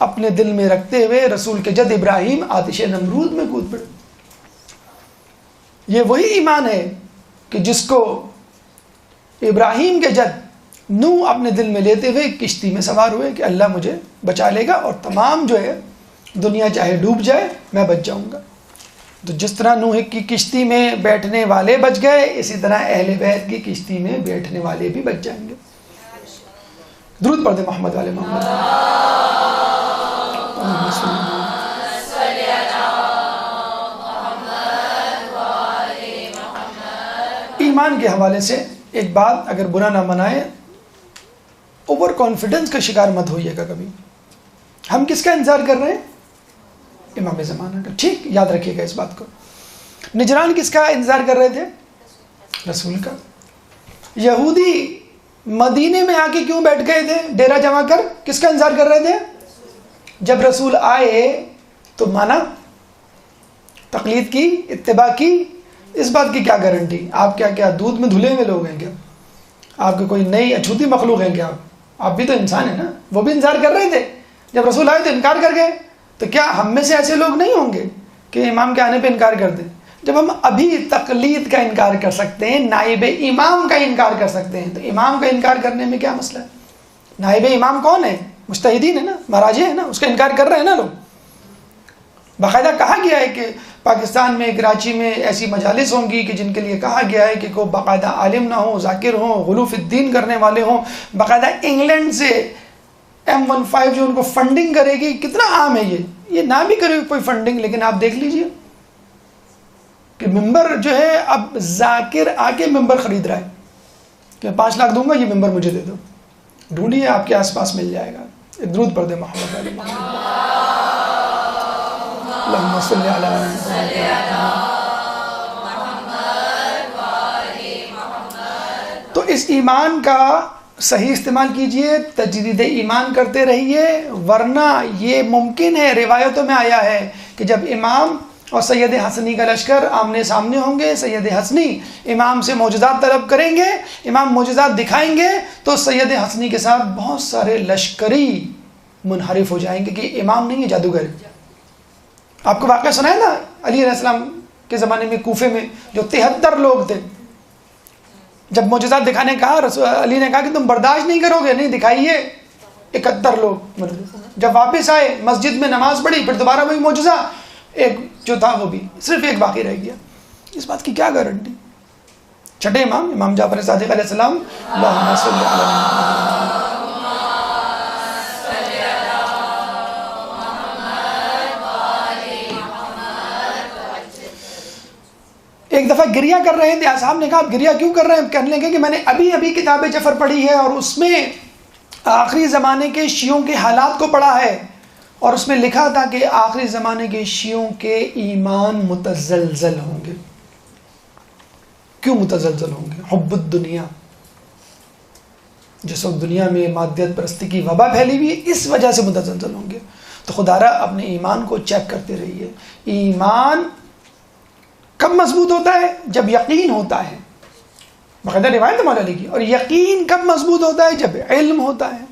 اپنے دل میں رکھتے ہوئے رسول کے جد ابراہیم آتش نمرود میں کود پڑے. یہ وہی ایمان ہے کہ جس کو ابراہیم کے جد نوح اپنے دل میں لیتے ہوئے کشتی میں سوار ہوئے کہ اللہ مجھے بچا لے گا اور تمام جو ہے دنیا چاہے ڈوب جائے میں بچ جاؤں گا. تو جس طرح نوح کی کشتی میں بیٹھنے والے بچ گئے، اسی طرح اہل بیت کی کشتی میں بیٹھنے والے بھی بچ جائیں گے. درود پڑھ دیں محمد والے محمد. ایمان کے حوالے سے ایک بات، اگر برا نہ منائے، اوور کانفیڈنس کا شکار مت ہوئیے گا کبھی. ہم کس کا انتظار کر رہے ہیں؟ امام زمانہ کا. ٹھیک، یاد رکھیے گا اس بات کو. نجران کس کا انتظار کر رہے تھے؟ رسول کا. یہودی مدینے میں آ کے کیوں بیٹھ گئے تھے ڈیرا جما کر؟ کس کا انتظار کر رہے تھے؟ جب رسول آئے تو مانا، تقلید کی، اتباع کی. اس بات کی کیا گارنٹی؟ آپ کیا دودھ میں دھلے ہوئے لوگ ہیں کیا؟ آپ کے کوئی نئی اچھوتی مخلوق ہیں کیا؟ آپ بھی تو انسان ہیں نا. وہ بھی انتظار کر رہے تھے. جب رسول آئے تو انکار کر گئے. تو کیا ہم میں سے ایسے لوگ نہیں ہوں گے کہ امام کے آنے پہ انکار کر دیں؟ جب ہم ابھی تقلید کا انکار کر سکتے ہیں، نائب امام کا انکار کر سکتے ہیں، تو امام کا انکار کرنے میں کیا مسئلہ ہے؟ نائب امام کون ہے؟ مجتہدین ہے نا، مراجع ہے نا، اس کا انکار کر رہے ہیں نا لوگ. باقاعدہ کہا گیا ہے کہ پاکستان میں، کراچی میں ایسی مجالس ہوں گی کہ جن کے لیے کہا گیا ہے کہ کوئی باقاعدہ عالم نہ ہو، ذاکر ہوں، غلو فی الدین کرنے والے ہوں. باقاعدہ انگلینڈ سے M15 جو ان کو فنڈنگ کرے گی. کتنا عام ہے یہ نہ بھی کرے کوئی فنڈنگ، لیکن آپ دیکھ لیجئے کہ ممبر جو ہے اب ذاکر آ کے ممبر خرید رہا ہے کہ 5 لاکھ دوں گا، یہ ممبر مجھے دے دو. ڈھونڈیے، آپ کے آس پاس مل جائے گا. ایک درود پڑھ دیں محمد علی محمد. اللہم صلی علی محمد. تو اس ایمان کا صحیح استعمال کیجئے، تجدید ایمان کرتے رہیے، ورنہ یہ ممکن ہے. روایتوں میں آیا ہے کہ جب امام اور سید حسنی کا لشکر آمنے سامنے ہوں گے، سید حسنی امام سے معجزات طلب کریں گے، امام معجزات دکھائیں گے، تو سید حسنی کے ساتھ بہت سارے لشکری منحرف ہو جائیں گے کہ امام نہیں ہے، جادوگر. آپ کو واقعہ سنا ہے نا علی علیہ السلام کے زمانے میں کوفے میں جو 73 لوگ تھے، جب معجزات دکھانے کہا، علی نے کہا کہ تم برداشت نہیں کرو گے، نہیں دکھائیے. 71 لوگ جب واپس آئے، مسجد میں نماز پڑھی، پھر دوبارہ وہی معجزہ. ایک جو تھا وہ بھی صرف ایک باقی رہ گیا. اس بات کی کیا گارنٹی؟ چھٹے امام، امام جعفر صادق علیہ السلام. اللہم صلی علی محمد. ایک دفعہ گریہ کر رہے تھے، اصحاب نے کہا آپ گریہ کیوں کر رہے ہیں؟ کہنے لگے کہ میں نے ابھی کتاب جعفر پڑھی ہے اور اس میں آخری زمانے کے شیعوں کے حالات کو پڑھا ہے، اور اس میں لکھا تھا کہ آخری زمانے کے شیعوں کے ایمان متزلزل ہوں گے. کیوں متزلزل ہوں گے؟ حب الدنیا. جس وقت دنیا میں مادیت پرستی کی وبا پھیلی ہوئی ہے، اس وجہ سے متزلزل ہوں گے. تو خدا را اپنے ایمان کو چیک کرتے رہیے. ایمان کب مضبوط ہوتا ہے؟ جب یقین ہوتا ہے. باقاعدہ روایت مولا علی کی. اور یقین کب مضبوط ہوتا ہے؟ جب علم ہوتا ہے.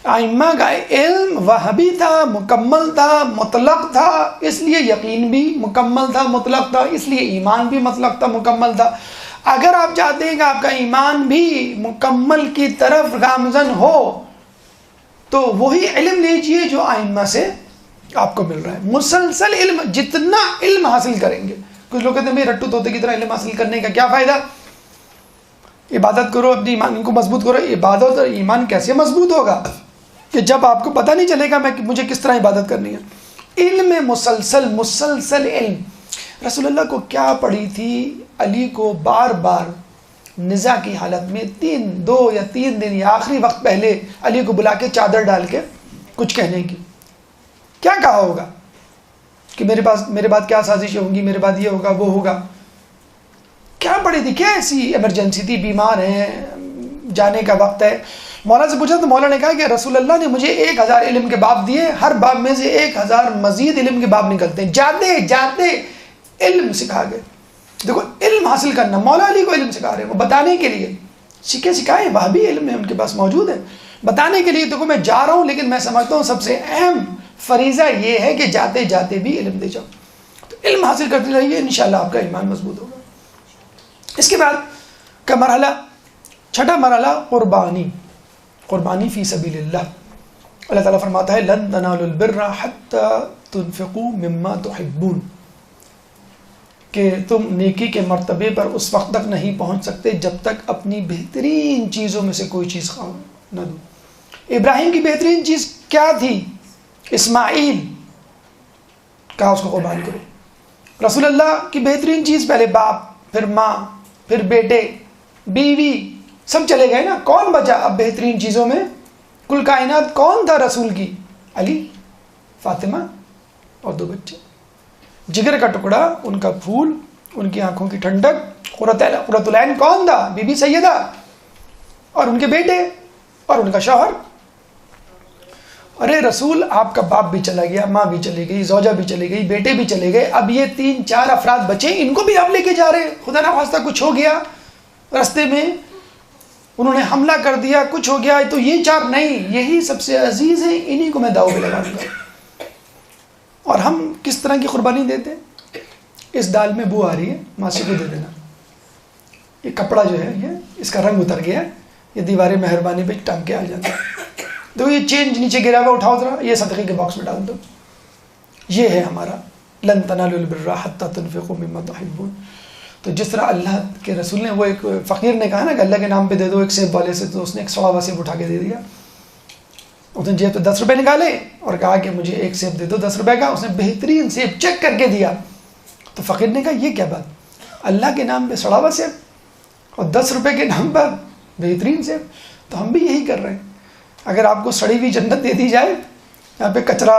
ائمہ کا علم وہابی تھا، مکمل تھا، مطلق تھا، اس لیے یقین بھی مکمل تھا، مطلق تھا، اس لیے ایمان بھی مطلق تھا، مکمل تھا. اگر آپ چاہتے ہیں کہ آپ کا ایمان بھی مکمل کی طرف گامزن ہو، تو وہی علم لیجئے جو ائمہ سے آپ کو مل رہا ہے. مسلسل علم، جتنا علم حاصل کریں گے. کچھ لوگ کہتے ہیں رٹو طوطے کی طرح علم حاصل کرنے کا کیا فائدہ؟ عبادت کرو، اپنی ایمان کو مضبوط کرو. عبادت اور ایمان کیسے مضبوط ہوگا کہ جب آپ کو پتہ نہیں چلے گا مجھے کس طرح عبادت کرنی ہے. علم مسلسل علم. رسول اللہ کو کیا پڑھی تھی؟ علی کو بار بار نزاع کی حالت میں 2 یا 3 دن یا آخری وقت پہلے علی کو بلا کے چادر ڈال کے کچھ کہنے کی. کیا کہا ہوگا کہ میرے بعد کیا سازشیں ہوں گی، میرے بعد یہ ہوگا، وہ ہوگا. کیا پڑھی تھی؟ کیا ایسی ایمرجنسی تھی؟ بیمار ہیں، جانے کا وقت ہے. مولا سے پوچھا تو مولا نے کہا کہ رسول اللہ نے مجھے 1000 علم کے باب دیے، ہر باب میں سے 1000 مزید علم کے باب نکلتے ہیں. جاتے جاتے علم سکھا گئے. دیکھو علم حاصل کرنا، مولا علی کو علم سکھا رہے ہیں، وہ بتانے کے لیے. سکھائے وہاں بھی علم ہے ان کے پاس موجود ہے، بتانے کے لیے. دیکھو میں جا رہا ہوں، لیکن میں سمجھتا ہوں سب سے اہم فریضہ یہ ہے کہ جاتے جاتے بھی علم دے جاؤ. تو علم حاصل کرتے رہیے، انشاءاللہ آپ کا ایمان مضبوط ہوگا. اس کے بعد کا مرحلہ، چھٹا مرحلہ، قربانی فی سبیل اللہ. اللہ تعالیٰ فرماتا ہے لن تنالوا البر حتی تنفقوا مما تحبون. کہ تم نیکی کے مرتبے پر اس وقت تک نہیں پہنچ سکتے جب تک اپنی بہترین چیزوں میں سے کوئی چیز نہ دو. ابراہیم کی بہترین چیز کیا تھی؟ اسماعیل، کہا اس کو قربان کرو. رسول اللہ کی بہترین چیز پہلے باپ، پھر ماں، پھر بیٹے، بیوی، سب چلے گئے نا. کون بچا اب بہترین چیزوں میں؟ کل کائنات کون تھا رسول کی؟ علی، فاطمہ اور 2 بچے. جگر کا ٹکڑا، ان کا پھول، ان کی آنکھوں کی ٹھنڈک، قرۃ العین کون تھا؟ بی بی سیدہ اور ان کے بیٹے اور ان کا شوہر. ارے رسول آپ کا باپ بھی چلا گیا، ماں بھی چلی گئی، زوجہ بھی چلی گئی، بیٹے بھی چلے گئے، اب یہ 3-4 افراد بچے، ان کو بھی آپ لے کے جا رہے. خدا نہ خواستہ کچھ ہو گیا راستے میں، انہوں نے حملہ کر دیا، کچھ ہو گیا تو یہ 4 نہیں، یہی سب سے عزیز ہیں، انہی کو میں داؤ پہ لگاؤں گا. اور ہم کس طرح کی قربانی دیتے ہیں؟ اس دال میں بو آ رہی ہے، ماسی کو دے دینا. یہ کپڑا جو ہے یہ اس کا رنگ اتر گیا، یہ دیوار مہربانی پہ ٹانگ کے آ جاتا ہے. تو یہ چینج نیچے گرا ہوا اٹھاؤ ذرا، یہ صدقے کے باکس میں ڈال دو. یہ ہے ہمارا لن تنالوا البر حتى تنفقوا مما تحبون. تو جس طرح اللہ کے رسول نے، وہ ایک فقیر نے کہا نا کہ اللہ کے نام پہ دے دو ایک سیب والے سے، تو اس نے ایک 100 سیب اٹھا کے دے دیا. اس نے جیب سے 10 روپے نکالے اور کہا کہ مجھے ایک سیب دے دو 10 روپے کا. اس نے بہترین سیب چیک کر کے دیا. تو فقیر نے کہا یہ کیا بات، اللہ کے نام پہ 100 سیب اور 10 روپے کے نام پر بہترین سیب. تو ہم بھی یہی کر رہے ہیں. اگر آپ کو سڑی ہوئی جنت دے دی جائے، یہاں پہ کچرا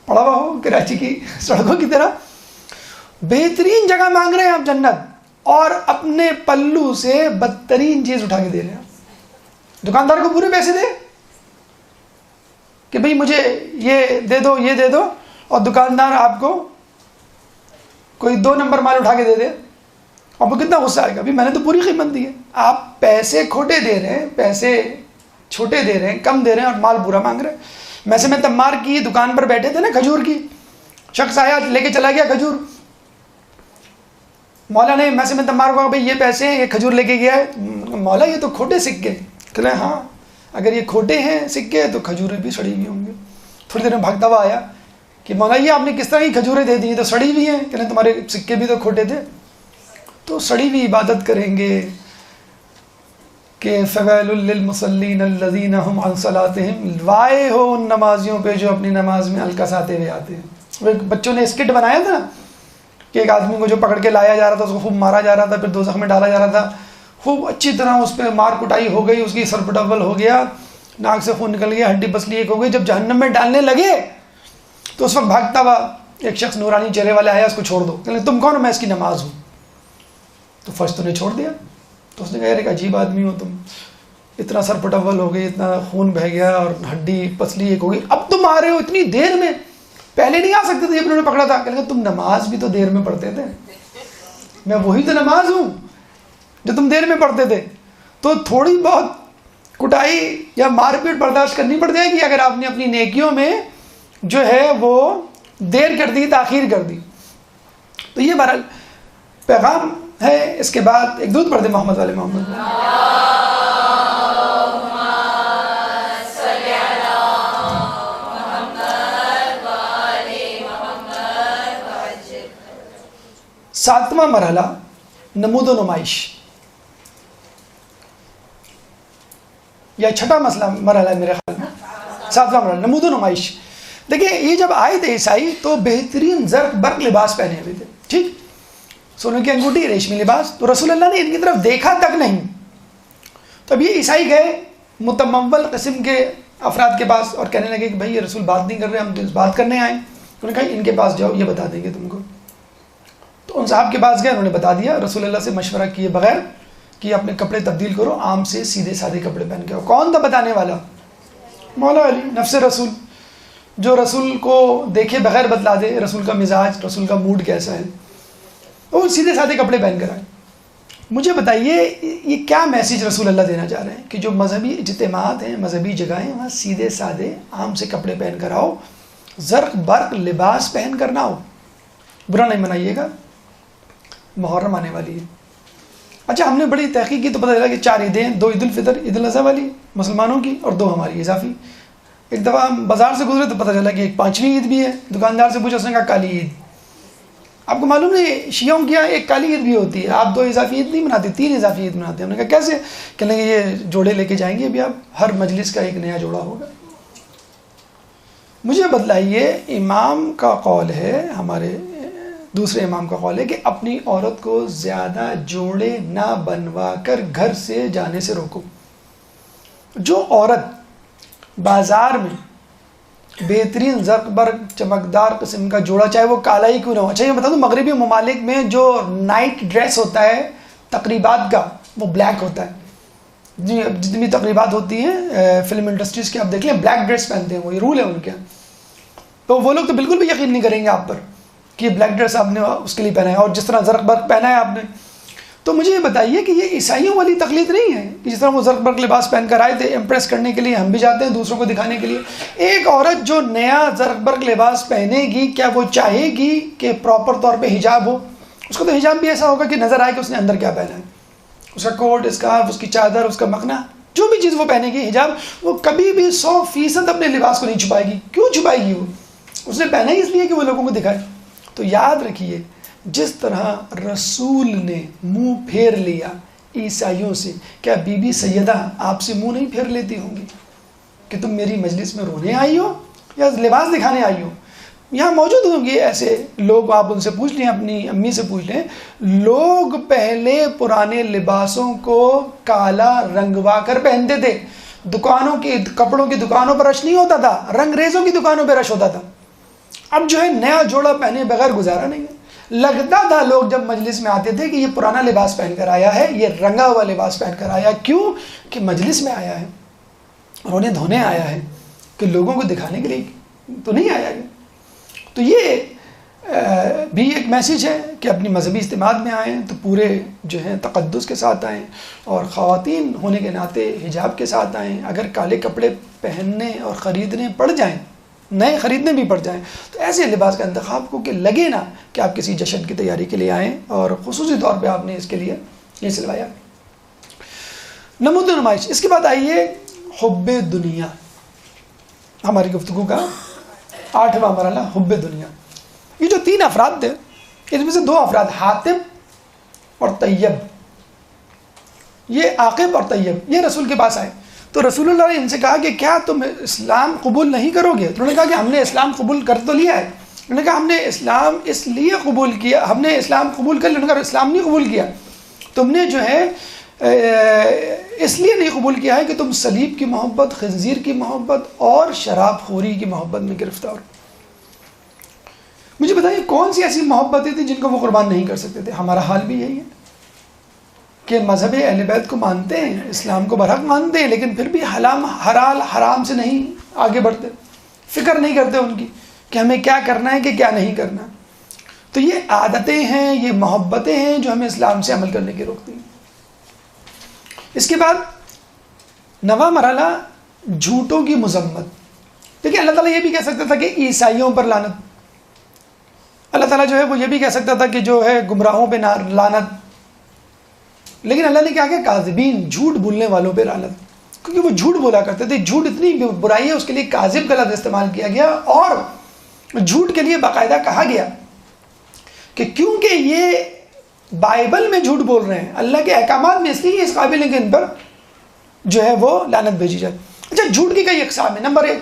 پڑا ہوا ہو کراچی کی سڑکوں کی طرح، بہترین جگہ مانگ رہے ہیں آپ جنت، اور اپنے پلو سے بدترین چیز اٹھا کے دے رہے ہیں. دکاندار کو پورے پیسے دے کہ بھئی مجھے یہ دے دو یہ دے دو، اور دکاندار آپ کو کوئی 2 نمبر مال اٹھا کے دے دے، آپ کو کتنا غصہ آئے گا. میں نے تو پوری قیمت دی ہے. آپ پیسے کھوٹے دے رہے ہیں، پیسے چھوٹے دے رہے ہیں، کم دے رہے ہیں، اور مال پورا مانگ رہے ہیں. ویسے میں تمار کی دکان پر بیٹھے تھے نا کھجور کی، شخص آیا لے کے چلا گیا کھجور. مولا نے میں تمار کو کہا بھئی یہ پیسے ہیں، یہ کھجور لے کے گیا ہے. مولا یہ تو کھوٹے سکے. کہتے ہیں ہاں اگر یہ کھوٹے ہیں سکے تو کھجوریں بھی سڑی ہوئی ہوں گے. تھوڑی دیر میں بھاگتا ہوا آیا کہ مولا یہ آپ نے کس طرح کی کھجوریں دے دی، تو سڑی ہوئی ہیں. کہتے ہیں تمہارے سکے بھی تو کھوٹے تھے. تو سڑی ہوئی عبادت کریں گے کہ فویل للمصلین الذین هم عن صلاتهم، وائے ہو ان نمازیوں پہ جو اپنی نماز میں الکساتے ہوئے آتے ہیں. وہ بچوں نے اسکٹ بنایا تھا کہ ایک آدمی کو جو پکڑ کے لایا جا رہا تھا، اس کو خوب مارا جا رہا تھا، پھر دوزخ میں ڈالا جا رہا تھا. خوب اچھی طرح اس پہ مار کٹائی ہو گئی، اس کی سر پٹول ہو گیا، ناک سے خون نکل گیا، ہڈی پسلی ایک ہو گئی. جب جہنم میں ڈالنے لگے تو اس وقت بھاگتا ہوا ایک شخص نورانی چہرے والے آیا، اس کو چھوڑ دو. کہ تم کون ہو؟ میں اس کی نماز ہوں. تو فرشتوں نے چھوڑ دیا. تو اس نے کہا یار ایک عجیب آدمی ہو تم، اتنا سر پٹول ہو گئی، اتنا خون بہہ گیا اور ہڈی پسلی ایک ہو گئی، اب تم آ رہے ہو اتنی دیر میں، پہلے نہیں آ سکتے تھے. انہوں نے پکڑا تھا. کہنے لگا تم نماز بھی تو دیر میں پڑھتے تھے. میں وہی تو نماز ہوں جو تم دیر میں پڑھتے تھے. تو تھوڑی بہت کٹائی یا مار پیٹ برداشت کرنی پڑ جائے گی اگر آپ نے اپنی نیکیوں میں جو ہے وہ دیر کر دی، تاخیر کر دی. تو یہ بہرحال پیغام ہے. اس کے بعد ایک درود پڑھ دیں محمد والے محمد. ساتواں مرحلہ نمود و نمائش، یا چھٹا مرحلہ ہے میرے خیال میں، 7واں مرحلہ نمود و نمائش. دیکھیں یہ جب آئے تھے عیسائی تو بہترین زرق برق لباس پہنے ہوئے تھے، ٹھیک، سونے کی انگوٹھی، ریشمی لباس. تو رسول اللہ نے ان کی طرف دیکھا تک نہیں. تو اب یہ عیسائی گئے متمول قسم کے افراد کے پاس اور کہنے لگے کہ بھائی یہ رسول بات نہیں کر رہے، ہم تو بات کرنے آئے. انہوں نے کہا ان کے پاس جاؤ، یہ بتا دیں گے تم کو. تو ان صاحب کے پاس گئے، انہوں نے بتا دیا رسول اللہ سے مشورہ کیے بغیر کہ اپنے کپڑے تبدیل کرو، عام سے سیدھے سادے کپڑے پہن کے. کون تھا بتانے والا؟ مولا علی نفس رسول، جو رسول کو دیکھے بغیر بتلا دے رسول کا مزاج، رسول کا موڈ کیسا ہے. وہ سیدھے سادے کپڑے پہن کر آئے. مجھے بتائیے یہ کیا میسیج رسول اللہ دینا چاہ رہے ہیں کہ جو مذہبی اجتماعات ہیں، مذہبی جگہیں، وہاں سیدھے سادے عام سے کپڑے پہن کر آؤ، زرق برق لباس پہن کر نہ آؤ. برا نہیں منائیے گا، محرم آنے والی ہے. اچھا ہم نے بڑی تحقیق کی تو پتہ چلا کہ 4 عیدیں، 2 عید الفطر عید الاضحیٰ والی مسلمانوں کی اور 2 ہماری اضافی. ایک دفعہ ہم بازار سے گزرے تو پتہ چلا کہ ایک 5ویں عید بھی ہے. دکاندار سے پوچھا، اس نے کہا کالی عید. آپ کو معلوم نہیں شیعوں کی ایک کالی عید بھی ہوتی ہے, آپ 2 اضافی عید نہیں مناتے, 3 اضافی عید مناتے ہیں. انہوں نے کہا کیسے؟ کہنے لگے یہ جوڑے لے کے جائیں گے ابھی آپ, ہر مجلس کا ایک نیا جوڑا ہوگا. مجھے بتلائیے, امام کا قول ہے, ہمارے دوسرے امام کا قول ہے کہ اپنی عورت کو زیادہ جوڑے نہ بنوا کر گھر سے جانے سے روکو. جو عورت بازار میں بہترین زرق برق چمکدار قسم کا جوڑا, چاہے وہ کالا ہی کیوں نہ ہو. اچھا یہ بتا دوں, مغربی ممالک میں جو نائٹ ڈریس ہوتا ہے تقریبات کا, وہ بلیک ہوتا ہے. جتنی تقریبات ہوتی ہیں فلم انڈسٹریز کی آپ دیکھ لیں, بلیک ڈریس پہنتے ہیں, وہ یہ رول ہے ان کے. تو وہ لوگ تو بالکل بھی یقین نہیں کریں گے آپ پر کہ بلیک ڈریس آپ نے اس کے لیے پہنا ہے, اور جس طرح زرق برق پہنا ہے آپ نے. تو مجھے یہ بتائیے کہ یہ عیسائیوں والی تقلید نہیں ہے کہ جس طرح وہ زرق برق لباس پہن کر آئے تھے امپریس کرنے کے لیے, ہم بھی جاتے ہیں دوسروں کو دکھانے کے لیے. ایک عورت جو نیا زرق برق لباس پہنے گی, کیا وہ چاہے گی کہ پراپر طور پہ حجاب ہو؟ اس کو تو حجاب بھی ایسا ہوگا کہ نظر آئے کہ اس نے اندر کیا پہنا ہے. اس کا کوٹ, اسکارف, اس کی چادر, اس کا مخنا, جو بھی چیز وہ پہنے گی حجاب, وہ کبھی بھی 100% اپنے لباس کو نہیں چھپائے گی. کیوں چھپائے گی؟ وہ اس نے پہنا ہی اس لیے کہ وہ لوگوں کو دکھائے. تو یاد رکھیے, جس طرح رسول نے منہ پھیر لیا عیسائیوں سے, کیا بی بی سیدہ آپ سے منہ نہیں پھیر لیتی ہوں گی کہ تم میری مجلس میں رونے آئی ہو یا لباس دکھانے آئی ہو؟ یہاں موجود ہوں گے ایسے لوگ, آپ ان سے پوچھ لیں, اپنی امی سے پوچھ لیں, لوگ پہلے پرانے لباسوں کو کالا رنگوا کر پہنتے تھے. دکانوں کی, کپڑوں کی دکانوں پر رش نہیں ہوتا تھا, رنگ ریزوں کی دکانوں پہ رش ہوتا تھا. اب جو ہے نیا جوڑا پہنے بغیر گزارا نہیں ہے. لگتا تھا لوگ جب مجلس میں آتے تھے کہ یہ پرانا لباس پہن کر آیا ہے, یہ رنگا ہوا لباس پہن کر آیا. کیوں؟ کہ مجلس میں آیا ہے, رونے دھونے آیا ہے, کہ لوگوں کو دکھانے کے لیے تو نہیں آیا ہے. تو یہ بھی ایک میسیج ہے کہ اپنی مذہبی اجتماعات میں آئیں تو پورے جو ہیں تقدس کے ساتھ آئیں, اور خواتین ہونے کے ناطے حجاب کے ساتھ آئیں. اگر کالے کپڑے پہننے اور خریدنے پڑ جائیں, نئے خریدنے بھی پڑ جائیں, تو ایسے لباس کا انتخاب کو کہ لگے نا کہ آپ کسی جشن کی تیاری کے لیے آئیں, اور خصوصی طور پہ آپ نے اس کے لیے یہ سلوایا. نمود نمائش. اس کے بعد آئیے حب دنیا, ہماری گفتگو کا 8واں مرحلہ, حب دنیا. یہ جو 3 افراد تھے, اس میں سے 2 افراد حاتب اور طیب, یہ عاقب اور طیب, یہ رسول کے پاس آئے. تو رسول اللہ نے ان سے کہا کہ کیا تم اسلام قبول نہیں کرو گے؟ تو انہوں نے کہا کہ ہم نے اسلام قبول کر تو لیا ہے. انہوں نے کہا ہم نے اسلام اس لیے قبول کیا, ہم نے اسلام قبول کر لیا. انہوں نے کہا اسلام نہیں قبول کیا, تم نے جو ہے اس لیے نہیں قبول کیا ہے کہ تم صلیب کی محبت, خنزیر کی محبت اور شراب خوری کی محبت میں گرفتار. مجھے بتائیے کون سی ایسی محبتیں تھیں جن کو وہ قربان نہیں کر سکتے تھے؟ ہمارا حال بھی یہی ہے کہ مذہب اہل بیت کو مانتے ہیں, اسلام کو برحق مانتے ہیں, لیکن پھر بھی حلال حرام سے نہیں آگے بڑھتے, فکر نہیں کرتے ان کی کہ ہمیں کیا کرنا ہے کہ کیا نہیں کرنا. تو یہ عادتیں ہیں, یہ محبتیں ہیں جو ہمیں اسلام سے عمل کرنے کے روکتی ہیں. اس کے بعد 9واں مرحلہ جھوٹوں کی مذمت. دیکھیں اللہ تعالیٰ یہ بھی کہہ سکتا تھا کہ عیسائیوں پر لعنت, اللہ تعالیٰ جو ہے وہ یہ بھی کہہ سکتا تھا کہ جو ہے گمراہوں پہ لعنت, لیکن اللہ نے کیا کہا کاذبین, جھوٹ بولنے والوں پہ لعنت, کیونکہ وہ جھوٹ بولا کرتے تھے. جھوٹ اتنی برائی ہے, اس کے لیے کاذب کا لفظ استعمال کیا گیا, اور جھوٹ کے لیے باقاعدہ کہا گیا کہ کیونکہ یہ بائبل میں جھوٹ بول رہے ہیں, اللہ کے احکامات میں اس لیے اس قابل ہیں کہ ان پر جو ہے وہ لعنت بھیجی جائے. اچھا, جھوٹ کی کئی اقسام ہیں. نمبر 1,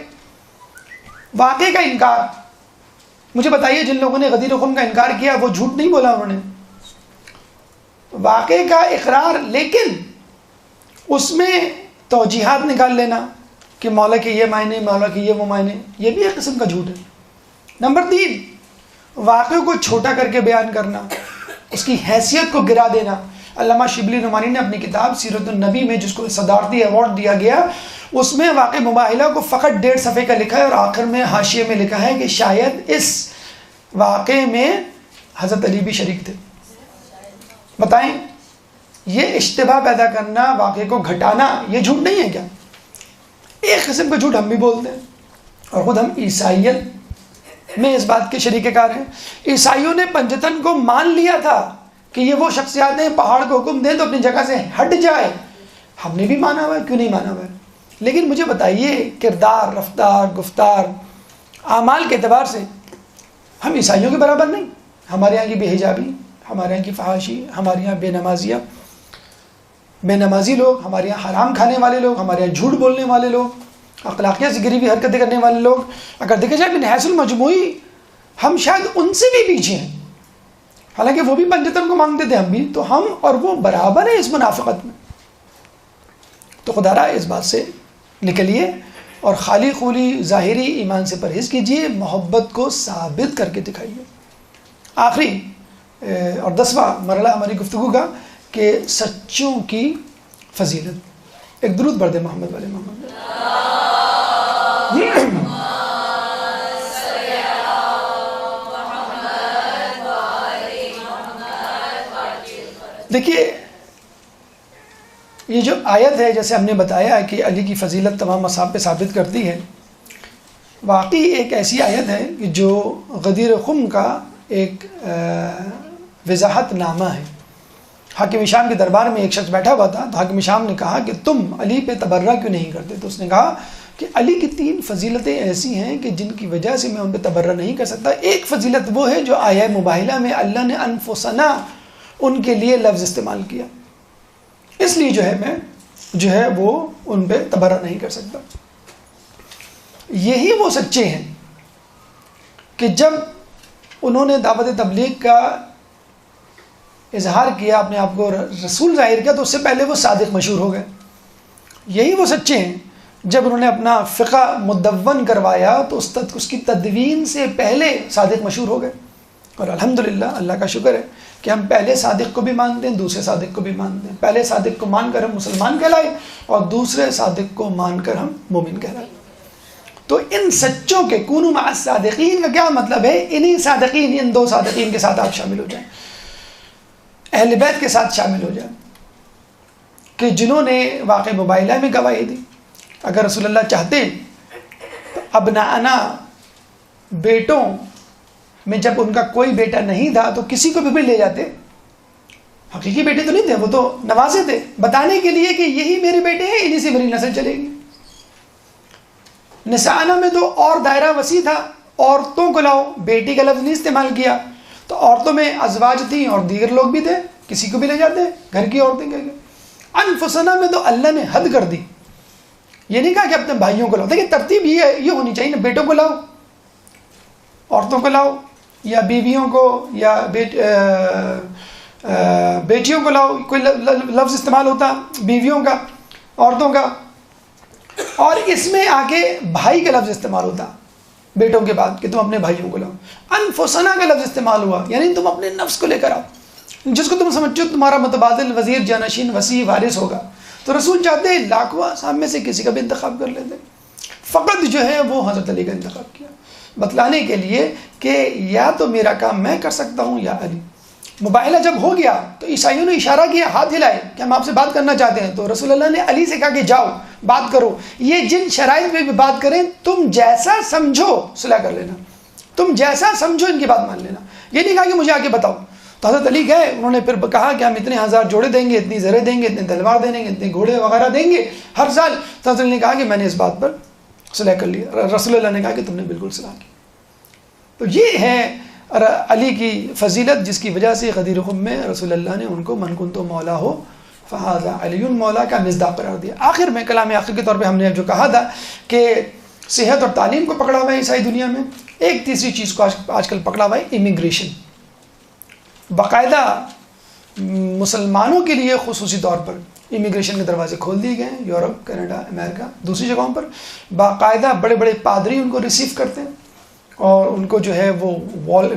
واقعے کا انکار. مجھے بتائیے جن لوگوں نے غدیر خم کا انکار کیا وہ جھوٹ نہیں بولا, انہوں نے واقعے کا اقرار, لیکن اس میں توجیحات نکال لینا کہ مولا کے یہ معنی, مولا کے یہ وہ معنی, یہ بھی ایک قسم کا جھوٹ ہے. نمبر 3, واقعے کو چھوٹا کر کے بیان کرنا, اس کی حیثیت کو گرا دینا. علامہ شبلی نعمانی نے اپنی کتاب سیرت النبی میں, جس کو صدارتی ایوارڈ دیا گیا, اس میں واقع مباحلہ کو فقط 1.5 صفحے کا لکھا ہے, اور آخر میں حاشیے میں لکھا ہے کہ شاید اس واقعے میں حضرت علی بھی شریک تھے. بتائیں, یہ اشتباہ پیدا کرنا, واقعے کو گھٹانا, یہ جھوٹ نہیں ہے کیا؟ ایک قسم کا جھوٹ ہم بھی بولتے ہیں, اور خود ہم عیسائیت میں اس بات کے شریک کار ہیں. عیسائیوں نے پنجتن کو مان لیا تھا کہ یہ وہ شخصیات ہیں, پہاڑ کو حکم دیں تو اپنی جگہ سے ہٹ جائے. ہم نے بھی مانا ہوا ہے, کیوں نہیں مانا ہوا ہے؟ لیکن مجھے بتائیے کردار, رفتار, گفتار, اعمال کے اعتبار سے ہم عیسائیوں کے برابر نہیں, ہمارے یہاں کی بے حجابی، ہمارے یہاں کی فحاشی، ہمارے یہاں بے نمازی لوگ، ہمارے یہاں حرام کھانے والے لوگ، ہمارے یہاں جھوٹ بولنے والے لوگ، اخلاقیات سے گری ہوئی حرکتیں کرنے والے لوگ، اگر دیکھا جائے من حیث المجموعی ہم شاید ان سے بھی پیچھے ہیں، حالانکہ وہ بھی پنجتن کو مانگتے تھے، ہم بھی، تو ہم اور وہ برابر ہیں اس منافقت میں. تو خدا را اس بات سے نکلیے اور خالی خولی ظاہری ایمان سے پرہیز کیجیے، محبت کو ثابت کر کے دکھائیے. آخری اور 10واں مرحلہ ہماری گفتگو کا کہ سچوں کی فضیلت. ایک درود پڑھ دے محمد والے محمد. دیکھیے یہ جو آیت ہے، جیسے ہم نے بتایا کہ علی کی فضیلت تمام مصاحف پہ ثابت کرتی ہے، واقعی ایک ایسی آیت ہے کہ جو غدیر خم کا ایک وضاحت نامہ ہے. حاکم شام کے دربار میں ایک شخص بیٹھا ہوا تھا، تو حاکم شام نے کہا کہ تم علی پہ تبرہ کیوں نہیں کرتے؟ تو اس نے کہا کہ علی کی 3 فضیلتیں ایسی ہیں کہ جن کی وجہ سے میں ان پہ تبرہ نہیں کر سکتا. ایک فضیلت وہ ہے جو آیہ مباہلہ میں اللہ نے انفسنا ان کے لیے لفظ استعمال کیا، اس لیے جو ہے میں جو ہے وہ ان پہ تبرہ نہیں کر سکتا. یہی وہ سچے ہیں کہ جب انہوں نے دعوت تبلیغ کا اظہار کیا، اپنے آپ کو رسول ظاہر کیا، تو اس سے پہلے وہ صادق مشہور ہو گئے. یہی وہ سچے ہیں جب انہوں نے اپنا فقہ مدون کروایا تو اس کی تدوین سے پہلے صادق مشہور ہو گئے. اور الحمدللہ اللہ کا شکر ہے کہ ہم پہلے صادق کو بھی مانتے ہیں، دوسرے صادق کو بھی مانتے ہیں. پہلے صادق کو مان کر ہم مسلمان کہلائے اور دوسرے صادق کو مان کر ہم مومن کہلائے. تو ان سچوں کے کونوا مع الصادقین کا کیا مطلب ہے؟ انہی صادقین، ان 2 صادقین کے ساتھ آپ شامل ہو جائیں، اہل بیت کے ساتھ شامل ہو جائیں کہ جنہوں نے واقع مباہلہ میں گواہی دی. اگر رسول اللہ چاہتے تو ابناءنا، بیٹوں میں جب ان کا کوئی بیٹا نہیں تھا تو کسی کو بھی لے جاتے. حقیقی بیٹے تو نہیں تھے، وہ تو نوازے تھے، بتانے کے لیے کہ یہی میرے بیٹے ہیں، انہی سے میری نسل چلے گی. نساءنا میں تو اور دائرہ وسیع تھا، عورتوں کو لاؤ، بیٹی کا لفظ نہیں استعمال کیا. تو عورتوں میں ازواج تھیں اور دیگر لوگ بھی تھے، کسی کو بھی لے جاتے، گھر کی عورتیں کہہ گئے. انفسنا میں تو اللہ نے حد کر دی، یہ نہیں کہا کہ اپنے بھائیوں کو لاؤ. دیکھیں ترتیب یہ ہونی چاہیے نا، بیٹوں کو لاؤ، عورتوں کو لاؤ، یا بیویوں کو یا بیٹیوں کو لاؤ. کوئی لفظ استعمال ہوتا بیویوں کا، عورتوں کا، اور اس میں آگے بھائی کا لفظ استعمال ہوتا بیٹوں کے بعد کہ تم اپنے بھائیوں کو لاؤ. انفسنا کا لفظ استعمال ہوا، یعنی تم اپنے نفس کو لے کر آؤ، جس کو تم سمجھو تمہارا متبادل وزیر جانشین وسیع وارث ہوگا. تو رسول چاہتے ہیں لاکھوں اصحاب میں سے کسی کا بھی انتخاب کر لیتے، فقط جو ہے وہ حضرت علی کا انتخاب کیا، بتلانے کے لیے کہ یا تو میرا کام میں کر سکتا ہوں یا علی. مباہلہ جب ہو گیا تو عیسائیوں نے اشارہ کیا، ہاتھ ہلائے کہ ہم آپ سے بات کرنا چاہتے ہیں. تو رسول اللہ نے علی سے کہا کہ جاؤ بات کرو، یہ جن شرائط میں بھی بات کریں تم جیسا سمجھو صلح کر لینا، تم جیسا سمجھو ان کی بات مان لینا. یہ نہیں کہا کہ مجھے آگے بتاؤ. تو حضرت علی گئے، انہوں نے پھر کہا کہ ہم اتنے 1000 جوڑے دیں گے، اتنی زرے دیں گے، اتنے تلوار دیں گے، اتنے گھوڑے وغیرہ دیں گے ہر سال. تو حضرت علی نے کہا کہ میں نے اس بات پر صلح کر لیا. رسول اللہ نے کہا کہ تم نے بالکل صلح کی. تو یہ ہے علی کی فضیلت، جس کی وجہ سے غدیر خم میں رسول اللہ نے ان کو من کنت مولا ہو فہذا علی مولا کا مصداق قرار دیا. آخر میں کلام آخر کے طور پہ ہم نے جو کہا تھا کہ صحت اور تعلیم کو پکڑا ہوا ہے عیسائی دنیا میں. ایک تیسری چیز کو آج کل پکڑا ہوا ہے، امیگریشن. باقاعدہ مسلمانوں کے لیے خصوصی طور پر امیگریشن کے دروازے کھول دیے گئے ہیں. یورپ، کینیڈا، امریکہ، دوسری جگہوں پر باقاعدہ بڑے بڑے پادری ان کو ریسیو کرتے ہیں اور ان کو جو ہے وہ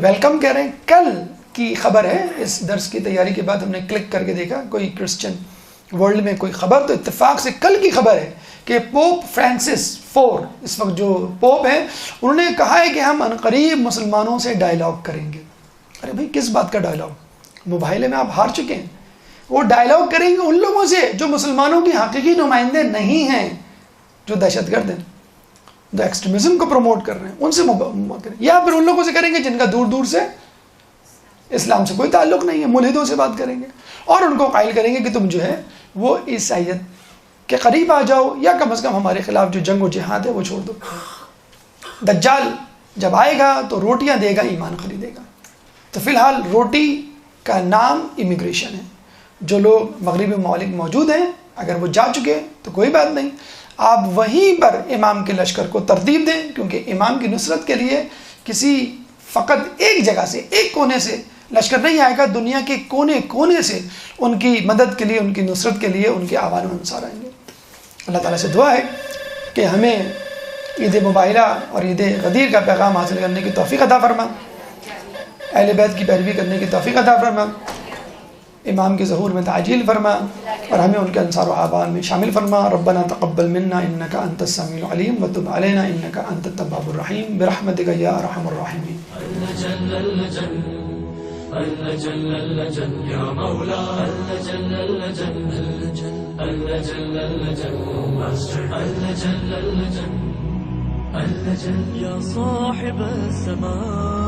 ویلکم کہہ رہے ہیں. کل کی خبر ہے، اس درس کی تیاری کے بعد ہم نے کلک کر کے دیکھا کوئی کرسچن ورلڈ میں کوئی خبر، تو اتفاق سے کل کی خبر ہے کہ پوپ فرانسس 4 اس وقت جو پوپ ہیں، انہوں نے کہا ہے کہ ہم عنقریب مسلمانوں سے ڈائلاگ کریں گے. ارے بھائی کس بات کا ڈائلاگ؟ مباہلے میں آپ ہار چکے ہیں. وہ ڈائلاگ کریں گے ان لوگوں سے جو مسلمانوں کے حقیقی نمائندے نہیں ہیں، جو دہشت گرد ہیں، جو ایکسٹریمزم کو پروموٹ کر رہے ہیں، ان سے کریں، یا پھر ان لوگوں سے کریں گے جن کا دور دور سے اسلام سے کوئی تعلق نہیں ہے، ملحدوں سے بات کریں گے اور ان کو قائل کریں گے کہ تم جو ہے وہ عیسائیت کے قریب آ جاؤ، یا کم از کم ہمارے خلاف جو جنگ و جہاد ہے وہ چھوڑ دو. دجال جب آئے گا تو روٹیاں دے گا، ایمان خریدے گا. تو فی الحال روٹی کا نام امیگریشن ہے. جو لوگ مغربی ممالک موجود ہیں اگر وہ جا چکے تو کوئی بات نہیں، آپ وہیں پر امام کے لشکر کو ترتیب دیں، کیونکہ امام کی نصرت کے لیے کسی فقط ایک جگہ سے، ایک کونے سے لشکر نہیں آئے گا، دنیا کے کونے کونے سے ان کی مدد کے لیے، ان کی نصرت کے لیے ان کے آوان و انصار آئیں گے. اللہ تعالیٰ سے دعا ہے کہ ہمیں عید مباہلہ اور عید غدیر کا پیغام حاصل کرنے کی توفیق عطا فرما، اہل بیت کی پیروی کرنے کی توفیق عطا فرما، امام کے ظہور میں تعجیل فرما اور ہمیں ان کے انصار و آبان میں شامل فرما. ربنا تقبل منا انك انت السميع العليم وتب علينا انك انت التواب الرحيم برحمتك يا ارحم الراحمين. يا مولاي يا صاحب السماء